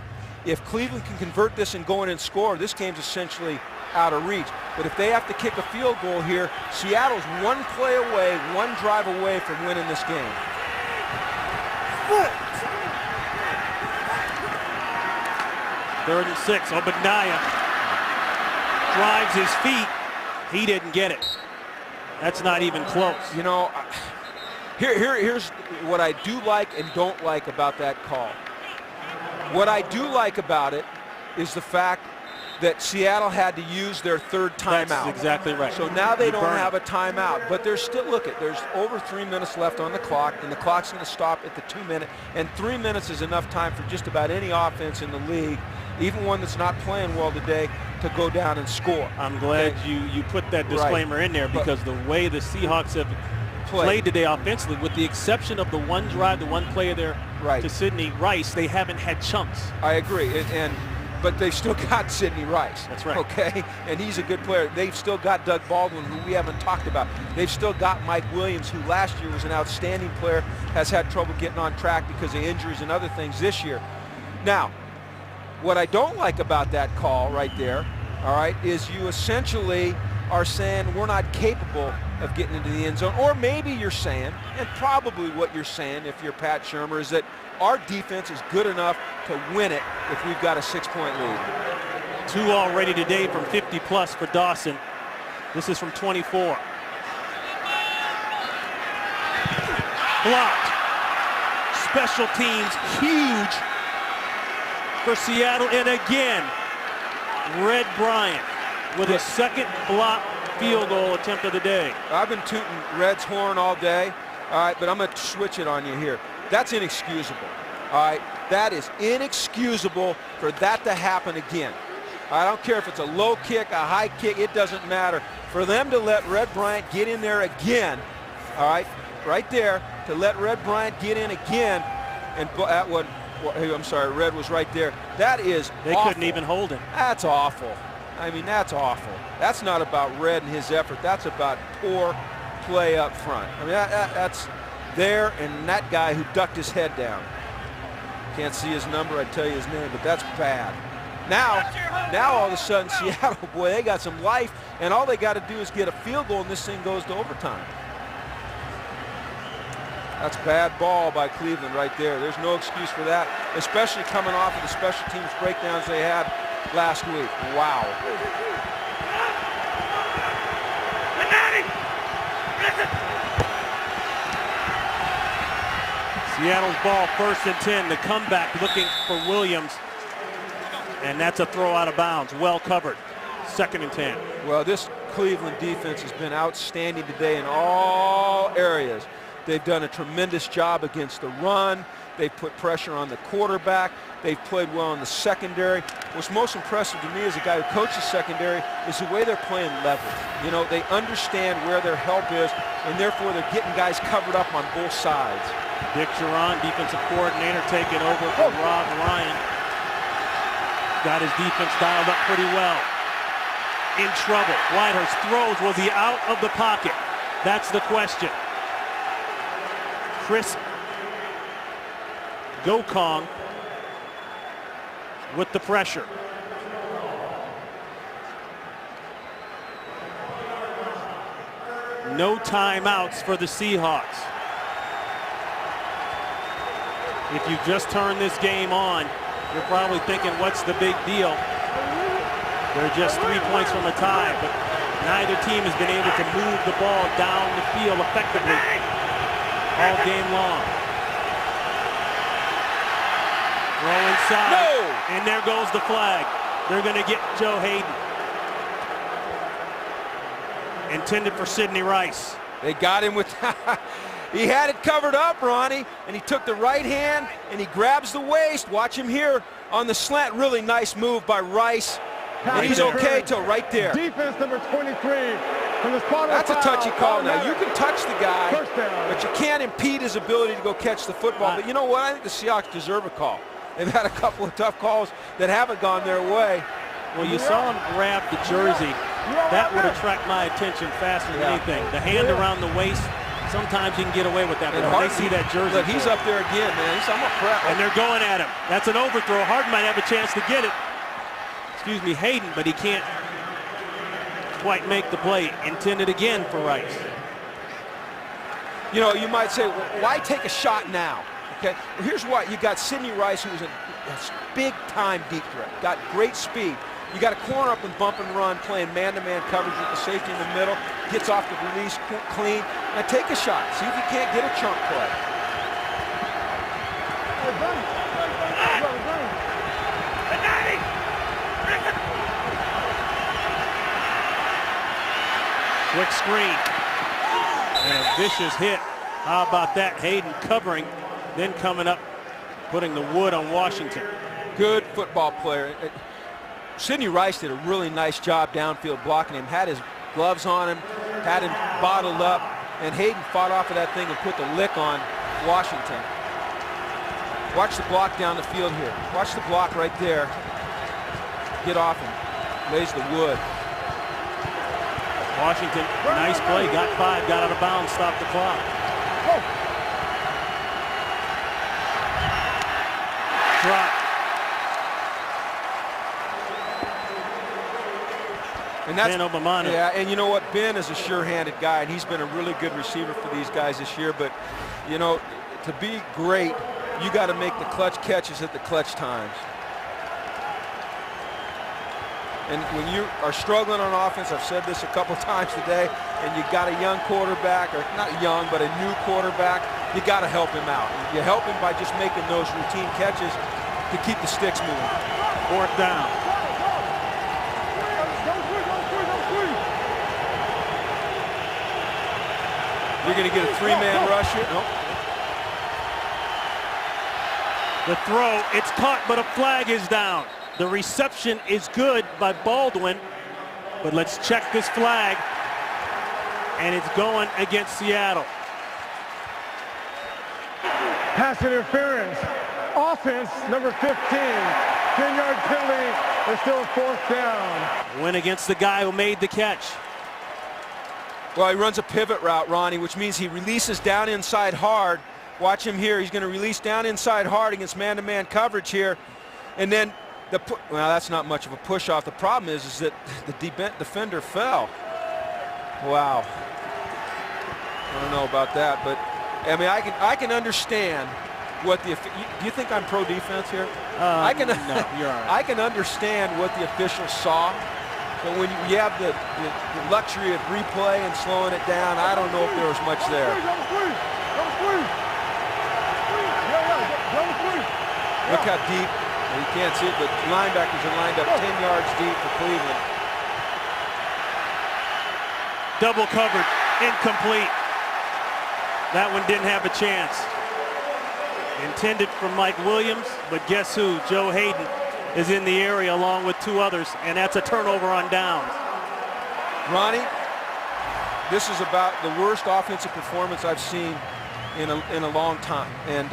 If Cleveland can convert this and go in and score, this game's essentially out of reach. But if they have to kick a field goal here, Seattle's one play away, one drive away from winning this game. Third and 6. Obadiah drives his feet. He didn't get it. That's not even close. You know, here's what I do like and don't like about that call. What I do like about it is the fact that Seattle had to use their third timeout. That's exactly right. So now they don't have a timeout, but there's still, there's over 3 minutes left on the clock, and the clock's going to stop at the 2-minute, and 3 minutes is enough time for just about any offense in the league, even one that's not playing well today, to go down and score. I'm glad you put that disclaimer in there, because the way the Seahawks have played today offensively, with the exception of the one drive, the one play there to Sidney Rice, they haven't had chunks. I agree, but they've still got Sidney Rice. That's right. Okay, and he's a good player. They've still got Doug Baldwin, who we haven't talked about. They've still got Mike Williams, who last year was an outstanding player, has had trouble getting on track because of injuries and other things this year. Now, what I don't like about that call right there, all right, is you essentially are saying we're not capable of getting into the end zone. Or maybe you're saying, and probably what you're saying if you're Pat Shurmur, is that our defense is good enough to win it if we've got a 6-point lead. 2 already today from 50+ for Dawson. This is from 24. Blocked. Special teams, huge for Seattle. And again, Red Bryant with his second block field goal attempt of the day. I've been tooting Red's horn all day, all right, but I'm going to switch it on you here. That's inexcusable, all right? That is inexcusable for that to happen again. I don't care if it's a low kick, a high kick, it doesn't matter. For them to let Red Bryant get in there again, all right, right there, to let Red Bryant get in again, and that one, I'm sorry, Red was right there. That is They awful. couldn't even hold him. That's awful. I mean, that's awful. That's not about Red and his effort. That's about poor play up front. I mean, that's there, and that guy who ducked his head down. Can't see his number, I'd tell you his name, but that's bad. Now all of a sudden, Seattle, boy, they got some life, and all they got to do is get a field goal, and this thing goes to overtime. That's bad ball by Cleveland right there. There's no excuse for that, especially coming off of the special teams breakdowns they had last week. Wow. Seattle's ball, 1st and 10. The comeback looking for Williams. And that's a throw out of bounds. Well covered. 2nd and 10. Well, this Cleveland defense has been outstanding today in all areas. They've done a tremendous job against the run. They've put pressure on the quarterback. They've played well in the secondary. What's most impressive to me as a guy who coaches secondary is the way they're playing level. You know, they understand where their help is, and therefore they're getting guys covered up on both sides. Dick Geron, defensive coordinator, taking over from Rob Ryan. Got his defense dialed up pretty well. In trouble. Whitehurst throws. Was he out of the pocket? That's the question. Chris Gokong with the pressure. No timeouts for the Seahawks. If you just turn this game on, you're probably thinking, what's the big deal? They're just 3 points from a tie, but neither team has been able to move the ball down the field effectively all game long. Throw inside, No! And there goes the flag. They're going to get Joe Hayden. Intended for Sidney Rice. They got him with, he had it covered up, Ronnie, and he took the right hand and he grabs the waist. Watch him here on the slant. Really nice move by Rice. And he's okay till right there. Defense number 23 from the spot. That's a touchy call now. You can touch the guy, First down. but you can't impede his ability to go catch the football. But you know what? I think the Seahawks deserve a call. They've had a couple of tough calls that haven't gone their way. Well, you saw him grab the jersey. That would attract my attention faster than anything. The hand around the waist, sometimes you can get away with that. But when they see that jersey. Look, he's up there again, man. I'm a prep. And they're going at him. That's an overthrow. Harden might have a chance to get it. Excuse me, Hayden, but he can't quite make the play. Intended again for Rice. You know, you might say, well, why take a shot now? Okay, well, here's why. You got Sidney Rice, who's a big-time deep threat. Got great speed. You got a corner up and bump and run, playing man-to-man coverage with the safety in the middle. Gets off the release clean. Now take a shot. See if you can't get a chunk play. Quick screen. And a vicious hit. How about that? Hayden covering, then coming up, putting the wood on Washington. Good football player. Sidney Rice did a really nice job downfield blocking him. Had his gloves on him, had him bottled up, and Hayden fought off of that thing and put the lick on Washington. Watch the block down the field here. Watch the block right there. Get off him. Lays the wood. Washington, nice play, got 5, got out of bounds, stopped the clock. Drop. And that's Ben Obamanu. Yeah, and you know what? Ben is a sure-handed guy, and he's been a really good receiver for these guys this year. But, you know, to be great, you got to make the clutch catches at the clutch times. And when you are struggling on offense, I've said this a couple times today, and you got a young quarterback, or not young, but a new quarterback, you got to help him out. You help him by just making those routine catches to keep the sticks moving. 4th down. You're going to get a 3-man rush here. Nope. The throw, it's caught, but a flag is down. The reception is good by Baldwin, but let's check this flag, and it's going against Seattle. Pass interference. Offense number 15. 10-yard penalty. It's still 4th down. Went against the guy who made the catch. Well, he runs a pivot route, Ronnie, which means he releases down inside hard. Watch him here. He's going to release down inside hard against man-to-man coverage here. And then, well, that's not much of a push-off. The problem is that the defender fell. Wow. I don't know about that, but, I mean, I can understand what the, do you think I'm pro-defense here? No, you're all right. I can understand what the officials saw. But when you have the luxury of replay and slowing it down, I don't know if there was much there. Look how deep, you can't see it, but linebackers are lined up 10 yards deep for Cleveland. Double covered, incomplete. That one didn't have a chance. Intended for Mike Williams, but guess who? Joe Hayden is in the area along with 2 others, and that's a turnover on downs. Ronnie, this is about the worst offensive performance I've seen in a long time. And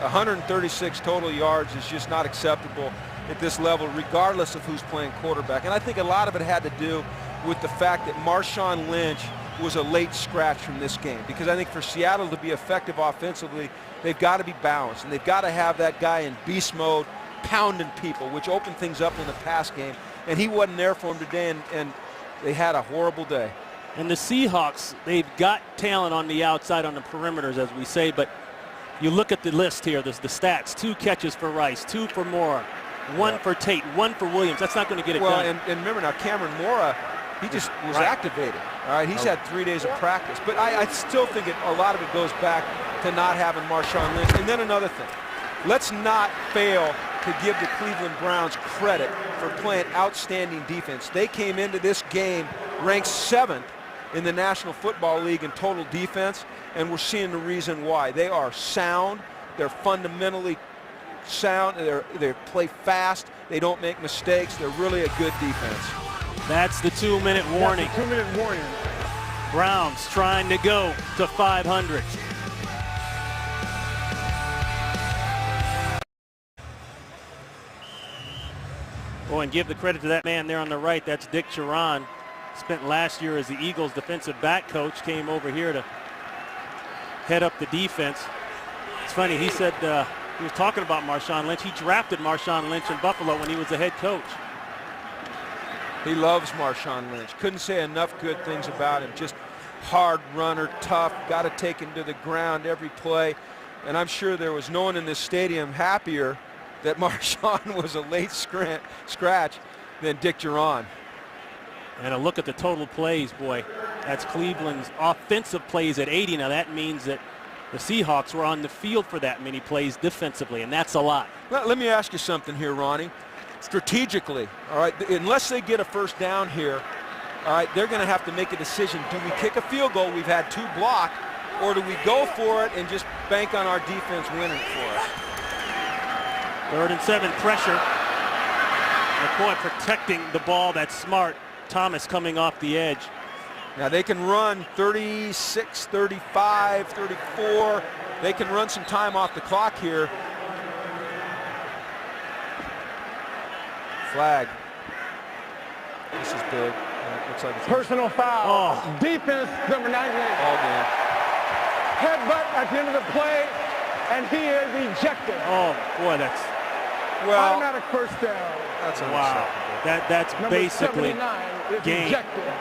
136 total yards is just not acceptable at this level, regardless of who's playing quarterback. And I think a lot of it had to do with the fact that Marshawn Lynch was a late scratch from this game, because I think for Seattle to be effective offensively, they've got to be balanced, and they've got to have that guy in beast mode pounding people, which opened things up in the pass game, and he wasn't there for them today, and they had a horrible day. And the Seahawks, they've got talent on the outside on the perimeters, as we say, but you look at the list here, there's the stats: 2 catches for Rice, 2 for Mora, 1 for Tate, 1 for Williams. That's not going to get it done. Well, and remember now, Cameron Mora, he just was activated. All right, he's had 3 days of practice. But I still think a lot of it goes back to not having Marshawn Lynch. And then another thing, let's not fail to give the Cleveland Browns credit for playing outstanding defense. They came into this game ranked 7th in the National Football League in total defense, and we're seeing the reason why. They are sound. They're fundamentally sound. They play fast. They don't make mistakes. They're really a good defense. That's the 2-minute warning. That's the 2-minute warning. Browns trying to go to 500. Oh, and give the credit to that man there on the right. That's Dick Charon. Spent last year as the Eagles defensive back coach. Came over here to head up the defense. It's funny, he said he was talking about Marshawn Lynch. He drafted Marshawn Lynch in Buffalo when he was the head coach. He loves Marshawn Lynch. Couldn't say enough good things about him. Just hard runner, tough, got to take him to the ground every play. And I'm sure there was no one in this stadium happier that Marshawn was a late scratch than Dick Duran. And a look at the total plays, boy. That's Cleveland's offensive plays at 80. Now that means that the Seahawks were on the field for that many plays defensively, and that's a lot. Let me ask you something here, Ronnie. Strategically, all right, unless they get a first down here, all right, they're going to have to make a decision. Do we kick a field goal? We've had 2 blocked, or do we go for it and just bank on our defense winning it for us? 3rd and 7, pressure. McCoy protecting the ball. That's smart. Thomas coming off the edge. Now they can run 36, 35, 34. They can run some time off the clock here. Flag. This is big. Looks like it's Personal foul. Oh. Defense, number 98. All game. Headbutt at the end of the play, and he is ejected. Oh, boy, that's... Well, automatic first down. that's wow. That's Number basically 79 is game. ejected.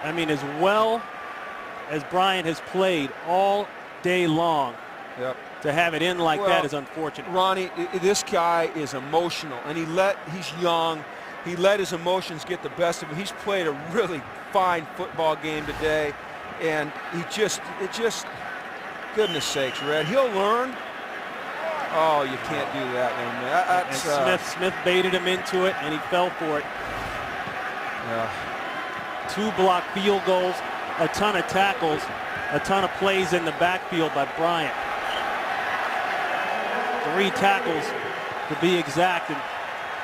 I mean, as well as Bryant has played all day long, yep. to have it in like that is unfortunate. Ronnie, this guy is emotional, and he's young. He let his emotions get the best of him. He's played a really fine football game today, and goodness sakes, Red, he'll learn. Oh, you can't do that, man. And Smith baited him into it, and he fell for it. Yeah. 2 blocked field goals, a ton of tackles, a ton of plays in the backfield by Bryant. 3 tackles to be exact, and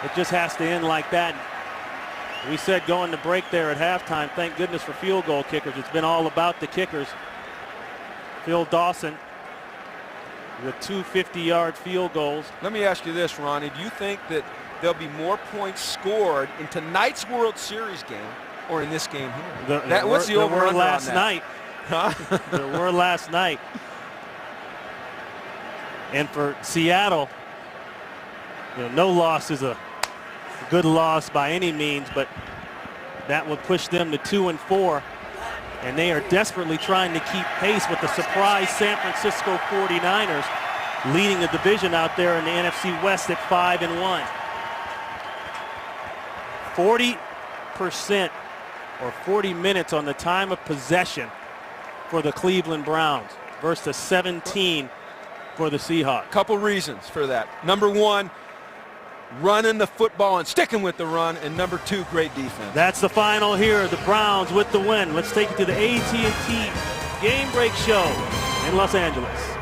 it just has to end like that. We said going to break there at halftime, thank goodness for field goal kickers. It's been all about the kickers. Phil Dawson with 2 50-yard field goals. Let me ask you this, Ronnie. Do you think that there'll be more points scored in tonight's World Series game or in this game here? What's the over-under on that? Last night. Huh? There were last night. And for Seattle, no loss is a good loss by any means, but that would push them to 2-4. And they are desperately trying to keep pace with the surprise San Francisco 49ers, leading the division out there in the NFC West at 5-1. 40% or 40 minutes on the time of possession for the Cleveland Browns versus 17 for the Seahawks. Couple reasons for that. Number 1, running the football and sticking with the run, and number 2, great defense. That's the final here. The Browns with the win. Let's take it to the AT&T Game Break Show in Los Angeles.